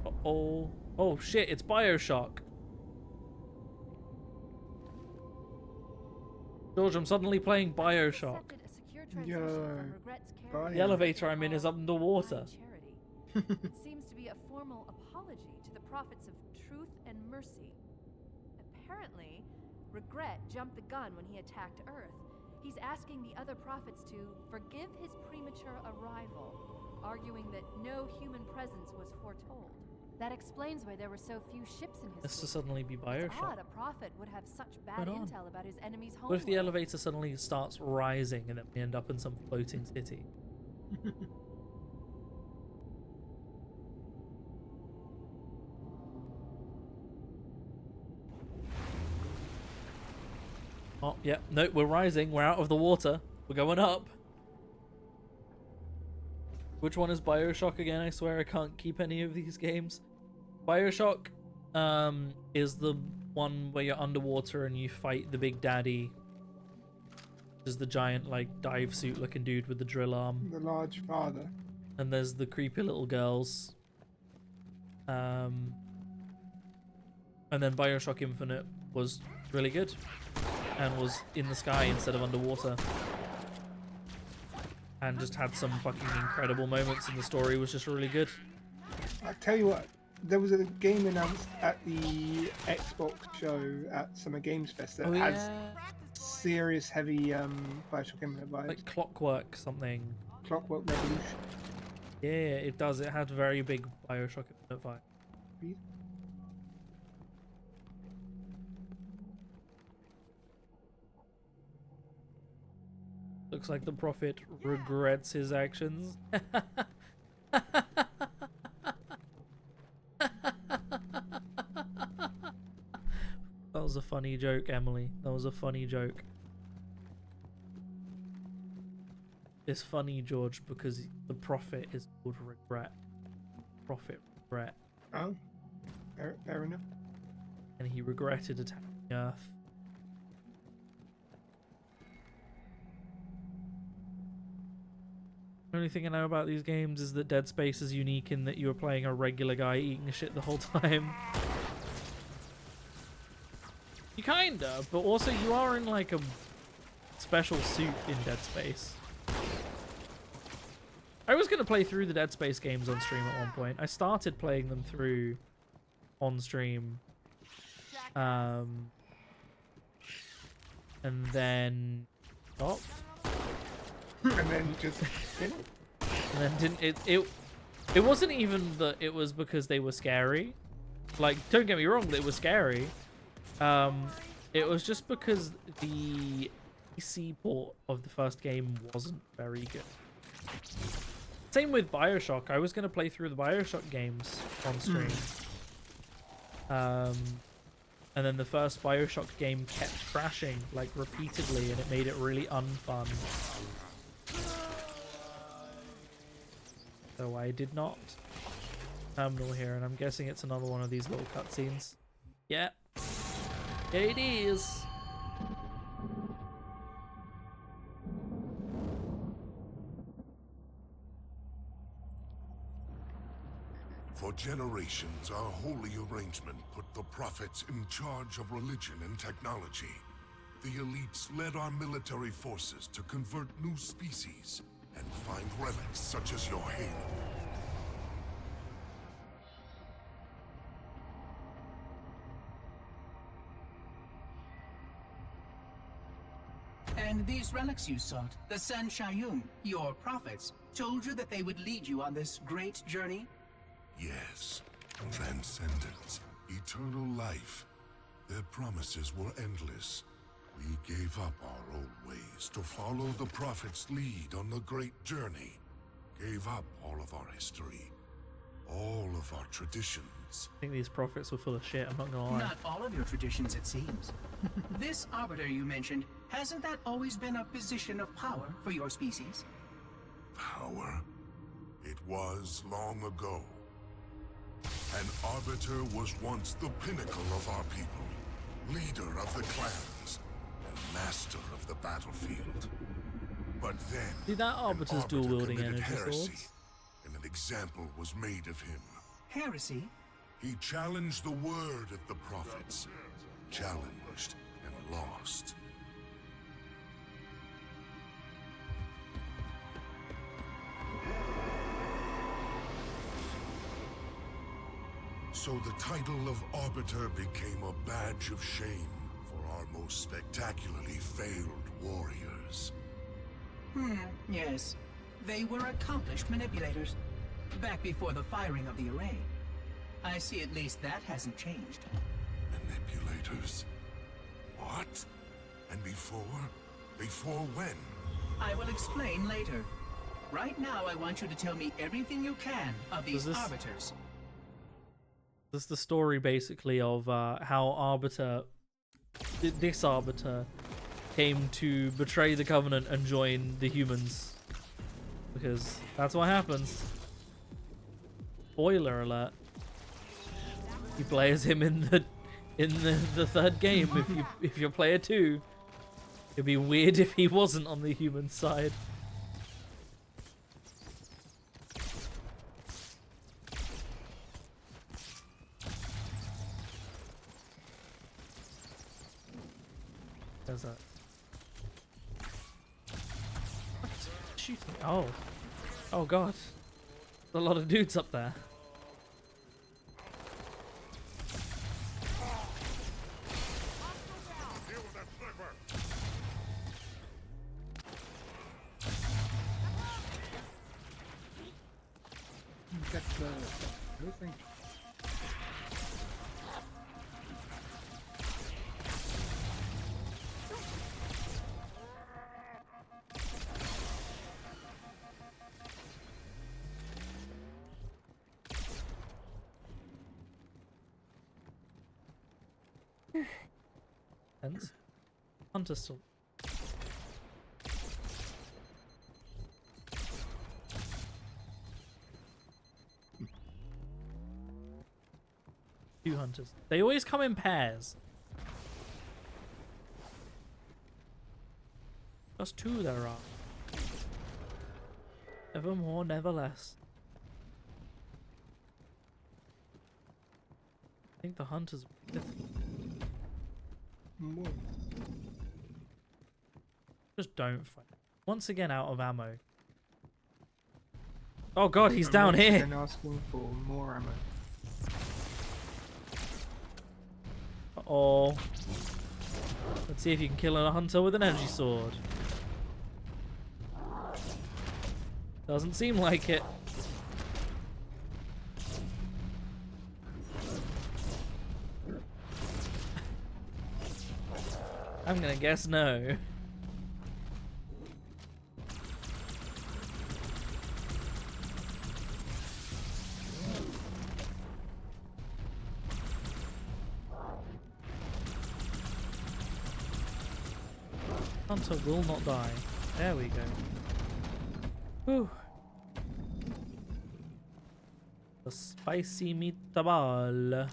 Speaker 1: Uh-oh. Oh shit, it's BioShock. George, I'm suddenly playing BioShock. The elevator I'm in is underwater.
Speaker 10: It seems to be a formal apology to the prophets of truth and mercy. Apparently, Regret jumped the gun when he attacked Earth. He's asking the other prophets to forgive his premature arrival, arguing that no human presence was foretold. That explains why there were so few ships in his
Speaker 1: This to
Speaker 10: fleet.
Speaker 1: suddenly be
Speaker 10: It's
Speaker 1: Bioshock.
Speaker 10: odd a prophet would have such bad
Speaker 1: Right on.
Speaker 10: intel about his enemy's home.
Speaker 1: What if the elevator suddenly starts rising and then we end up in some floating city? Oh, yeah. No, we're rising. We're out of the water. We're going up. Which one is Bioshock again? I swear I can't keep any of these games. Bioshock is the one where you're underwater and you fight the big daddy. There's the giant, like, dive suit looking dude with the drill arm.
Speaker 2: The large father.
Speaker 1: And there's the creepy little girls. And then Bioshock Infinite was really good. And was in the sky instead of underwater. And just had some fucking incredible moments, and the story was just really good.
Speaker 2: I tell you what, there was a game announced at the Xbox show at Summer Games Fest that has serious heavy Bioshock Infinite vibes.
Speaker 1: Like Clockwork something.
Speaker 2: Clockwork Revolution.
Speaker 1: Yeah, it does. It had very big Bioshock Infinite vibe. Looks like the Prophet regrets his actions. That was a funny joke, Emily. That was a funny joke. It's funny, George, because the Prophet is called Regret. Prophet Regret.
Speaker 2: Oh, fair enough.
Speaker 1: And he regretted attacking Earth. The only thing I know about these games is that Dead Space is unique in that you are playing a regular guy eating shit the whole time. You kinda, but also you are in like a special suit in Dead Space. I was gonna play through the Dead Space games on stream at one point. I started playing them through on stream. And then stopped.
Speaker 2: And then just didn't.
Speaker 1: And then didn't it wasn't even that it was because they were scary. Like, don't get me wrong, they were scary. It was just because the PC port of the first game wasn't very good. Same with Bioshock. I was gonna play through the Bioshock games on stream. And then the first Bioshock game kept crashing, like, repeatedly, and it made it really unfun. So I did not. Terminal here, and I'm guessing it's another one of these little cutscenes. Yeah. It is.
Speaker 3: For generations, our holy arrangement put the prophets in charge of religion and technology. The elites led our military forces to convert new species and find relics such as your halo.
Speaker 4: And these relics you sought, the San Shayum, your prophets, told you that they would lead you on this great journey?
Speaker 3: Yes, transcendence, eternal life. Their promises were endless. We gave up our old ways to follow the Prophet's lead on the great journey. Gave up all of our history, all of our traditions.
Speaker 1: I think these prophets were full of shit, I'm not gonna lie.
Speaker 4: Not all of your traditions, it seems. This arbiter you mentioned, hasn't that always been a position of power for your species?
Speaker 3: Power? It was long ago. An arbiter was once the pinnacle of our people, leader of the clans, and master of the battlefield. But then,
Speaker 1: See, that arbiter's dual wielding
Speaker 3: committed
Speaker 1: energy
Speaker 3: heresy,
Speaker 1: swords.
Speaker 3: and an example was made of him.
Speaker 4: Heresy?
Speaker 3: He challenged the word of the prophets, challenged and lost. So the title of Arbiter became a badge of shame for our most spectacularly failed warriors.
Speaker 4: Yes. They were accomplished manipulators. Back before the firing of the array. I see at least that hasn't changed.
Speaker 3: Manipulators? What? And before? Before when?
Speaker 4: I will explain later. Right now, I want you to tell me everything you can of these arbiters.
Speaker 1: This is the story, basically, of how this arbiter came to betray the Covenant and join the humans. Because that's what happens. Spoiler alert. You play as him in the third game if you're player 2. It'd be weird if he wasn't on the human side. There's that. What? Shooting. Oh. Oh god. There's a lot of dudes up there.
Speaker 2: Get everything.
Speaker 1: Hence, Hunter still. Two hunters. They always come in pairs. Just two there are. Never more, never less. I think the hunters.
Speaker 2: More.
Speaker 1: Just don't fight. Once again, out of ammo. Oh god, he's down here.
Speaker 2: Then asking for more ammo.
Speaker 1: Uh-oh. Let's see if you can kill a hunter with an energy sword. Doesn't seem like it. I'm gonna guess no. Hunter will not die. There we go. Whew. The spicy meatball.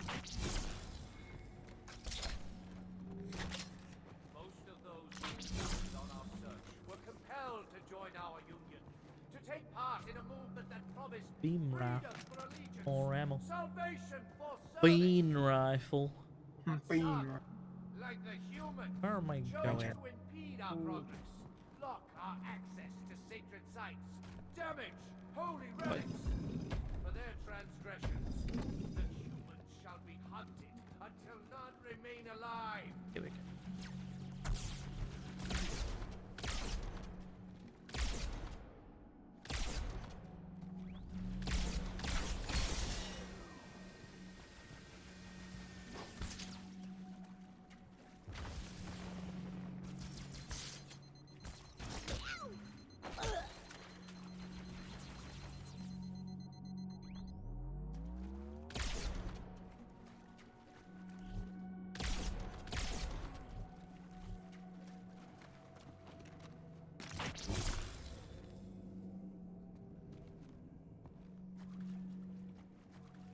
Speaker 1: Beam rifle. More ammo. Bean rifle.
Speaker 2: Bean rifle.
Speaker 13: Like the human.
Speaker 1: Where am I
Speaker 13: Chose
Speaker 1: going?
Speaker 13: to impede our progress, block our access to sacred sites, damage holy relics. For their transgressions, the humans shall be hunted until none remain alive.
Speaker 1: Here we go.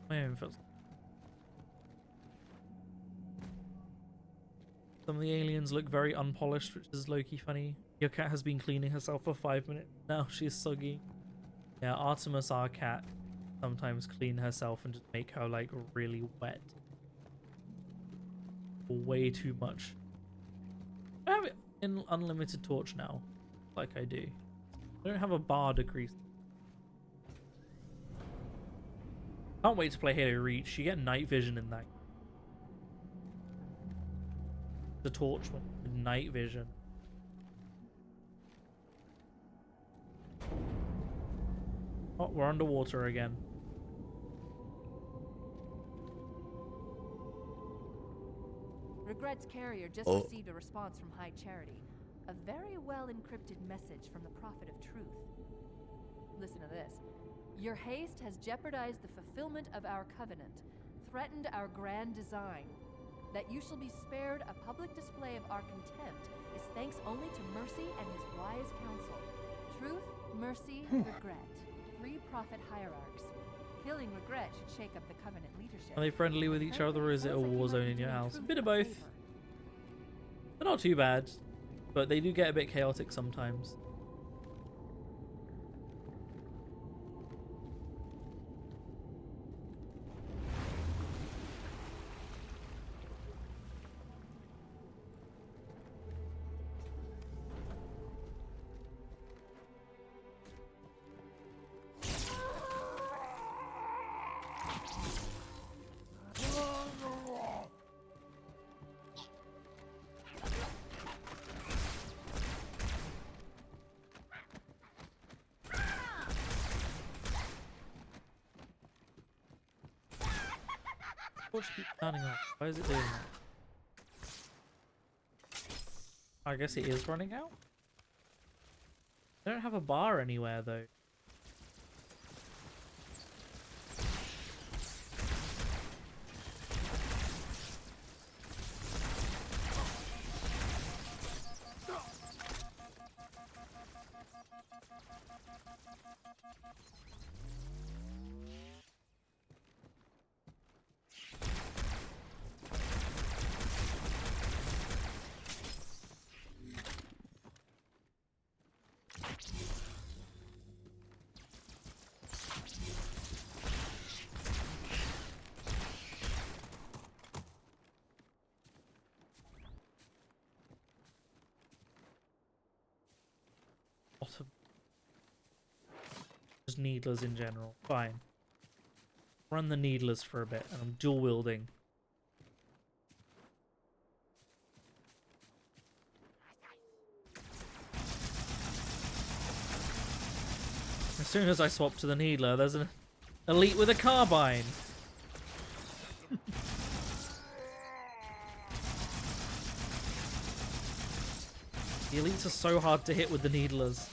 Speaker 1: My own feels. Some of the aliens look very unpolished, which is low-key funny. Your cat has been cleaning herself for 5 minutes. Now she's soggy. Yeah, Artemis, our cat, sometimes clean herself and just make her like really wet. Way too much. I have it in unlimited torch now, like I do. I don't have a bar decrease. Can't wait to play Halo Reach. You get night vision in that. The torch one with night vision. Oh, we're underwater again.
Speaker 10: Regret's carrier just received a response from High Charity. A very well encrypted message from the Prophet of Truth. Listen to this. Your haste has jeopardized the fulfillment of our covenant, threatened our grand design. That you shall be spared a public display of our contempt is thanks only to Mercy and his wise counsel. Truth, Mercy, Regret. 3 prophet hierarchs. Killing Regret should shake up the covenant leadership.
Speaker 1: Are they friendly with each other, or is it a war zone in your house? A bit of both. They're not too bad, but they do get a bit chaotic sometimes. Watch keep turning off. Why is it doing that? I guess it is running out. I don't have a bar anywhere though. Just needlers in general. Fine. Run the needlers for a bit, and I'm dual wielding. As soon as I swap to the needler, there's an elite with a carbine. The elites are so hard to hit with the needlers.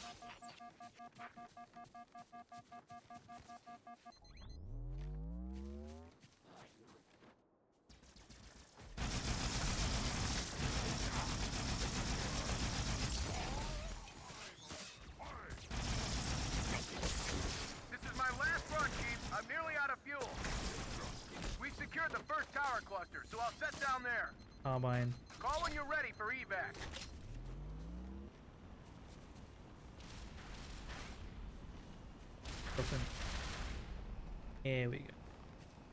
Speaker 1: Carbine.
Speaker 16: Call when you're ready for evac.
Speaker 1: Dropping. Here we go.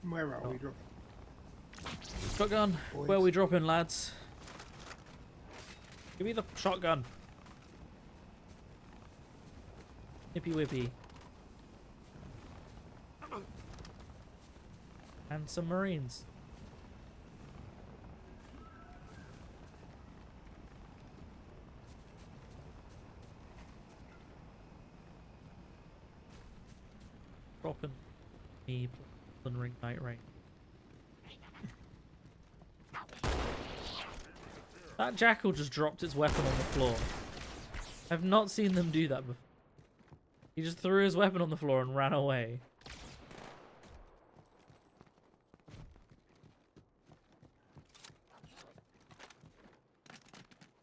Speaker 2: Where are we dropping?
Speaker 1: Shotgun.
Speaker 2: Boys.
Speaker 1: Where are we dropping, lads? Give me the shotgun. Nippy whippy. And some Marines. Dropping me and ring night rain. That jackal just dropped its weapon on the floor. I've not seen them do that before. He just threw his weapon on the floor and ran away.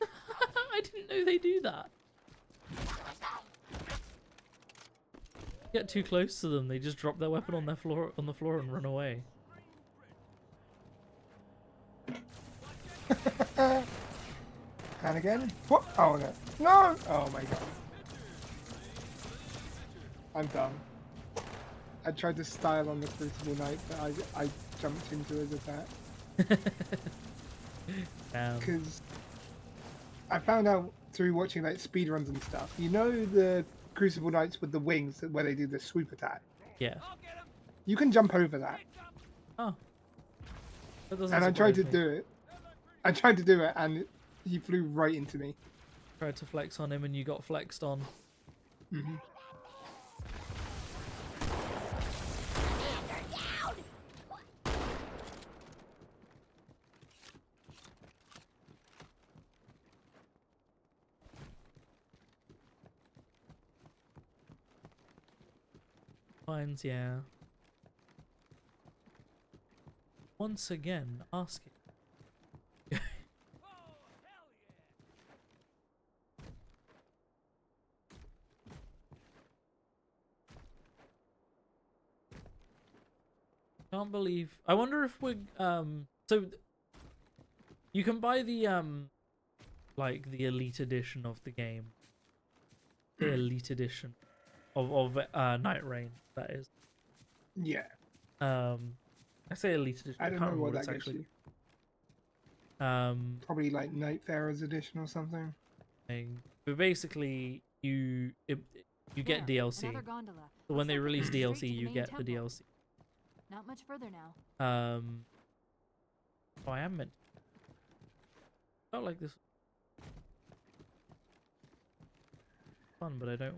Speaker 1: I didn't know they do that. Get too close to them, they just drop their weapon on the floor and run away.
Speaker 2: And again? What? Oh no. No! Oh my god. I'm done. I tried to style on the Crucible Knight, but I jumped into his attack. Because I found out through watching like speedruns and stuff, you know the Crucible Knights with the wings where they do the swoop attack?
Speaker 1: Yeah.
Speaker 2: You can jump over that.
Speaker 1: Oh.
Speaker 2: And I tried to do it. I tried to do it and he flew right into me.
Speaker 1: Tried to flex on him and you got flexed on.
Speaker 2: Mm-hmm.
Speaker 1: lines, yeah. Once again, asking. Can't believe. I wonder if we're you can buy the like the elite edition of the game. The elite edition of Night Rain, that is.
Speaker 2: Yeah.
Speaker 1: I say elite edition.
Speaker 2: I don't know what that gets
Speaker 1: actually.
Speaker 2: You. Probably like Nightfarer's edition or something.
Speaker 1: But basically, you get DLC. So when they release DLC, you get the DLC.
Speaker 10: Not much further now.
Speaker 1: Oh, I am meant. Felt like this. Fun, but I don't.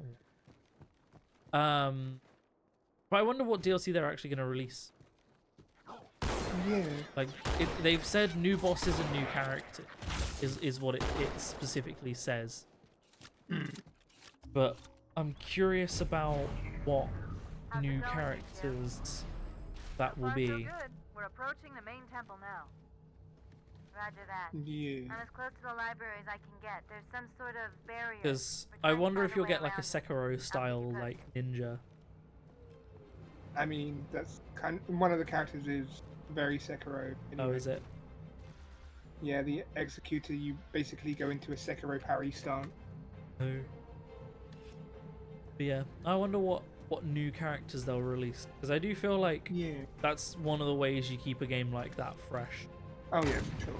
Speaker 1: But I wonder what DLC they're actually going to release.
Speaker 2: Yeah.
Speaker 1: Like they've said new bosses and new characters is what it specifically says. But I'm curious about what new characters that will be.
Speaker 7: Good. We're approaching the main temple now. Roger that.
Speaker 2: Yeah.
Speaker 7: I'm as close to the library as I can get. There's some sort of barrier.
Speaker 1: Because I wonder if you'll get like a Sekiro style like ninja.
Speaker 2: I mean, that's one of the characters is very Sekiro. Anyway.
Speaker 1: Oh, is it?
Speaker 2: Yeah, the Executor. You basically go into a Sekiro parry stance.
Speaker 1: Oh. But yeah, I wonder what new characters they'll release, because I do feel like that's one of the ways you keep a game like that fresh.
Speaker 2: Oh yeah, for sure.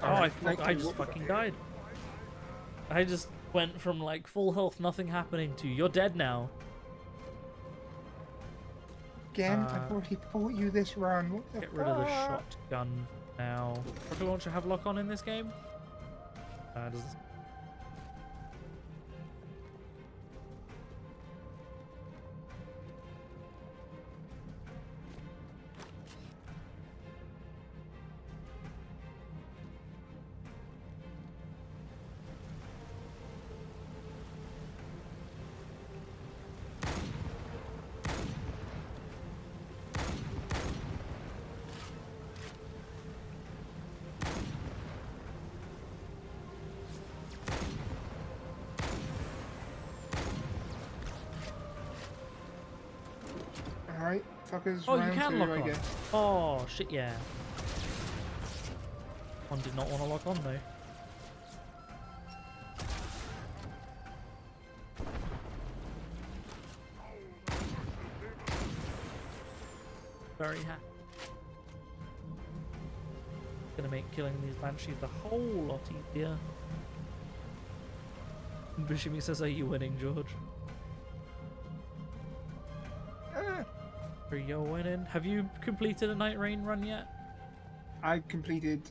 Speaker 1: Oh, I just fucking died. I just went from like full health, nothing happening, to you're dead now.
Speaker 2: Again, I've already fought you this run. What the
Speaker 1: Get rid of the shotgun now. Rocket launcher have lock on in this game? Does
Speaker 2: Alright, fuckers.
Speaker 1: Oh, you can lock
Speaker 2: I
Speaker 1: on.
Speaker 2: guess.
Speaker 1: Oh, shit, yeah. One did not want to lock on, though. Very happy. Gonna make killing these banshees a whole lot easier. Bishimi says, "Are you winning, George?" Are you winning? Have you completed a Night Rain run yet?
Speaker 2: I completed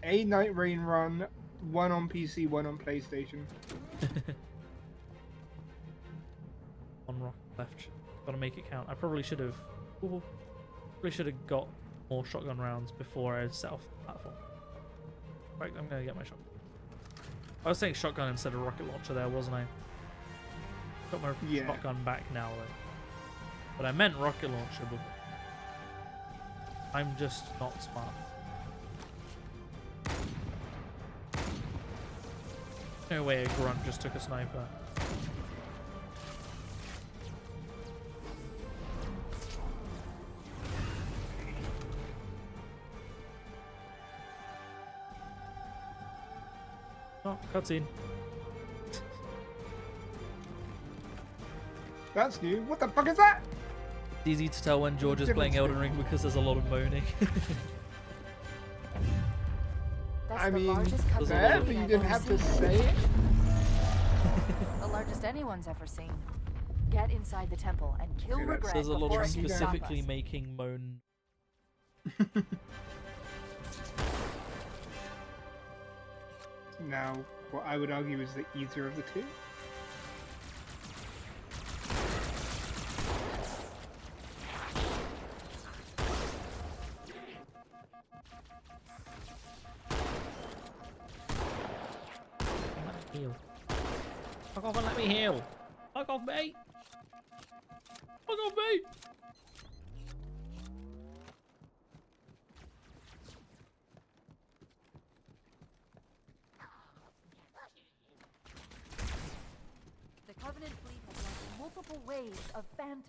Speaker 2: a Night Rain run, one on PC, one on PlayStation.
Speaker 1: One rock left. Gotta make it count. I probably should have. Got more shotgun rounds before I set off the platform. Right, I'm gonna get my shotgun. I was saying shotgun instead of rocket launcher there, wasn't I? Got my shotgun back now though. But I meant rocket launcher, but I'm just not smart. No way a grunt just took a sniper. Oh, cutscene.
Speaker 2: That's new. What the fuck is that?
Speaker 1: It's easy to tell when George is playing Elden Ring because there's a lot of moaning.
Speaker 2: I mean, fair, but you didn't have to say it.
Speaker 10: The largest anyone's ever seen. Get inside the temple and kill Regret.
Speaker 1: There's a lot
Speaker 10: before
Speaker 1: of
Speaker 10: it can stop
Speaker 1: specifically
Speaker 10: us.
Speaker 1: making moan.
Speaker 2: Now, what I would argue is the easier of the two.
Speaker 1: heal. Fuck off and let me heal. Fuck off, mate. Fuck off, mate.
Speaker 10: The Covenant fleet has launched multiple waves of phantoms.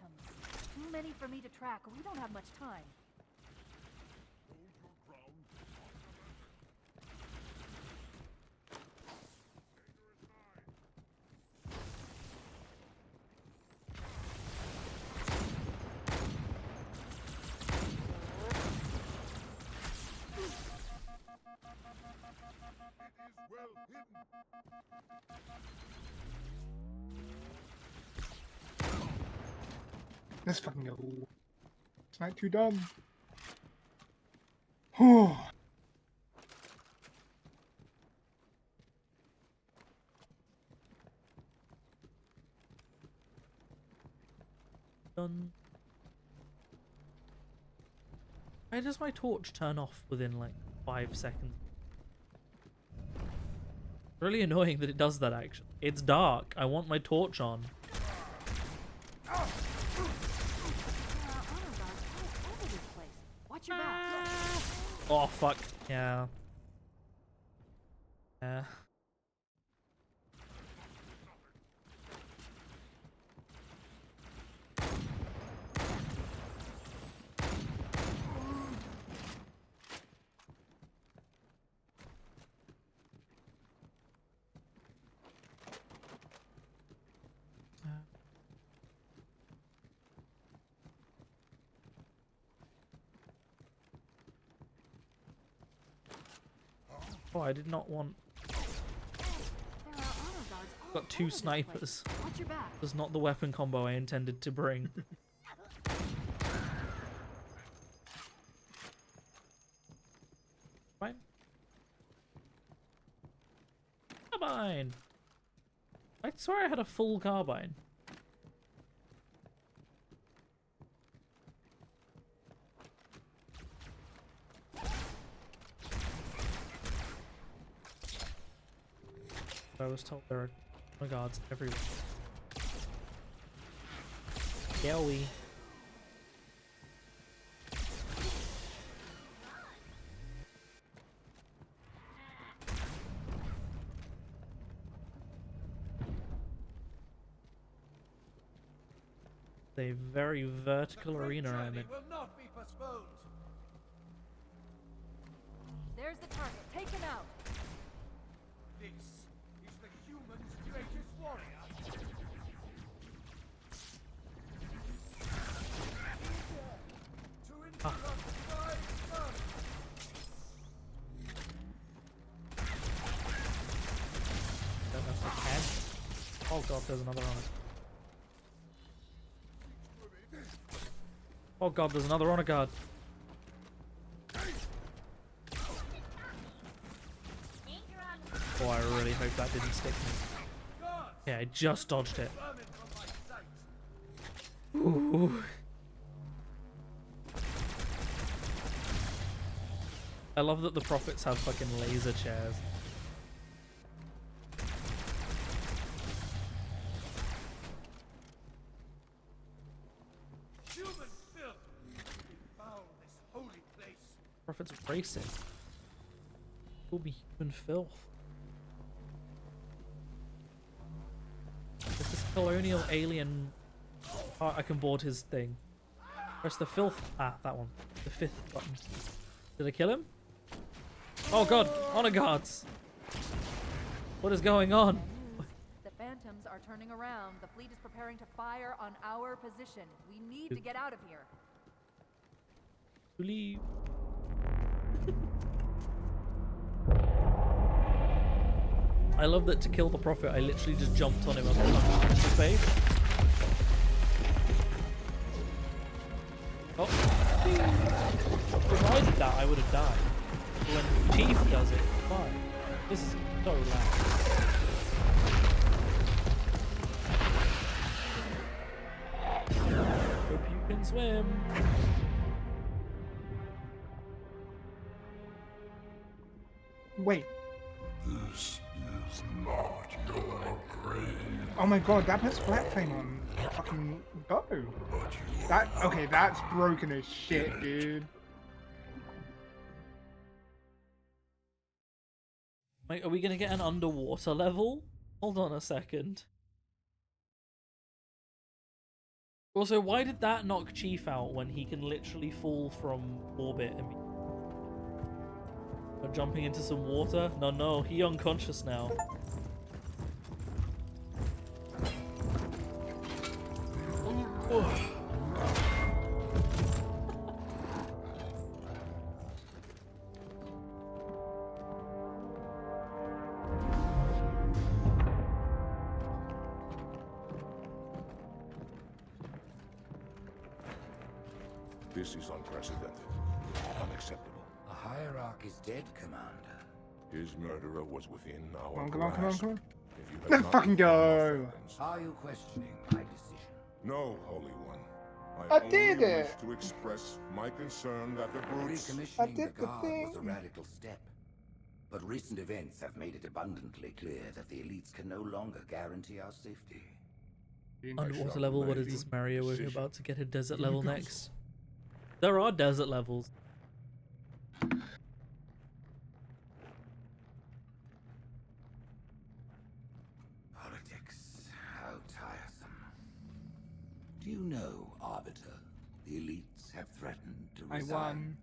Speaker 10: Too many for me to track. We don't have much time.
Speaker 2: Let's fucking go. It's not too dumb. Oh.
Speaker 1: Done. Why does my torch turn off within like 5 seconds? Really annoying that it does that actually. It's dark. I want my torch on.
Speaker 10: Watch your back.
Speaker 1: Oh fuck. Yeah. Yeah. Oh, I did not want. Got 2 snipers. That's not the weapon combo I intended to bring. Fine. Carbine. I swear I had a full carbine. I was told there are guards everywhere. Yeah, we. A very vertical arena I'm in.
Speaker 13: Will not be postponed.
Speaker 10: There's the target. Take him out.
Speaker 13: This is the human's greatest warrior. To interrupt my son.
Speaker 1: Don't know if I can. Oh god, there's another on it. Oh god, there's another honor guard. Oh, I really hope that didn't stick me. Yeah, I just dodged it. Ooh. I love that the prophets have fucking laser chairs. Prophet's racist. Will be human filth. Is this colonial alien? Oh, I can board his thing. Press the filth. Ah, that one. The 5th button. Did I kill him? Oh god, honor guards. What is going on?
Speaker 10: The phantoms are turning around. The fleet is preparing to fire on our position. We need to get out of here.
Speaker 1: Leave. I love that to kill the prophet, I literally just jumped on him and punched him in the face. Oh. If I did that, I would have died. But when Chief does it, fine. This is so loud. Hope you can swim.
Speaker 2: Wait.
Speaker 3: This is not
Speaker 2: Oh my god, that puts Black Flame on fucking bow. Okay, that's broken as shit, dude.
Speaker 1: Wait, are we gonna get an underwater level? Hold on a second. Also, why did that knock Chief out when he can literally fall from orbit and jumping into some water? No, he unconscious now.
Speaker 3: This is unprecedented. Unacceptable.
Speaker 17: A hierarch is dead, Commander.
Speaker 3: His murderer was within our
Speaker 2: Come on.
Speaker 3: grasp. If you had
Speaker 2: Let's
Speaker 3: not
Speaker 2: fucking go!
Speaker 3: offense-
Speaker 17: Are you questioning my decision?
Speaker 3: No, Holy One.
Speaker 2: I
Speaker 3: only
Speaker 2: did it.
Speaker 3: wish to express my concern that the brutes...
Speaker 17: Recommissioning the guard was a radical step. But recent events have made it abundantly clear that the elites can no longer guarantee our safety.
Speaker 1: Underwater level, what is this, Mario? We're about to get a desert level next. There are desert levels.
Speaker 17: Politics, how tiresome. Do you know, Arbiter, the elites have threatened to resign,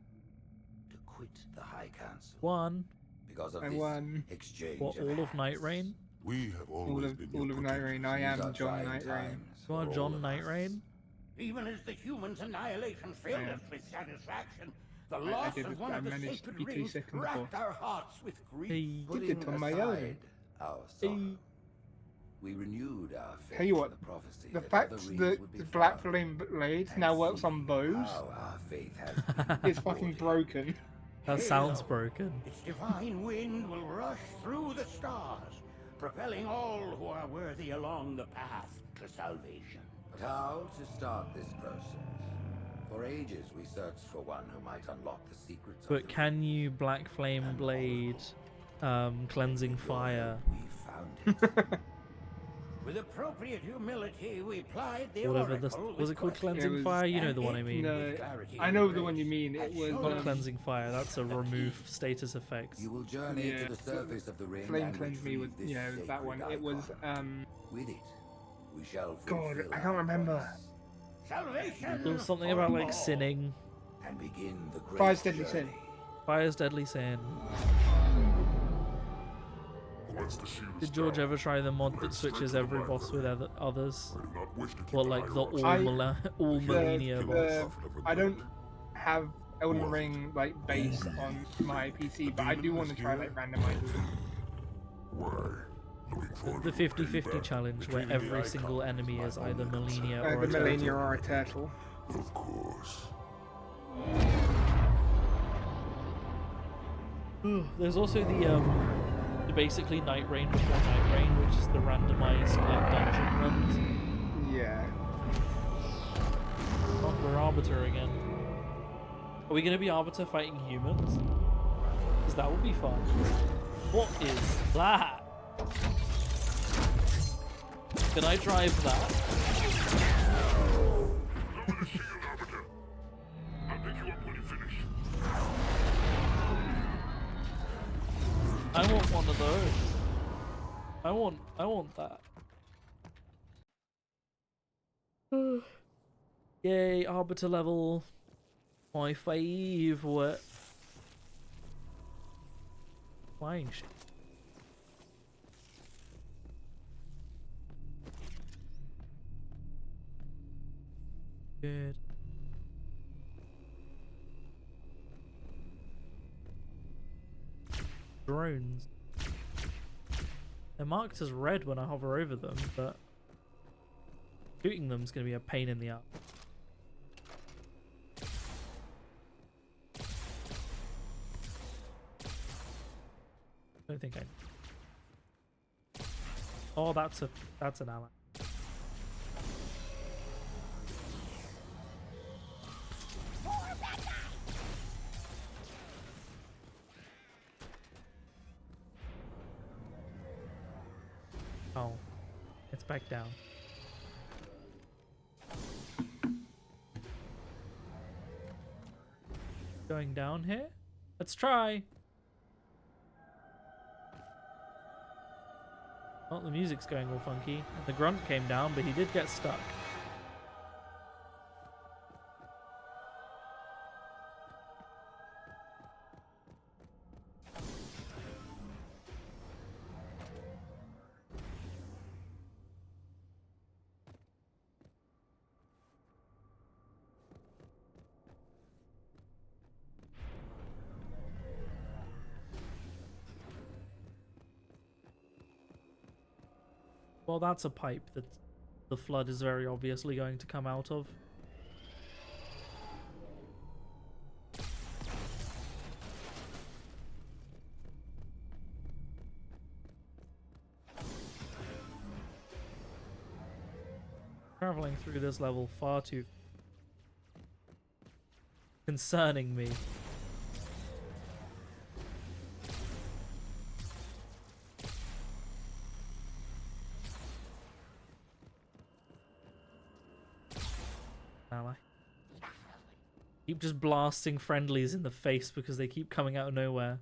Speaker 17: to quit the High Council.
Speaker 1: One.
Speaker 17: Because of
Speaker 2: I
Speaker 17: this
Speaker 2: won.
Speaker 17: exchange
Speaker 1: What, all of Night Rain?
Speaker 3: We have always been
Speaker 2: All of Night Rain. I am John Night Rain.
Speaker 1: You are John Night Rain?
Speaker 13: Even as the humans' annihilation filled us with satisfaction, the
Speaker 2: I
Speaker 13: loss
Speaker 2: did
Speaker 13: of
Speaker 2: it.
Speaker 13: one
Speaker 2: I
Speaker 13: of the
Speaker 2: managed to
Speaker 13: sacred
Speaker 2: be 2
Speaker 13: rings
Speaker 2: seconds
Speaker 13: racked
Speaker 2: off.
Speaker 13: our hearts with grief.
Speaker 1: Hey,
Speaker 2: did it on my own.
Speaker 17: Our sorrow, we renewed our faith
Speaker 2: Tell you what,
Speaker 17: in the prophecy
Speaker 2: the
Speaker 17: that
Speaker 2: fact
Speaker 17: other rings
Speaker 2: that
Speaker 17: would be
Speaker 2: the Black
Speaker 17: found,
Speaker 2: Flame blade
Speaker 17: and
Speaker 2: now works
Speaker 17: see
Speaker 2: on bows
Speaker 17: how our faith has
Speaker 2: is fucking broken.
Speaker 1: That sounds broken.
Speaker 13: Its divine wind will rush through the stars, propelling all who are worthy along the path to salvation.
Speaker 17: But how to start this process? For ages we searched for one who might unlock the secrets of
Speaker 1: But can you Black Flame Blade cleansing fire?
Speaker 17: We found it.
Speaker 13: With appropriate humility, we plied the
Speaker 1: Whatever this
Speaker 13: oracle
Speaker 1: was,
Speaker 13: with
Speaker 1: it called
Speaker 13: questions.
Speaker 1: cleansing fire? You know the one I mean.
Speaker 2: No, I know the one you mean. It was
Speaker 1: Not cleansing fire. That's a remove status effects.
Speaker 17: You will journey to the surface of the ring.
Speaker 2: Flame
Speaker 17: and
Speaker 2: cleanse me with
Speaker 17: retrieve this
Speaker 2: that one.
Speaker 17: sacred
Speaker 2: It was
Speaker 17: icon. With it, we shall
Speaker 2: God,
Speaker 17: fulfill
Speaker 2: I
Speaker 17: our
Speaker 2: can't remember.
Speaker 13: Salvation.
Speaker 1: There was something about like sinning.
Speaker 17: and begin the great
Speaker 2: Fire's Deadly
Speaker 17: journey.
Speaker 2: Sin.
Speaker 1: Fire's deadly sin. Did George ever try the mod that switches every boss with others? What, like the all millennia boss?
Speaker 2: I don't have Elden Ring like base on my PC, but I do want to try like randomized.
Speaker 1: The 50-50 challenge, where every single enemy is either millennia or
Speaker 2: The
Speaker 1: a
Speaker 2: millennia
Speaker 1: turtle.
Speaker 2: or a turtle.
Speaker 3: Of course.
Speaker 1: There's also the basically Night Rain before Night Rain, which is the randomized like dungeon runs.
Speaker 2: Yeah.
Speaker 1: Oh, we're Arbiter again. Are we gonna be Arbiter fighting humans? Because that would be fun. What is that? Can I drive that? I want one of those. I want that. Yay, Arbiter level. My favourite. Flying shit. Good. Drones. They're marked as red when I hover over them, but shooting them is going to be a pain in the ass. Don't think I. Oh, that's an ally. Oh, it's back down. Going down here? Let's try. Well, the music's going all funky. And the grunt came down, but he did get stuck. Well, that's a pipe that the flood is very obviously going to come out of. Traveling through this level far too concerning me. Ally. Keep just blasting friendlies in the face because they keep coming out of nowhere.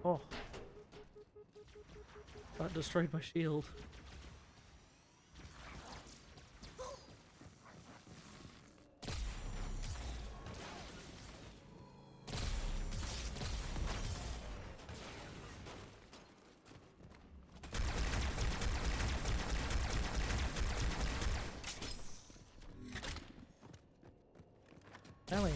Speaker 1: Oh. That destroyed my shield. Ellie.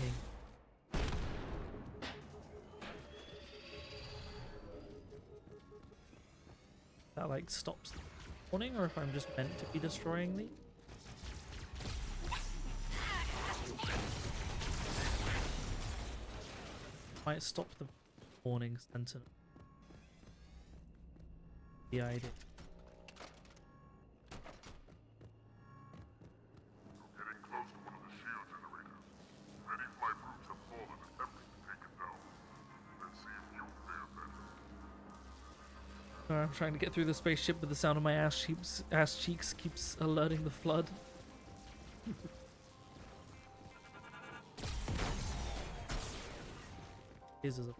Speaker 1: That like stops the spawning, or if I'm just meant to be destroying these? Might stop the spawning sentinel. The idea.
Speaker 5: Getting close to one of the shield generators. Many of my brutes have fallen and everything taken down. Let's see if you fare better.
Speaker 1: I'm trying to get through the spaceship, but the sound of my ass cheeks keeps alerting the flood. His is a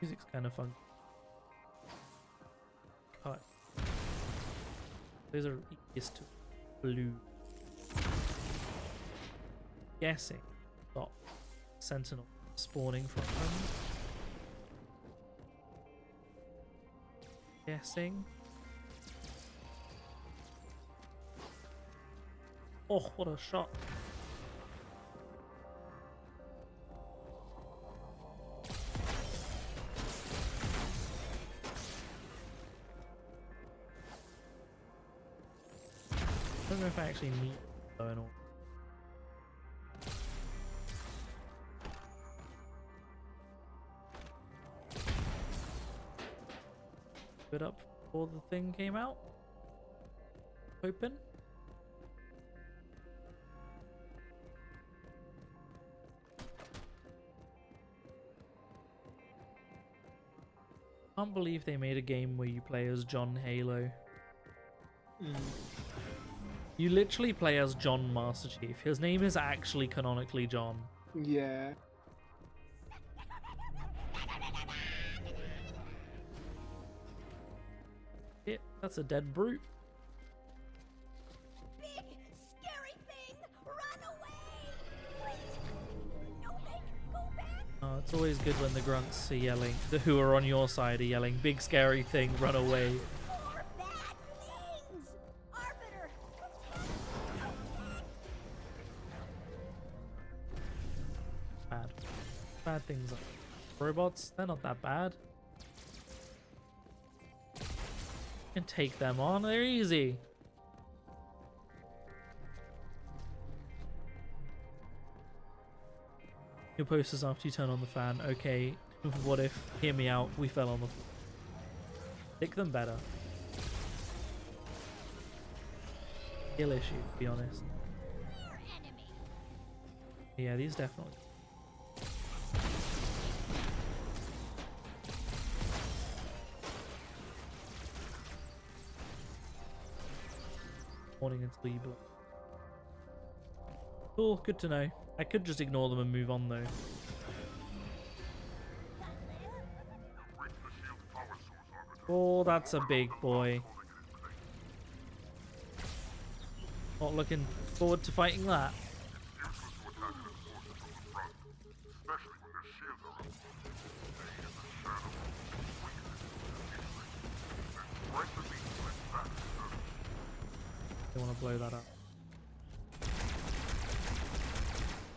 Speaker 1: music's kind of fun. Cut. Those are easiest to blue. Guessing. Stop. Sentinel spawning from them. Guessing. Oh, what a shot. I don't know if I actually need going on. It up before the thing came out. Open. Can't believe they made a game where you play as John Halo. You literally play as John Master Chief. His name is actually canonically John.
Speaker 2: Yeah.
Speaker 1: Shit, that's a dead brute.
Speaker 14: Big, scary thing! Run away! Please! No, make, go back!
Speaker 1: Oh, it's always good when the grunts are yelling. The who are on your side are yelling, big scary thing, run away.
Speaker 14: More bad things! Arbiter,
Speaker 1: Bad. Bad things like robots, they're not that bad. You can take them on, they're easy. Your posters after you turn on the fan. Okay, What if, hear me out, we fell on the floor? Pick them better. Skill issue, to be honest. Yeah, these definitely. Morning until you blow. Cool, good to know. I could just ignore them and move on though. Oh, that's a big boy. Not looking forward to fighting that. They want to blow that up.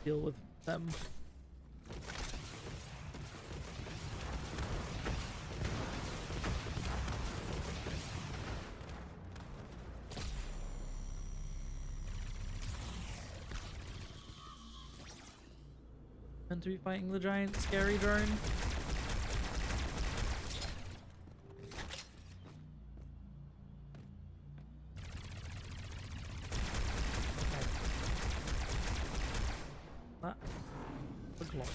Speaker 1: Deal with them. Meant to be fighting the giant scary drone. That was locked.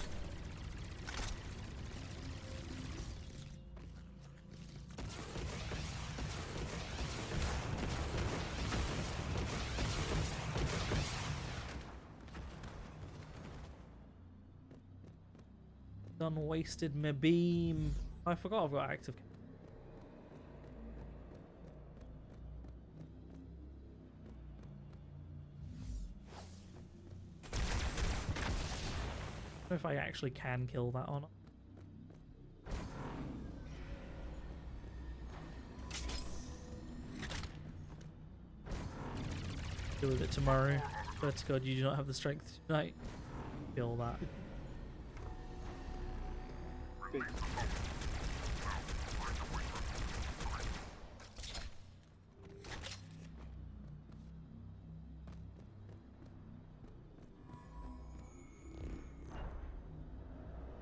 Speaker 1: Done wasted my beam. I forgot I've got active. I don't know if I actually can kill that or not. Deal with it tomorrow. Swear to God, you do not have the strength tonight. Kill that.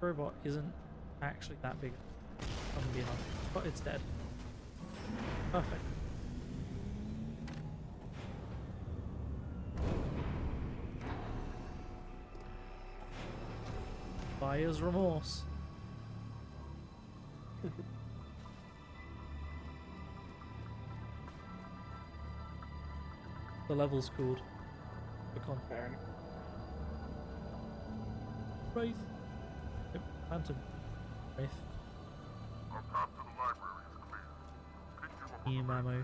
Speaker 1: Robot isn't actually that big. I'm being honest, but it's dead. Perfect. Buyer's remorse. The level's called the Contact. Wraith. Yep, Phantom. Wraith.
Speaker 5: Our path to the library is clear. Pick you up on the
Speaker 1: Ammo.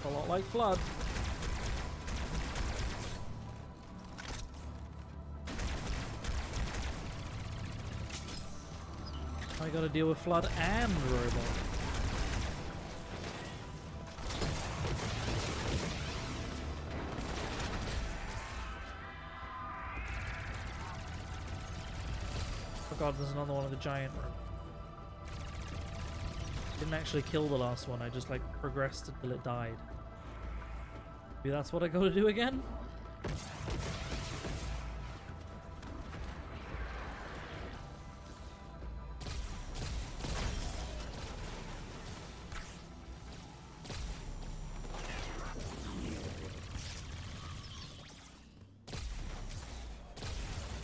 Speaker 1: A lot like Flood. I gotta deal with Flood and Robot. Oh god, there's another one of the giant robots. Didn't actually kill the last one, I just like progressed until it died. Maybe that's what I gotta do again?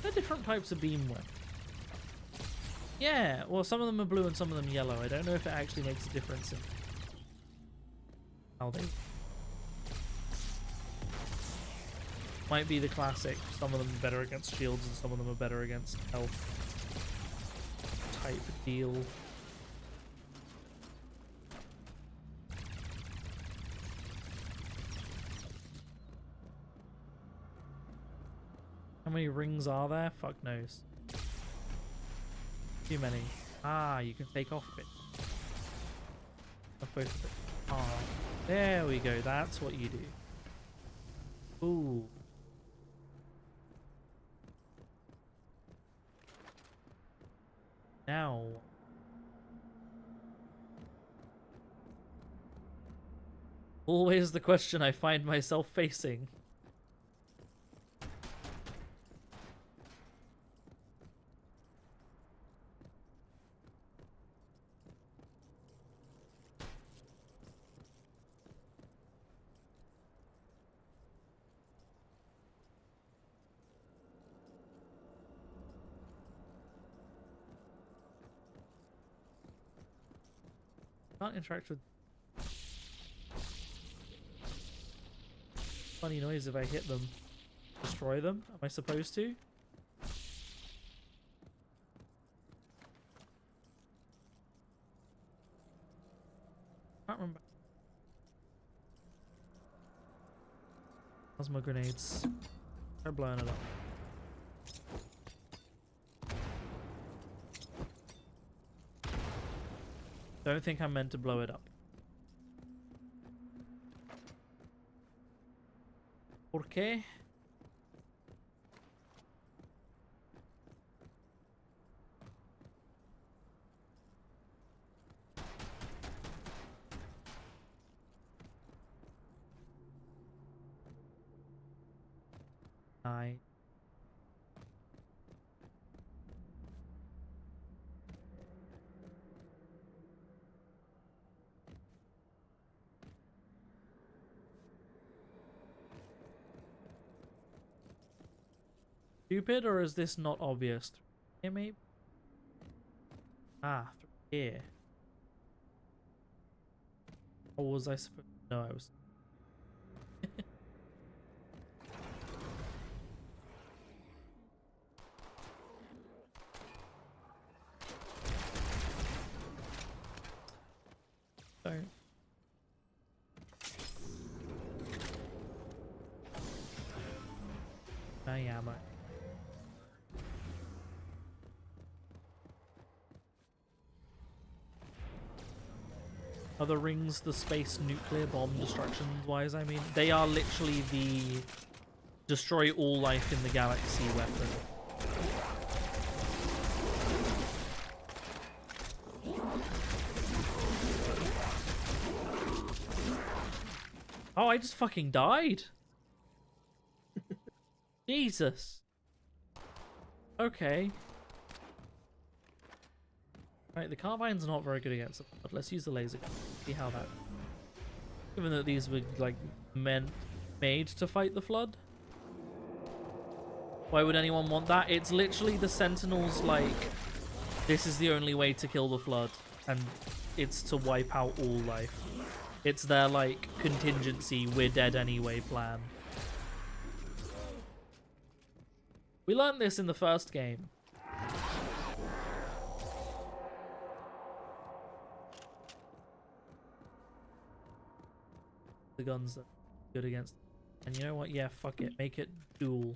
Speaker 1: They're different types of beam weapons. Yeah, well some of them are blue and some of them yellow. I don't know if it actually makes a difference in how they... Might be the classic, some of them are better against shields and some of them are better against health type deal. How many rings are there? Fuck knows. Too many. Ah, you can take off it. Both of it. Ah. There we go. That's what you do. Ooh. Now. Always the question I find myself facing. Can't interact with funny noise if I hit them. Destroy them? Am I supposed to? Can't remember. Plasma grenades. They're blowing it up. Don't think I'm meant to blow it up. ¿Por qué? I stupid, or is this not obvious? Here, maybe? Ah, through here. Or was I supposed to? No, I was. Don't. No ammo. Are the rings the space nuclear bomb destruction wise? I mean, they are literally the destroy all life in the galaxy weapon. Oh, I just fucking died. Jesus. Okay. Right, the carbine's not very good against them, but let's use the laser gun. See how that... Given that these were, like, made to fight the Flood. Why would anyone want that? It's literally the Sentinels, like, this is the only way to kill the Flood, and it's to wipe out all life. It's their, like, contingency, we're dead anyway plan. We learned this in the first game. The guns that are good against them. And you know what? Yeah, fuck it. Make it dual.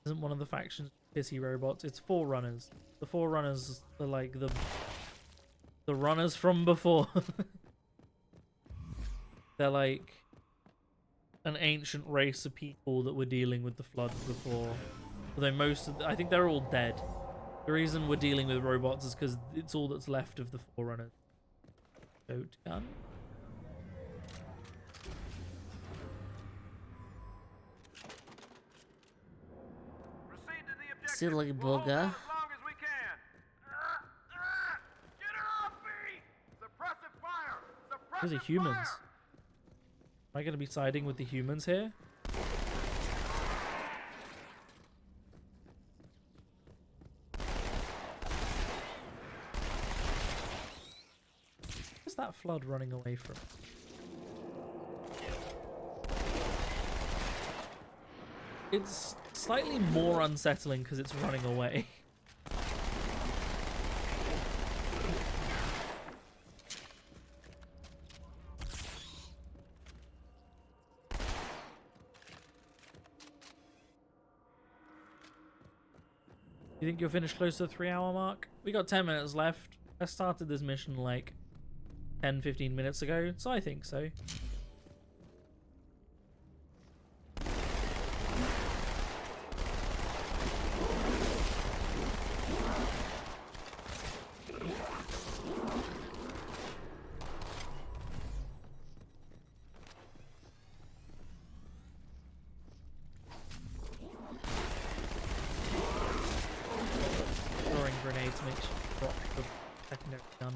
Speaker 1: Isn't one of the factions pissy robots? It's Forerunners. The Forerunners are like the runners from before. They're like an ancient race of people that were dealing with the Flood before. Although most of I think they're all dead. The reason we're dealing with robots is because it's all that's left of the Forerunners. Goat gun. Silly bugger. These are humans. Am I going to be siding with the humans here? Where's that Flood running away from? It's slightly more unsettling because it's running away. You think you'll finish close to the 3-hour mark? We got 10 minutes left. I started this mission like 10-15 minutes ago, so I think so. Grenades makes you drop the secondary gun.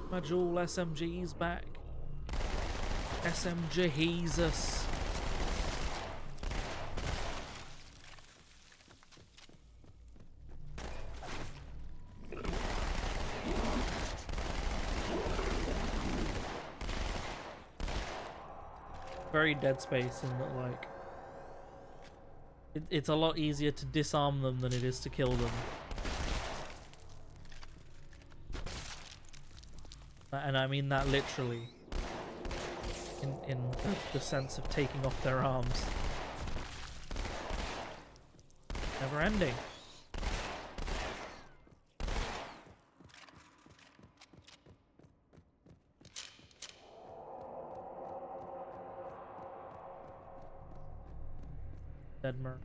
Speaker 1: My dual SMG's back. SMG Jesus. Very Dead Space in that, like, it's a lot easier to disarm them than it is to kill them. And I mean that literally. In the sense of taking off their arms. Never ending. Deadmer.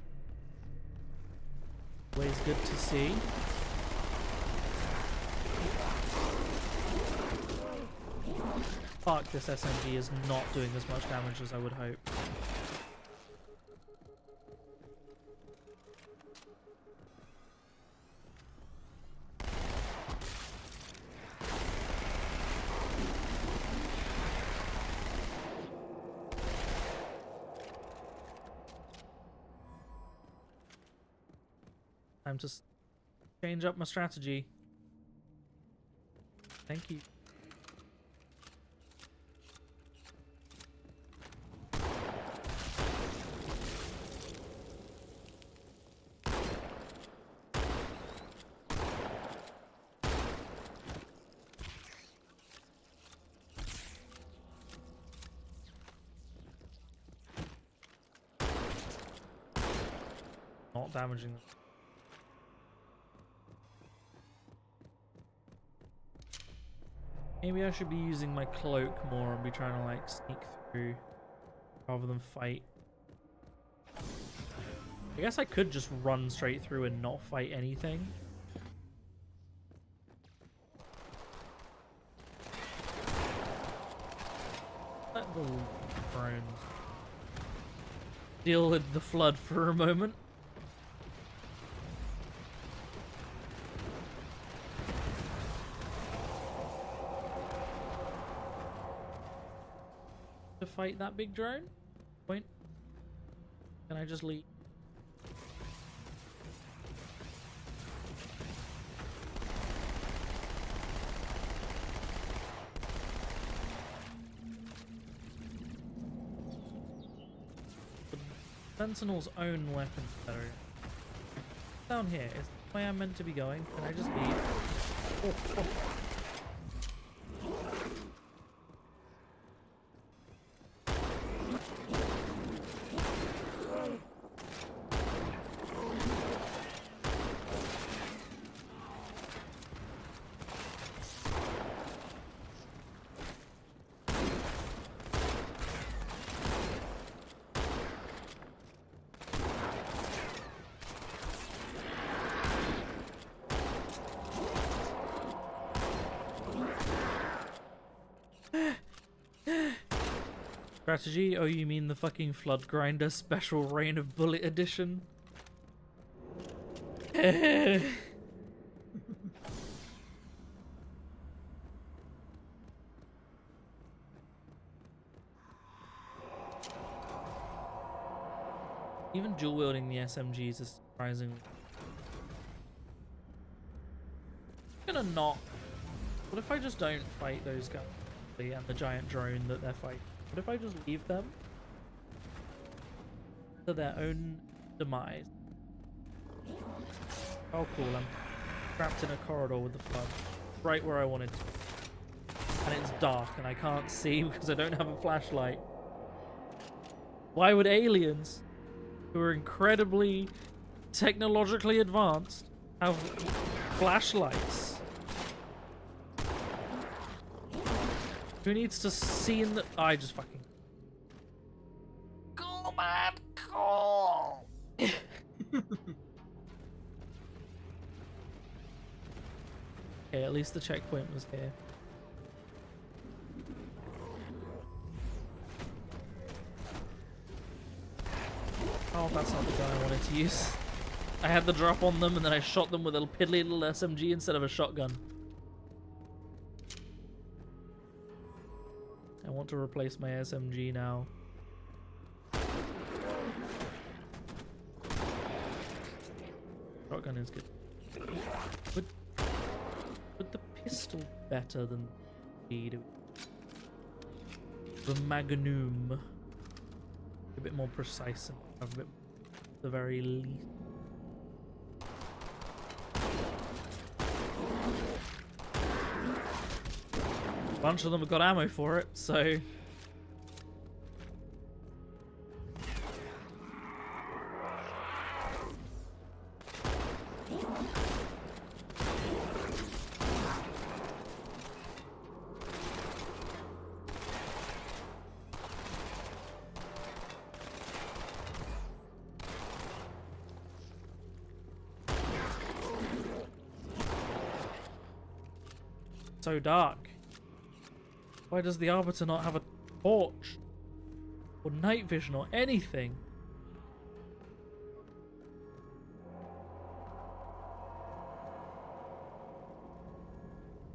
Speaker 1: Always good to see. Fuck, this SMG is not doing as much damage as I would hope. Time to change up my strategy. Thank you. Not damaging them. Maybe I should be using my cloak more and be trying to like sneak through rather than fight. I guess I could just run straight through and not fight anything. Let the drones deal with the flood for a moment. To fight that big drone? Point. Can I just leave? The Sentinel's own weapon better. Down here. Is the way I'm meant to be going? Can I just leave? Oh, fuck. Strategy? Oh, you mean the fucking Flood Grinder Special Rain of Bullet Edition? Even dual wielding the SMGs is surprising. I'm gonna not. What if I just don't fight those guys and the giant drone that they're fighting? What if I just leave them to their own demise? Oh cool, I'm trapped in a corridor with the flood. Right where I wanted to. And it's dark and I can't see because I don't have a flashlight. Why would aliens who are incredibly technologically advanced have flashlights. Who needs to see in the... Oh, I just fucking... Call man, call! Okay, at least the checkpoint was here. Oh, that's not the gun I wanted to use. I had the drop on them and then I shot them with a piddly little SMG instead of a shotgun. I want to replace my SMG now. Shotgun is good. Would the pistol better than the Magnum? A bit more precise and have a bit the very least. A bunch of them have got ammo for it, so so dark. Why does the Arbiter not have a torch? Or night vision or anything?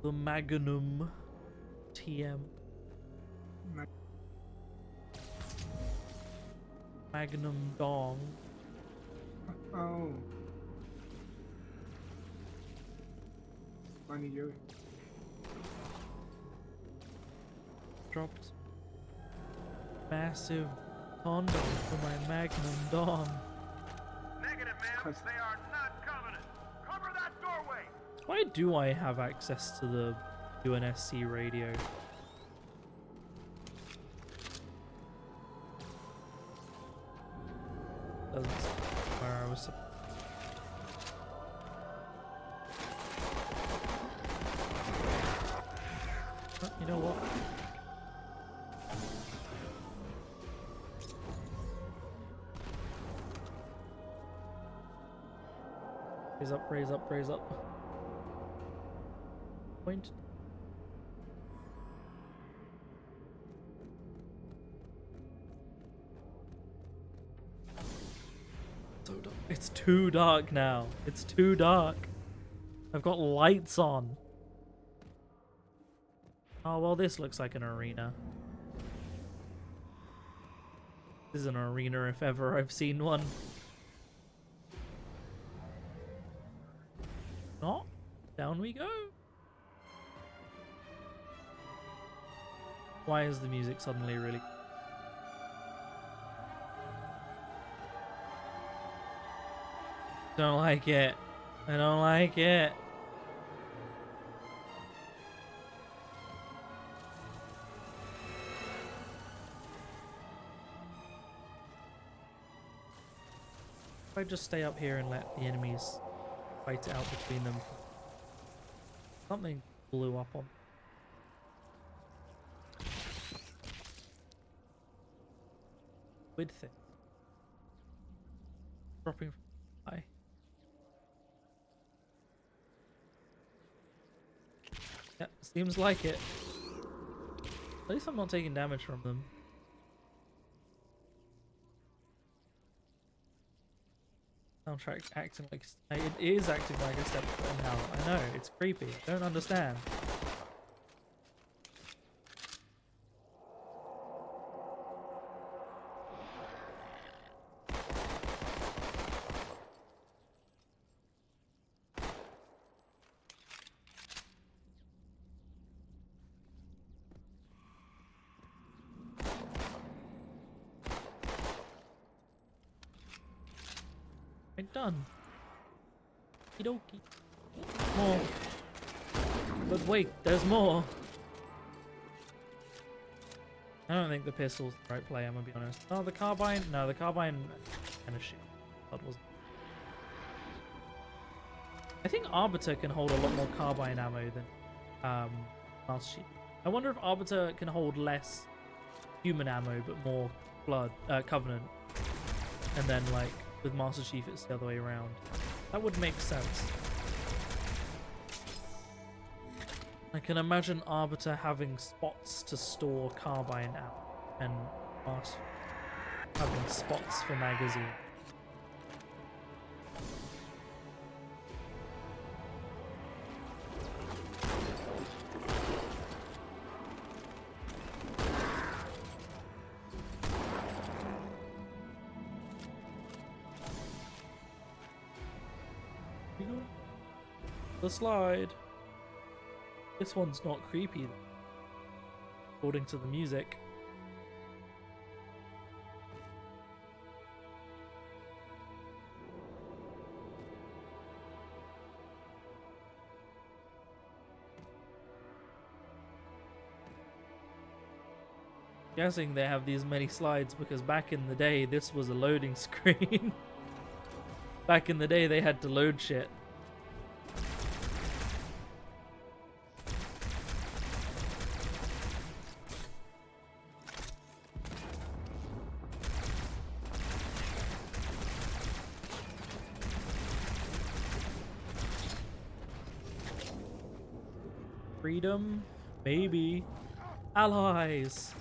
Speaker 1: The Magnum TM. Magnum Dong.
Speaker 2: Oh. Funny you.
Speaker 1: Dropped massive condom for my Magnum Dong.
Speaker 5: Negative, ma'am. They are not Covenant. Cover that doorway.
Speaker 1: Why do I have access to the UNSC radio? Doesn't say where I was. Oh, you know what? Raise up, raise up, raise up. Point. So dark. It's too dark now. It's too dark. I've got lights on. Oh, well, this looks like an arena. This is an arena if ever I've seen one. Oh, down we go. Why is the music suddenly really... Don't like it. I don't like it. If I just stay up here and let the enemies fight it out between them. Something blew up on. Weird thing. Dropping from high. Yeah, seems like it. At least I'm not taking damage from them. Soundtrack acting like it is acting like a step in hell. I know, it's creepy. Don't understand. Done. Okie dokie. More. But wait, there's more. I don't think the pistol's the right play, I'm gonna be honest. Oh, the carbine? No, the carbine kind of shit. That was. I think Arbiter can hold a lot more carbine ammo than Master Chief. I wonder if Arbiter can hold less human ammo but more blood Covenant, and then like with Master Chief it's the other way around. That would make sense. I can imagine Arbiter having spots to store carbine ammo and Master having spots for magazine. The slide. This one's not creepy, according to the music. Guessing they have these many slides because back in the day this was a loading screen. Back in the day they had to load shit. Freedom? Maybe. Allies!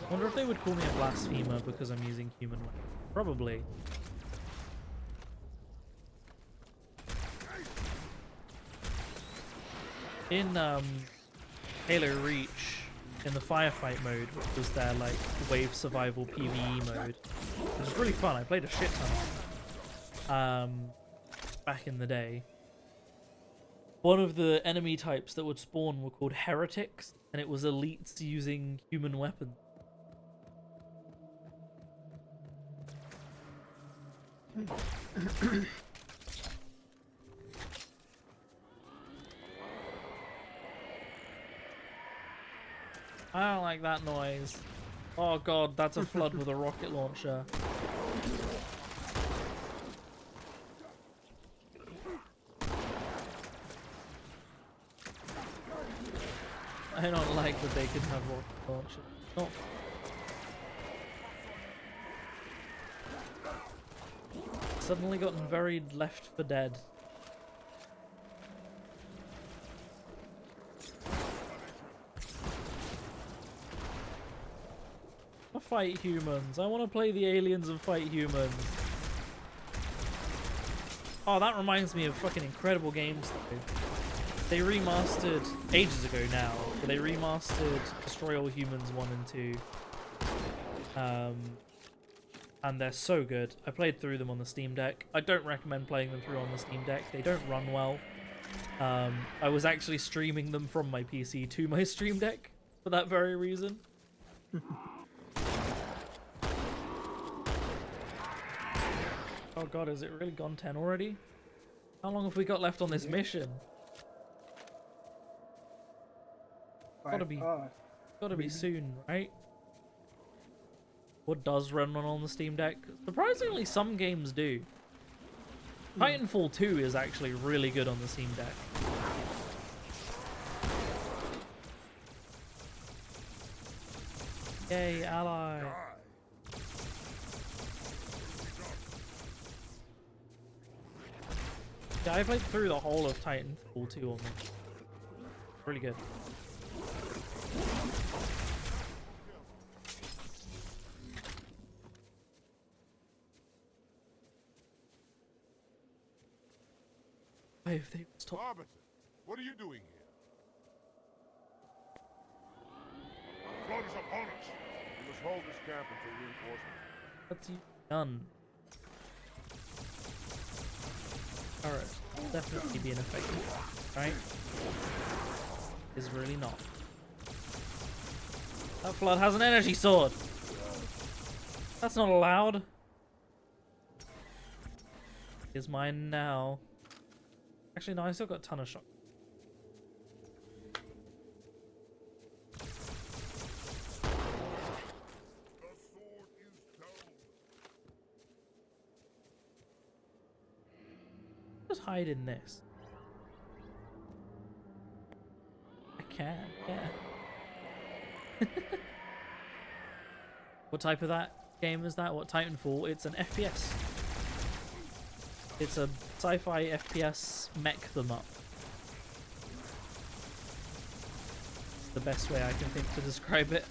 Speaker 1: I wonder if they would call me a blasphemer because I'm using human weapons. Probably. In Halo Reach, in the firefight mode, which was their like wave survival PvE mode, which was really fun. I played a shit ton back in the day. One of the enemy types that would spawn were called heretics, and it was elites using human weapons. I don't like that noise. Oh god, that's a flood with a rocket launcher. I don't like that they can have rocket launchers. Oh. Suddenly gotten very Left 4 Dead. I fight humans. I want to play the aliens and fight humans. Oh, that reminds me of fucking incredible games though. They remastered ages ago now, but they remastered Destroy All Humans 1 and 2. And they're so good. I played through them on the Steam Deck. I don't recommend playing them through on the Steam Deck. They don't run well. I was actually streaming them from my PC to my Stream Deck for that very reason. Oh god, is it really gone 10 already? How long have we got left on this mission? Gotta be soon, right? What does run on the Steam Deck? Surprisingly, some games do. Titanfall 2 is actually really good on the Steam Deck. Yay, ally! Yeah, I played through the whole of Titanfall 2 on them. Really good. If they stop.
Speaker 5: Arbiter, what are you doing here? The flood is upon us. We must hold this camp until reinforcements.
Speaker 1: What's he done? Alright, definitely be ineffective, right? Is really not. That flood has an energy sword! That's not allowed. Is mine now. Actually, no, I still got a ton of shock. Just hide in this. I can, yeah. What type of that game is that? What Titanfall? It's an FPS. It's a sci-fi FPS mech them up. The best way I can think to describe it.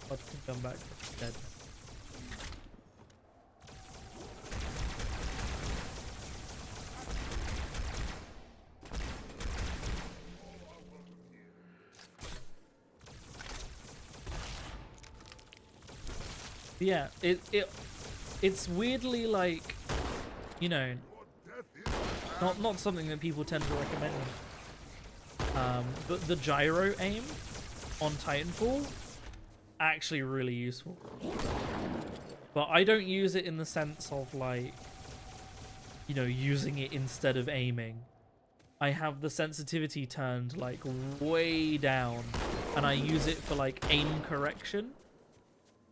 Speaker 1: I can come back dead. Yeah, it's weirdly like, you know, not something that people tend to recommend. But the gyro aim on Titanfall actually really useful. But I don't use it in the sense of like, you know, using it instead of aiming. I have the sensitivity turned like way down and I use it for like aim correction.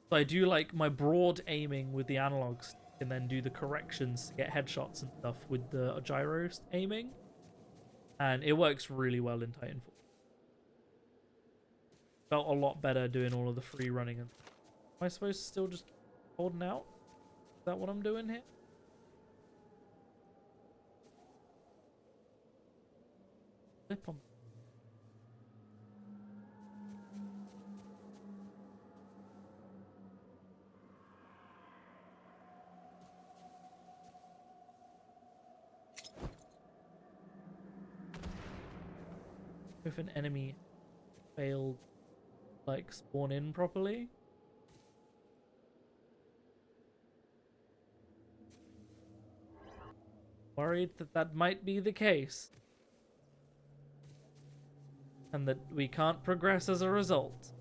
Speaker 1: So I do like my broad aiming with the analogs and then do the corrections to get headshots and stuff with the gyro aiming. And it works really well in Titanfall. Felt a lot better doing all of the free running. Am I supposed to still just holding out? Is that what I'm doing here? Flip on. If an enemy failed like spawn in properly. Worried that that might be the case. And that we can't progress as a result.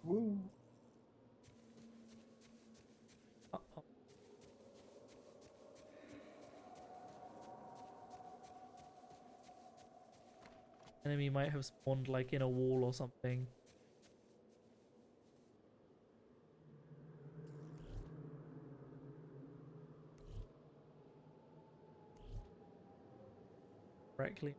Speaker 2: Woo.
Speaker 1: Uh-oh. Enemy might have spawned like in a wall or something. Correctly.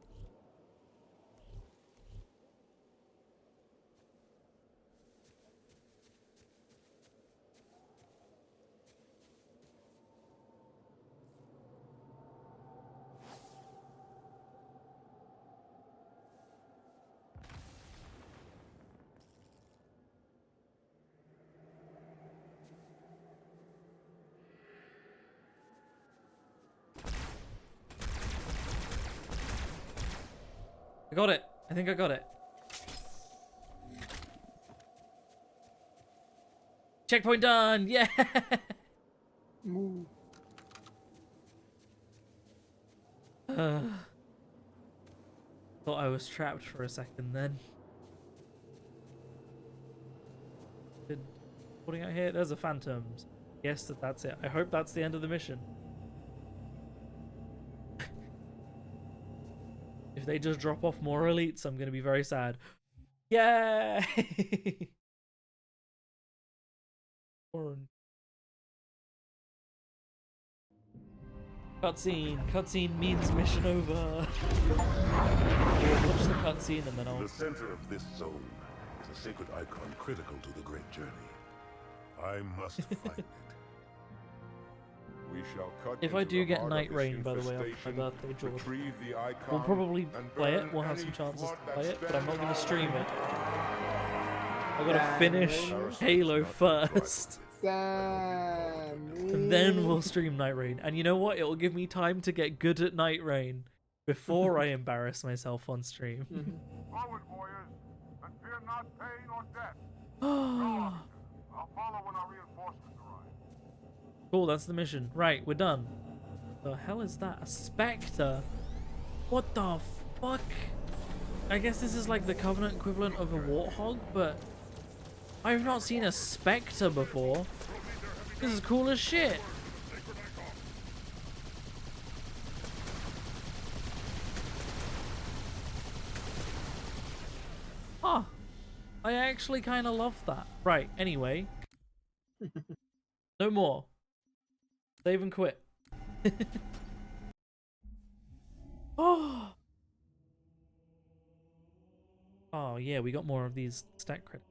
Speaker 1: I got it. I think I got it. Checkpoint done. Yeah.
Speaker 2: Ooh.
Speaker 1: Thought I was trapped for a second then. Putting out here, there's a phantoms. Yes, that's it. I hope that's the end of the mission. If they just drop off more elites, I'm gonna be very sad. Yay! Cutscene means mission over. We'll watch the cutscene and then I'll...
Speaker 3: The center of this zone is a sacred icon critical to the great journey. I must find it.
Speaker 5: We shall cut
Speaker 1: if I do get Night Rain, by the way, after my birthday, George, we'll probably play it. We'll have some chances to play it, but I'm not going to stream it. I've got to finish Halo first. And then we'll stream Night Rain. And you know what? It will give me time to get good at Night Rain before I embarrass myself on stream.
Speaker 5: Forward, warriors, and fear not pain or death. I'll follow when our reinforcements arrive.
Speaker 1: Cool, that's the mission. Right, we're done. The hell is that? A spectre? What the fuck? I guess this is like the Covenant equivalent of a warthog, but I've not seen a spectre before. This is cool as shit. Huh. I actually kind of love that. Right, anyway. No more. Save and quit. Oh. Oh yeah, we got more of these stack credits.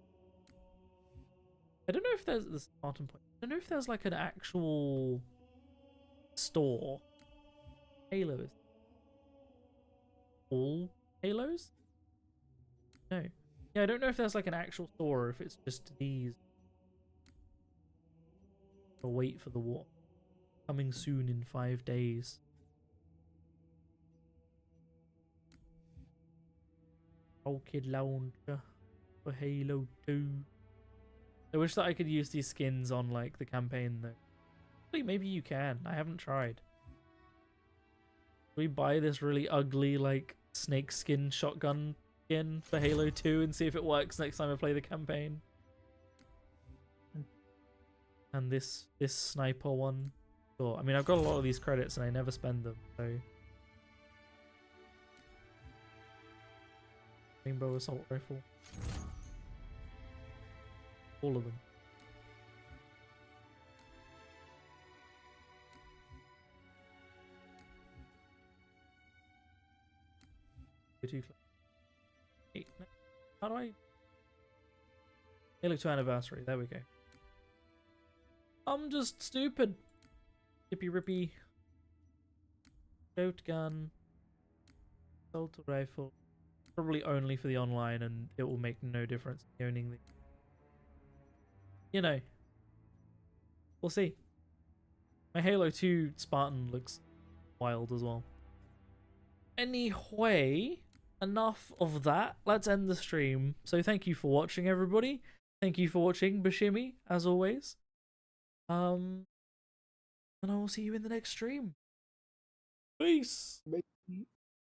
Speaker 1: I don't know if there's this starting point. I don't know if there's like an actual store. Halos. All Halos? No. Yeah, I don't know if there's like an actual store or if it's just these. I'll wait for the war. Coming soon in 5 days. Rocket launcher for Halo 2. I wish that I could use these skins on like the campaign though. Actually, maybe you can. I haven't tried. Should we buy this really ugly like snake skin shotgun skin for Halo 2 and see if it works next time I play the campaign? And this sniper one. Sure. I mean, I've got a lot of these credits and I never spend them, so. Rainbow assault rifle. All of them. How do I? Halo 2 anniversary. There we go. I'm just stupid. Hippy rippy. Shotgun. Assault rifle. Probably only for the online, and it will make no difference owning the. You know. We'll see. My Halo 2 Spartan looks wild as well. Anyway, enough of that. Let's end the stream. So thank you for watching, everybody. Thank you for watching, Bashimi, as always. And I will see you in the next stream. Peace.